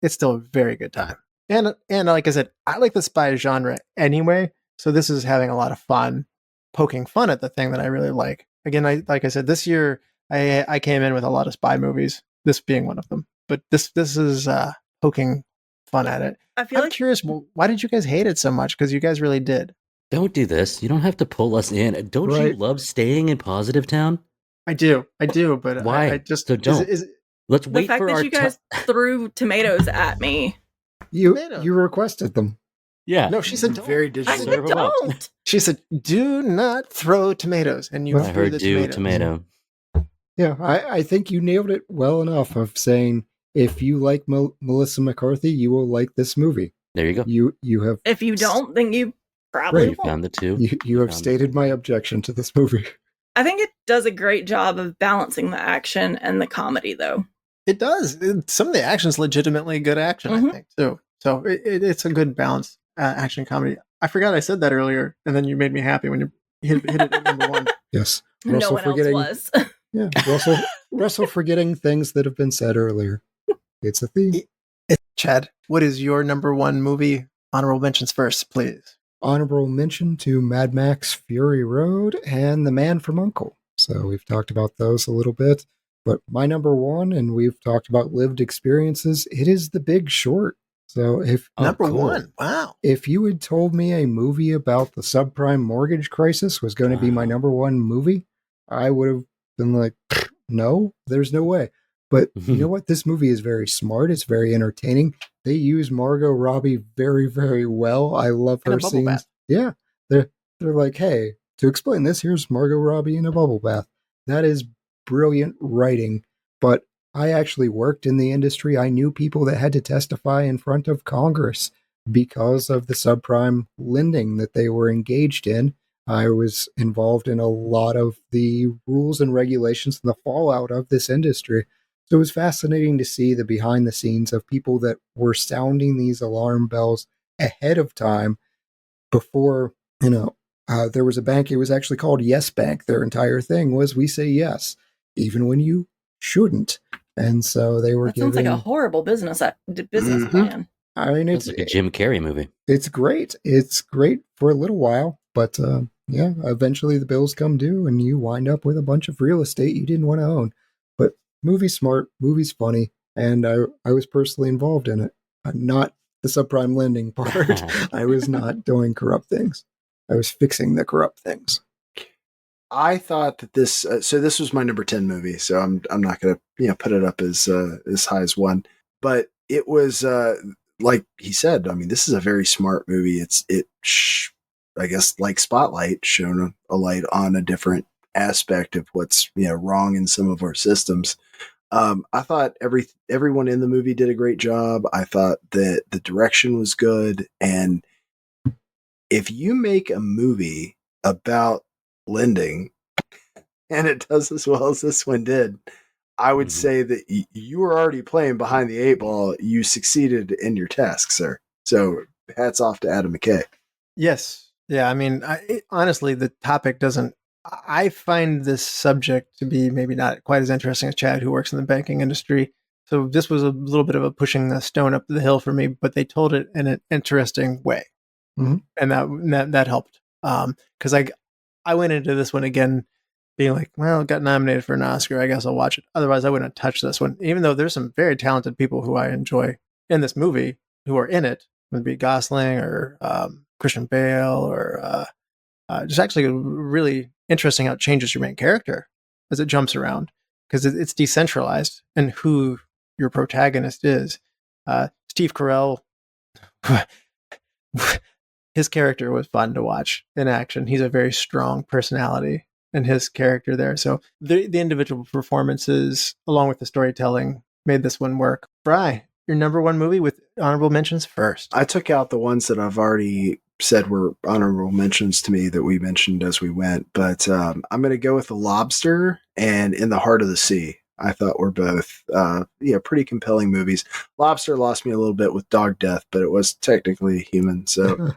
Speaker 2: a very good time. And like I said, I like the spy genre anyway, so this is having a lot of fun, poking fun at the thing that I really like. Again, like I said, this year I came in with a lot of spy movies, this being one of them. But this is poking fun at it.
Speaker 6: I feel
Speaker 2: I'm
Speaker 6: like
Speaker 2: curious, why did you guys hate it so much? Because you guys really did.
Speaker 3: Don't do this. You don't have to pull us in. Don't you
Speaker 5: Right.
Speaker 3: love staying in Positive Town?
Speaker 2: I do, but
Speaker 3: Why?
Speaker 2: I just
Speaker 3: So don't. Let's
Speaker 6: the
Speaker 3: wait
Speaker 6: fact
Speaker 3: for
Speaker 6: that
Speaker 3: our
Speaker 6: you guys threw tomatoes at me.
Speaker 5: You
Speaker 2: Tomato.
Speaker 5: requested them.
Speaker 3: Yeah.
Speaker 2: No, she said don't.
Speaker 4: Very
Speaker 6: I
Speaker 4: digital.
Speaker 6: said
Speaker 3: Serve 'em up.
Speaker 6: don't.
Speaker 2: She said, "Do not throw tomatoes," and you
Speaker 5: I
Speaker 3: I
Speaker 2: threw
Speaker 3: heard
Speaker 2: the
Speaker 3: you,
Speaker 2: tomatoes.
Speaker 3: tomato.
Speaker 5: Yeah, I think you nailed it well enough of saying if you like Melissa McCarthy, you will like this movie.
Speaker 3: There you go.
Speaker 5: You have
Speaker 6: If you don't, then you probably
Speaker 5: Right.
Speaker 3: You
Speaker 6: won't.
Speaker 3: found the two.
Speaker 5: you have
Speaker 3: found
Speaker 5: stated my objection to this movie.
Speaker 6: I think it does a great job of balancing the action and the comedy, though.
Speaker 2: It does. Some of the action's legitimately good action,
Speaker 6: Mhm.
Speaker 2: I think, too. So it's a good balance action comedy. I forgot I said that earlier, and then you made me happy when you hit it at number one.
Speaker 5: Yes.
Speaker 6: No
Speaker 5: Russell
Speaker 6: one else
Speaker 5: forgetting,
Speaker 6: was.
Speaker 5: yeah, Russell forgetting things that have been said earlier. It's a theme.
Speaker 2: Chad, what is your number one movie? Honorable mentions first, please.
Speaker 5: Honorable mention to Mad Max Fury Road and The Man from U.N.C.L.E. So we've talked about those a little bit. But my number one, and we've talked about lived experiences, it is The Big Short. So
Speaker 2: Number
Speaker 3: cool.
Speaker 2: one. Wow.
Speaker 5: if you had told me a movie about the subprime mortgage crisis was going to be my
Speaker 3: Wow.
Speaker 5: number one movie, I would have been like, no, there's no way. But you know what? This movie is very smart. It's very entertaining. They use Margot Robbie very, very well. I love
Speaker 2: In a
Speaker 5: her
Speaker 2: bubble
Speaker 5: scenes.
Speaker 2: bath.
Speaker 5: Yeah. They're like, hey, to explain this, here's Margot Robbie in a bubble bath. That is brilliant writing. But I actually worked in the industry. I knew people that had to testify in front of Congress because of the subprime lending that they were engaged in. I was involved in a lot of the rules and regulations and the fallout of this industry. So it was fascinating to see the behind the scenes of people that were sounding these alarm bells ahead of time before, there was a bank. It was actually called Yes Bank. Their entire thing was we say yes, even when you shouldn't. And so they were
Speaker 6: That sounds like a
Speaker 5: giving,
Speaker 6: horrible business
Speaker 4: Mhm.
Speaker 6: plan.
Speaker 5: I mean,
Speaker 3: It's like a Jim Carrey movie.
Speaker 5: it's great. It's great for a little while, but yeah, eventually the bills come due and you wind up with a bunch of real estate you didn't want to own. But movie's smart, movie's funny, and I was personally involved in it. Not the subprime lending part. I was not doing corrupt things. I was fixing the corrupt things.
Speaker 4: I thought that this. So this was my number 10 movie. So I'm not gonna put it up as high as one, but it was like he said. I mean, this is a very smart movie. I guess like Spotlight, shone a light on a different aspect of what's wrong in some of our systems. I thought everyone in the movie did a great job. I thought that the direction was good, and if you make a movie about lending and it does as well as this one did, I would say that you were already playing behind the eight ball. You succeeded in your task, sir. So hats off to Adam McKay.
Speaker 2: Yes. Yeah. I mean, honestly, the topic doesn't. I find this subject to be maybe not quite as interesting as Chad, who works in the banking industry. So this was a little bit of a pushing the stone up the hill for me, but they told it in an interesting way,
Speaker 5: Mhm.
Speaker 2: and that helped. Because I went into this one again being like, well, it got nominated for an Oscar. I guess I'll watch it. Otherwise, I wouldn't have touched this one, even though there's some very talented people who I enjoy in this movie who are in it. Whether it be Gosling or Christian Bale or just actually really interesting how it changes your main character as it jumps around because it's decentralized and who your protagonist is. Steve Carell, his character was fun to watch in action. He's a very strong personality in his character there. So the individual performances, along with the storytelling, made this one work. Fry, your number one movie with honorable mentions first.
Speaker 4: I took out the ones that I've already said were honorable mentions to me that we mentioned as we went, but I'm going to go with The Lobster and In the Heart of the Sea. I thought were both pretty compelling movies. Lobster lost me a little bit with dog death, but it was technically a human, so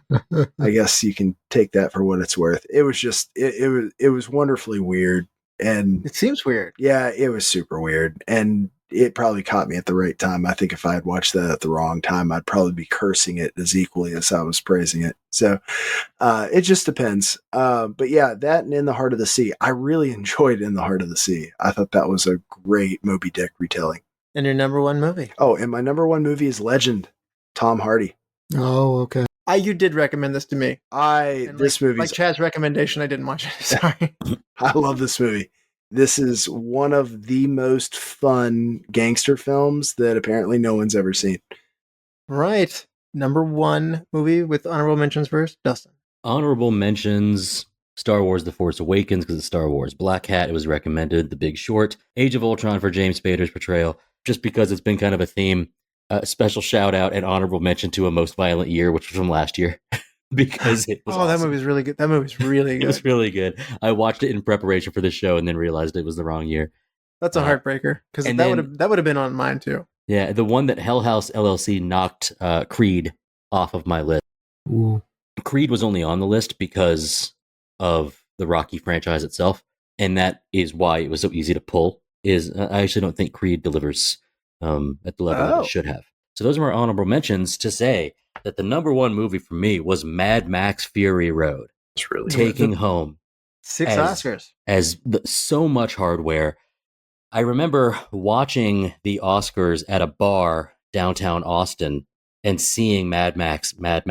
Speaker 4: I guess you can take that for what it's worth. It was just it was wonderfully weird, and
Speaker 2: It seems weird.
Speaker 4: yeah, it was super weird, and it probably caught me at the right time. I think if I had watched that at the wrong time, I'd probably be cursing it as equally as I was praising it. So it just depends. But yeah, that and In the Heart of the Sea. I really enjoyed In the Heart of the Sea. I thought that was a great Moby Dick retelling.
Speaker 2: And your number one movie.
Speaker 4: Oh, and my number one movie is Legend, Tom Hardy.
Speaker 5: Oh, okay.
Speaker 2: You did recommend this to me. And
Speaker 4: This movie,
Speaker 2: like Chad's recommendation, I didn't watch it. Sorry.
Speaker 4: I love this movie. This is one of the most fun gangster films that apparently no one's ever seen.
Speaker 2: Right. Number one movie with honorable mentions first, Dustin.
Speaker 3: Honorable mentions: Star Wars The Force Awakens because it's Star Wars. Black Hat, it was recommended. The Big Short. Age of Ultron for James Spader's portrayal, just because it's been kind of a theme. Special shout out and honorable mention to A Most Violent Year, which was from last year. Because it was awesome.
Speaker 2: That movie's really good. That movie's really good.
Speaker 3: It was really good. I watched it in preparation for this show and then realized it was the wrong year.
Speaker 2: That's a heartbreaker because
Speaker 3: and
Speaker 2: that would have been on mine too.
Speaker 3: Yeah, the one that Hell House LLC knocked Creed off of my list.
Speaker 5: Ooh.
Speaker 3: Creed was only on the list because of the Rocky franchise itself, and that is why it was so easy to pull. I actually don't think Creed delivers at the level that it should have. So those are our honorable mentions to say that the number one movie for me was Mad Max Fury Road.
Speaker 4: It's really
Speaker 3: taking home
Speaker 2: 6 Oscars
Speaker 3: as so much hardware. I remember watching the Oscars at a bar downtown Austin and seeing Mad Max. What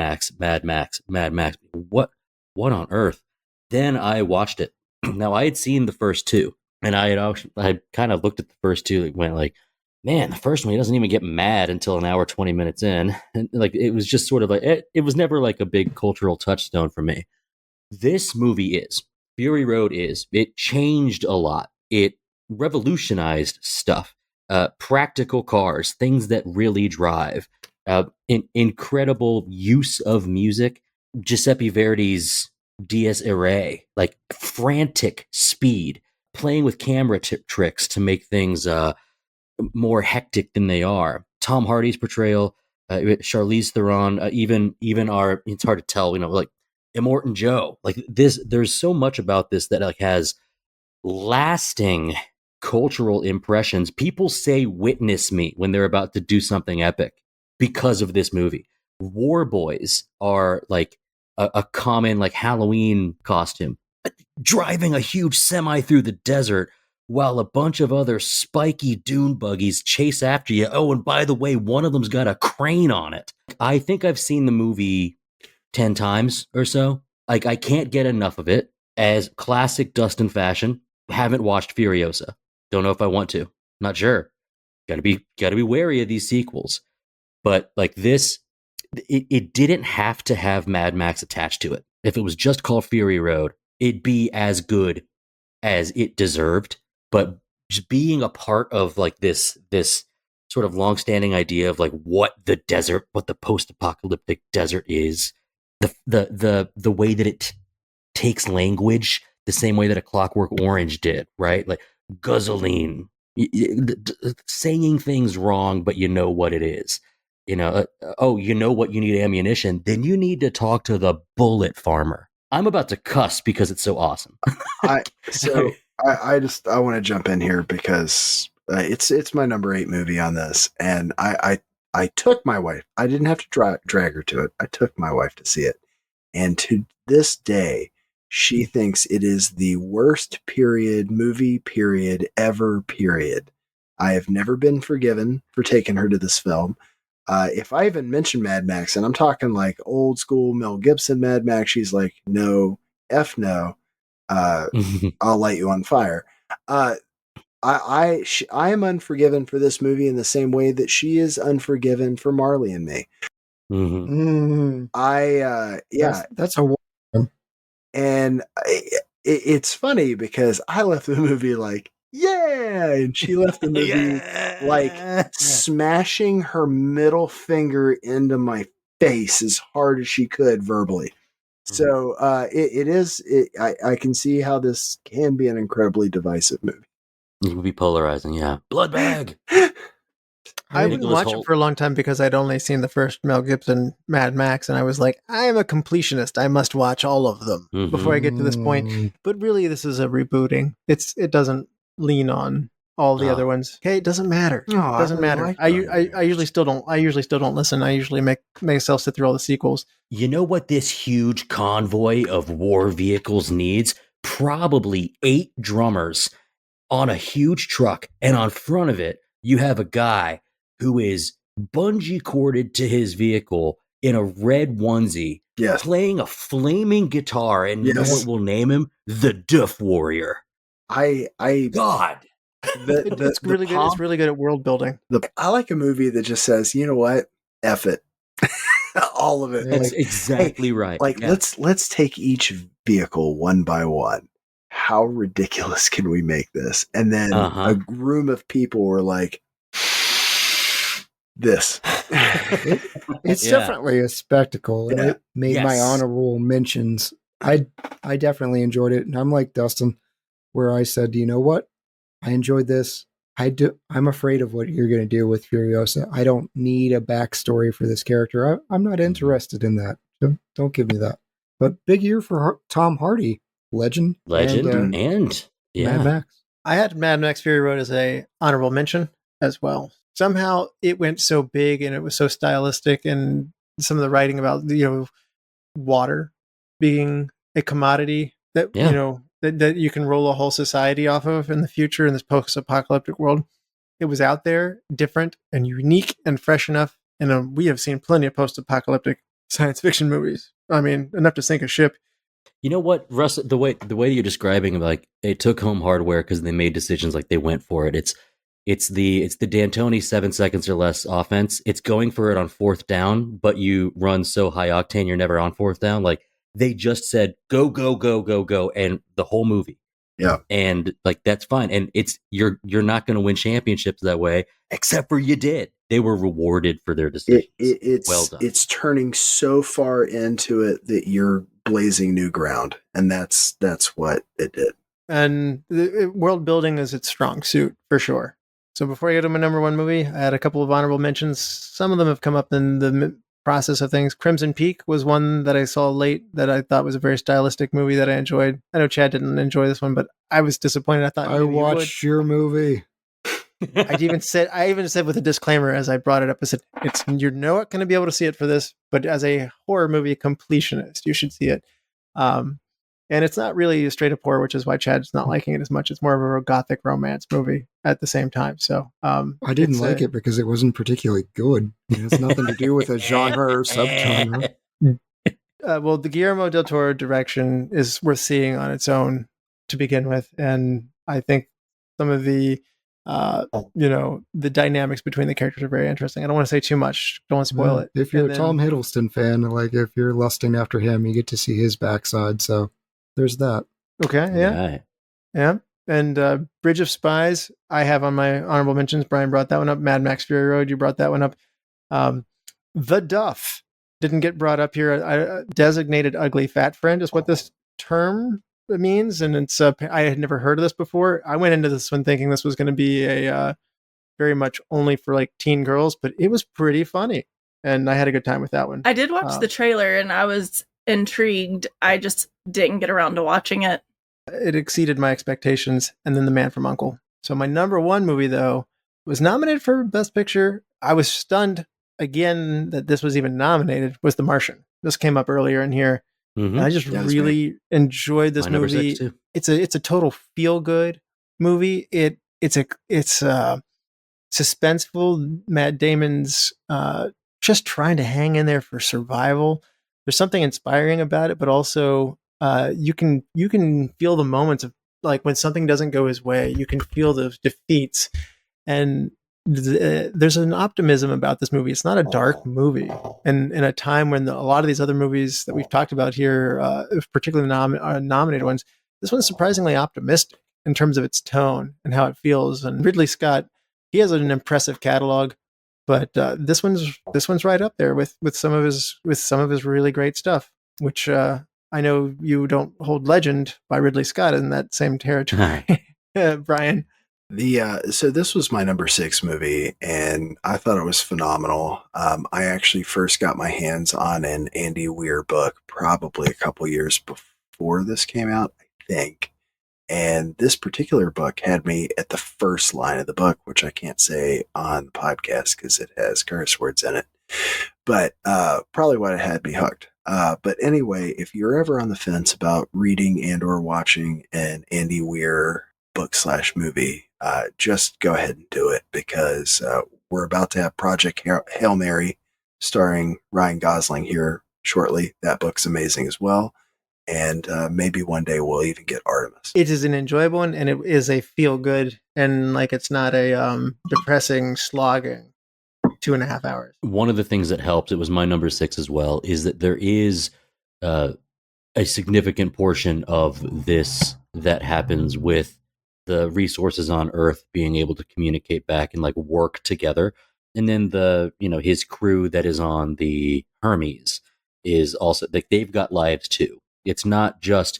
Speaker 3: on earth? Then I watched it. Now I had seen the first two, and I had kind of looked at the first two and went like, man, the first one, he doesn't even get mad until an hour, 20 minutes in. And like, it was just sort of like, it was never like a big cultural touchstone for me. This movie is. Fury Road is. It changed a lot. It revolutionized stuff. Practical cars, things that really drive. Incredible use of music. Giuseppe Verdi's Dies Irae, like frantic speed, playing with camera tricks to make things more hectic than they are. Tom Hardy's portrayal, Charlize Theron, even our, it's hard to tell, like Immortan Joe, like this. There's so much about this that like has lasting cultural impressions. People say "witness me" when they're about to do something epic because of this movie. War boys are like a common like Halloween costume. Driving a huge semi through the desert while a bunch of other spiky dune buggies chase after you. Oh, and by the way, one of them's got a crane on it. I think I've seen the movie 10 times or so. Like, I can't get enough of it. As classic Dustin fashion, haven't watched Furiosa. Don't know if I want to. Not sure. Gotta be wary of these sequels. But like this, it didn't have to have Mad Max attached to it. If it was just called Fury Road, it'd be as good as it deserved. But just being a part of like this sort of long-standing idea of like what the post-apocalyptic desert is, the way that it takes language the same way that A Clockwork Orange did, right? Like guzzling, saying things wrong, but you know what it is. You know what you need ammunition, then you need to talk to the bullet farmer. I'm about to cuss because it's so awesome.
Speaker 4: I want to jump in here because it's my number 8 movie on this, and I took my wife. I didn't have to drag her to it. I took my wife to see it, and to this day, she thinks it is the worst movie ever. I have never been forgiven for taking her to this film. If I even mention Mad Max, and I'm talking like old school Mel Gibson Mad Max, she's like, no, F no. I'll light you on fire. I am unforgiven for this movie in the same way that she is unforgiven for Marley and Me.
Speaker 5: Mm-hmm.
Speaker 4: That's a one. And it's funny because I left the movie like, yeah, and she left the movie like smashing her middle finger into my face as hard as she could verbally. So I can see how this can be an incredibly divisive movie.
Speaker 3: It would be polarizing, yeah. Blood bag.
Speaker 2: I wouldn't watch it for a long time because I'd only seen the first Mel Gibson Mad Max, and I was like, I am a completionist. I must watch all of them before I get to this point. But really, this is a rebooting. It doesn't lean on all the other ones. Okay, it doesn't matter. It doesn't matter. Like I usually still don't. I usually still don't listen. I usually make myself sit through all the sequels.
Speaker 3: You know what this huge convoy of war vehicles needs? Probably 8 drummers on a huge truck, and on front of it, you have a guy who is bungee corded to his vehicle in a red onesie, playing a flaming guitar, and you know what we'll name him? The Duff Warrior. God.
Speaker 2: It's really good. It's really good at world building.
Speaker 4: I like a movie that just says, you know what? F it. All of it.
Speaker 3: That's exactly right.
Speaker 4: Like, let's take each vehicle one by one. How ridiculous can we make this? And then a room of people were like, this.
Speaker 5: It's definitely a spectacle. And it made my honorable mentions. I definitely enjoyed it. And I'm like Dustin, where I said, you know what? I enjoyed this. I'm afraid of what you're going to do with Furiosa. I don't need a backstory for this character. I'm not interested in that. Don't give me that. But big year for Tom Hardy, Legend,
Speaker 3: and
Speaker 5: Mad Max.
Speaker 2: I had Mad Max Fury Road as a honorable mention as well. Somehow it went so big and it was so stylistic, and some of the writing about water being a commodity that that you can roll a whole society off of in the future in this post-apocalyptic world. It was out there, different and unique and fresh enough. And we have seen plenty of post-apocalyptic science fiction movies. I mean, enough to sink a ship.
Speaker 3: You know what, Russ? The way you're describing, like, it took home hardware because they made decisions, like they went for it. It's the D'Antoni 7 seconds or less offense. It's going for it on fourth down, but you run so high octane you're never on fourth down. Like, they just said go go go go go, and the whole movie.
Speaker 4: Yeah,
Speaker 3: and like that's fine. And it's you're not going to win championships that way, except for you did. They were rewarded for their decisions.
Speaker 4: It's
Speaker 3: well done.
Speaker 4: It's turning so far into it that you're blazing new ground, and that's what it did.
Speaker 2: And the world building is its strong suit for sure. So before I get to my number one movie, I had a couple of honorable mentions. Some of them have come up in the process of things. Crimson Peak was one that I saw late that I thought was a very stylistic movie that I enjoyed. I know Chad didn't enjoy this one, but I was disappointed. I thought
Speaker 5: I watched your movie.
Speaker 2: I even said with a disclaimer as I brought it up, I said, you're not going to be able to see it for this, but as a horror movie completionist, you should see it. And it's not really a straight up horror, which is why Chad's not liking it as much. It's more of a gothic romance movie at the same time. So
Speaker 5: I didn't like it because it wasn't particularly good. It has nothing to do with a genre or subgenre.
Speaker 2: Well, the Guillermo del Toro direction is worth seeing on its own to begin with. And I think some of the the dynamics between the characters are very interesting. I don't want to say too much. Don't want to spoil it.
Speaker 5: If you're a Tom Hiddleston fan, like if you're lusting after him, you get to see his backside. So there's that.
Speaker 2: Okay. Yeah. Yeah. And Bridge of Spies, I have on my honorable mentions. Brian brought that one up. Mad Max Fury Road, you brought that one up. The Duff didn't get brought up here. Designated ugly fat friend is what this term means, and it's I had never heard of this before. I went into this one thinking this was going to be a very much only for like teen girls, but it was pretty funny, and I had a good time with that one.
Speaker 6: I did watch the trailer, and I was intrigued. I just didn't get around to watching it.
Speaker 2: It exceeded my expectations, and then The Man from U.N.C.L.E. So my number one movie, though, was nominated for Best Picture. I was stunned again that this was even nominated, was The Martian. This came up earlier in here. Mm-hmm. I just really enjoyed this movie. It's a total feel good movie. It's suspenseful. Matt Damon's just trying to hang in there for survival. There's something inspiring about it, but also you can feel the moments of like when something doesn't go his way. You can feel those defeats, and there's an optimism about this movie. It's not a dark movie, and in a time when a lot of these other movies that we've talked about here, particularly nominated ones, this one's surprisingly optimistic in terms of its tone and how it feels. And Ridley Scott, he has an impressive catalog, but this one's right up there with some of his really great stuff, which I know you don't hold Legend by Ridley Scott in that same territory, Brian.
Speaker 4: So this was my number 6 movie, and I thought it was phenomenal. I actually first got my hands on an Andy Weir book probably a couple years before this came out, I think. And this particular book had me at the first line of the book, which I can't say on the podcast because it has curse words in it. But probably what had me hooked. But anyway, if you're ever on the fence about reading and or watching an Andy Weir book/movie, just go ahead and do it, because we're about to have Project Hail Mary starring Ryan Gosling here shortly. That book's amazing as well. And maybe one day we'll even get Artemis.
Speaker 2: It is an enjoyable one, and it is a feel good, and like it's not a depressing slogging 2.5 hours.
Speaker 3: One of the things that helps, it was my number 6 as well, is that there is a significant portion of this that happens with the resources on Earth being able to communicate back and like work together. And then his crew that is on the Hermes is also like, they've got lives too. It's not just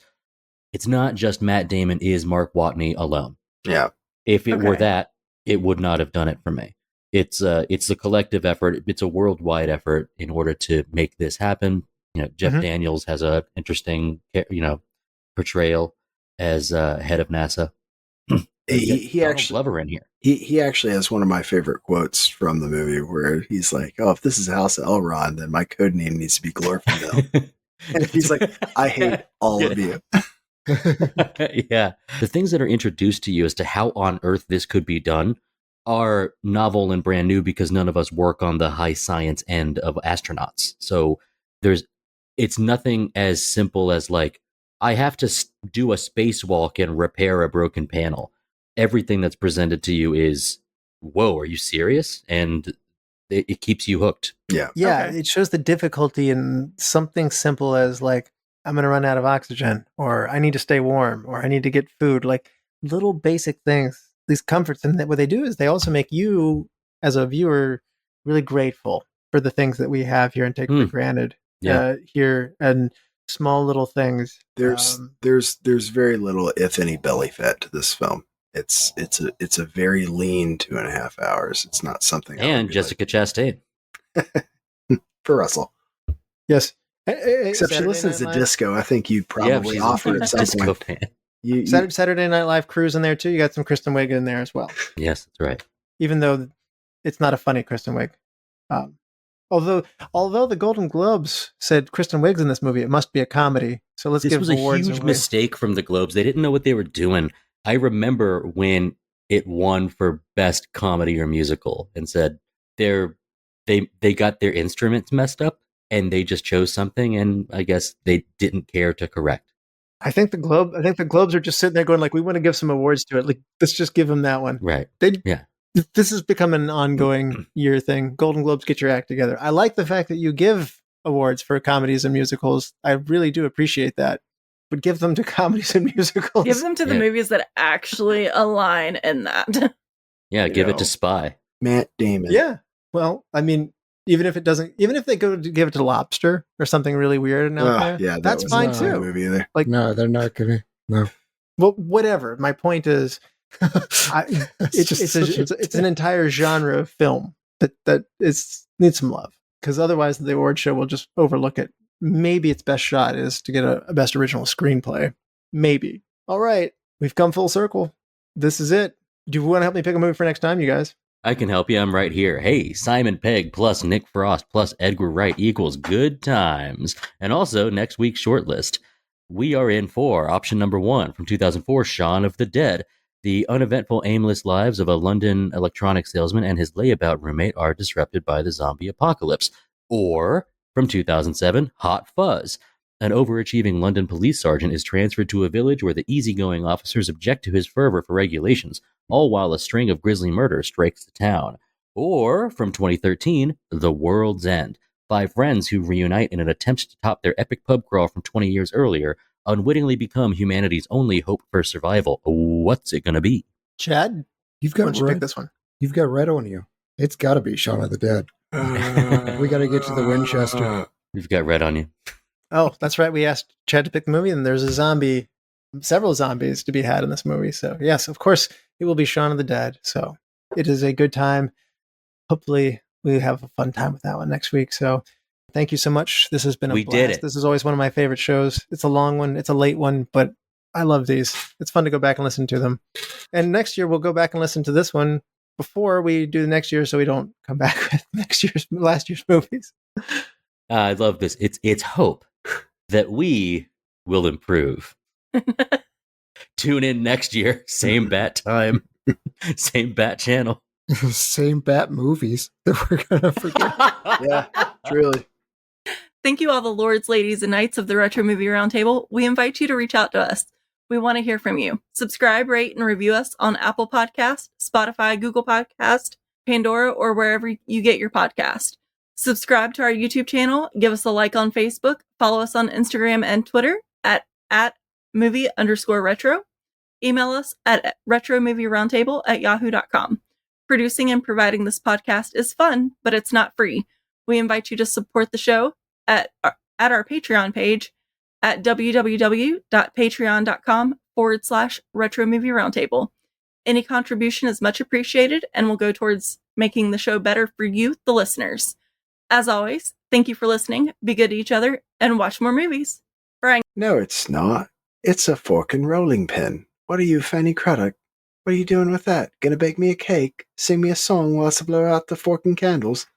Speaker 3: Matt Damon is Mark Watney alone.
Speaker 4: Yeah.
Speaker 3: If it were
Speaker 2: Okay.
Speaker 3: that, it would not have done it for me. It's a collective effort. It's a worldwide effort in order to make this happen. Jeff
Speaker 2: Mhm.
Speaker 3: Daniels has a interesting, portrayal as head of NASA.
Speaker 4: He
Speaker 3: Donald
Speaker 4: actually
Speaker 3: Glover in here.
Speaker 4: he actually has one of my favorite quotes from the movie where he's like, "Oh, if this is House Elrond, then my code name needs to be Glorfindel." And he's like, "I hate all of you."
Speaker 3: Yeah. The things that are introduced to you as to how on earth this could be done are novel and brand new because none of us work on the high science end of astronauts. So it's nothing as simple as like, I have to do a spacewalk and repair a broken panel. Everything that's presented to you is, whoa, are you serious? And it keeps you hooked.
Speaker 4: Yeah.
Speaker 2: Yeah,
Speaker 6: Okay.
Speaker 2: it shows the difficulty in something simple as like, I'm going to run out of oxygen, or I need to stay warm, or I need to get food, like little basic things, these comforts. And what they do is they also make you, as a viewer, really grateful for the things that we have here and take for granted
Speaker 3: Yeah.
Speaker 2: here, and small little things.
Speaker 4: There's very little, if any, belly fat to this film. It's a very lean 2.5 hours. It's not something.
Speaker 3: And Jessica Chastain.
Speaker 4: For Russell.
Speaker 2: Yes.
Speaker 4: Except she
Speaker 2: Saturday
Speaker 4: listens
Speaker 2: Night
Speaker 4: to
Speaker 2: Live.
Speaker 4: disco. I think you'd probably
Speaker 3: she's
Speaker 4: offer
Speaker 3: a
Speaker 4: at some
Speaker 3: disco
Speaker 4: point.
Speaker 3: fan.
Speaker 4: You,
Speaker 2: Saturday Night Live Cruise in there too. You got some Kristen Wiig in there as well.
Speaker 3: Yes, that's right.
Speaker 2: Even though it's not a funny Kristen Wiig. Although the Golden Globes said Kristen Wiig's in this movie, it must be a comedy. So let's
Speaker 3: This
Speaker 2: give
Speaker 3: was a
Speaker 2: awards
Speaker 3: huge
Speaker 2: away.
Speaker 3: mistake from the Globes. They didn't know what they were doing. I remember when it won for best comedy or musical and said they got their instruments messed up and they just chose something, and I guess they didn't care to correct.
Speaker 2: I think the Globes are just sitting there going like, we want to give some awards to it. Like, let's just give them that one.
Speaker 3: Right.
Speaker 2: Yeah. This has become an ongoing year thing. Golden Globes, get your act together. I like the fact that you give awards for comedies and musicals. I really do appreciate that. But give them to comedies and musicals.
Speaker 6: Give them to the movies that actually align in that.
Speaker 3: Yeah, give it to Spy.
Speaker 4: Matt Damon.
Speaker 2: Yeah. Well, I mean, even if they go to give it to Lobster or something really weird and out there,
Speaker 4: yeah,
Speaker 2: that's fine
Speaker 4: not a
Speaker 2: too.
Speaker 4: movie either.
Speaker 2: Like,
Speaker 5: no, they're not gonna. No.
Speaker 2: Well, whatever. My point is, it's an entire genre of film that needs some love, because otherwise the award show will just overlook it. Maybe its best shot is to get a best original screenplay. Maybe. All right, we've come full circle. This is it. Do you want to help me pick a movie for next time, you guys?
Speaker 3: I can help you. I'm right here. Hey, Simon Pegg plus Nick Frost plus Edgar Wright equals good times. And also next week's shortlist. We are in for option number 1 from 2004, Shaun of the Dead. The uneventful, aimless lives of a London electronics salesman and his layabout roommate are disrupted by the zombie apocalypse. Or from 2007, Hot Fuzz. An overachieving London police sergeant is transferred to a village where the easygoing officers object to his fervor for regulations, all while a string of grisly murders strikes the town. Or from 2013, The World's End. 5 friends who reunite in an attempt to top their epic pub crawl from 20 years earlier unwittingly become humanity's only hope for survival. What's it gonna be?
Speaker 2: Chad,
Speaker 5: You've
Speaker 2: why
Speaker 5: got
Speaker 2: don't you pick this one?
Speaker 5: You've got red on you. It's got to be Shaun of the Dead. We got to get to the Winchester.
Speaker 3: We've got red on you.
Speaker 2: Oh, that's right. We asked Chad to pick the movie, and there's several zombies to be had in this movie. So yes, of course, it will be Shaun of the Dead. So it is a good time. Hopefully, we have a fun time with that one next week. So thank you so much. This has been a blast.
Speaker 3: Did it.
Speaker 2: This is always one of my favorite shows. It's a long one. It's a late one, but I love these. It's fun to go back and listen to them. And next year, we'll go back and listen to this one before we do the next year, so we don't come back with last year's movies.
Speaker 3: I love this. It's hope that we will improve. Tune in next year. Same bat time. Same bat channel.
Speaker 5: Same bat movies that we're going to forget.
Speaker 4: Yeah, truly.
Speaker 6: Thank you, all the lords, ladies, and knights of the Retro Movie Roundtable. We invite you to reach out to us. We want to hear from you. Subscribe, rate, and review us on Apple Podcast, Spotify, Google Podcast, Pandora, or wherever you get your podcast. Subscribe to our YouTube channel. Give us a like on Facebook. Follow us on Instagram and Twitter at movie_retro. Email us at retromovieroundtable@yahoo.com. Producing and providing this podcast is fun, but it's not free. We invite you to support the show at our Patreon page at www.patreon.com/Retro Movie Roundtable. Any contribution is much appreciated and will go towards making the show better for you, the listeners. As always, thank you for listening, be good to each other, and watch more movies. Brian.
Speaker 4: No, it's not. It's a fork and rolling pin. What are you, Fanny Craddock? What are you doing with that? Gonna bake me a cake? Sing me a song whilst I blow out the fork and candles?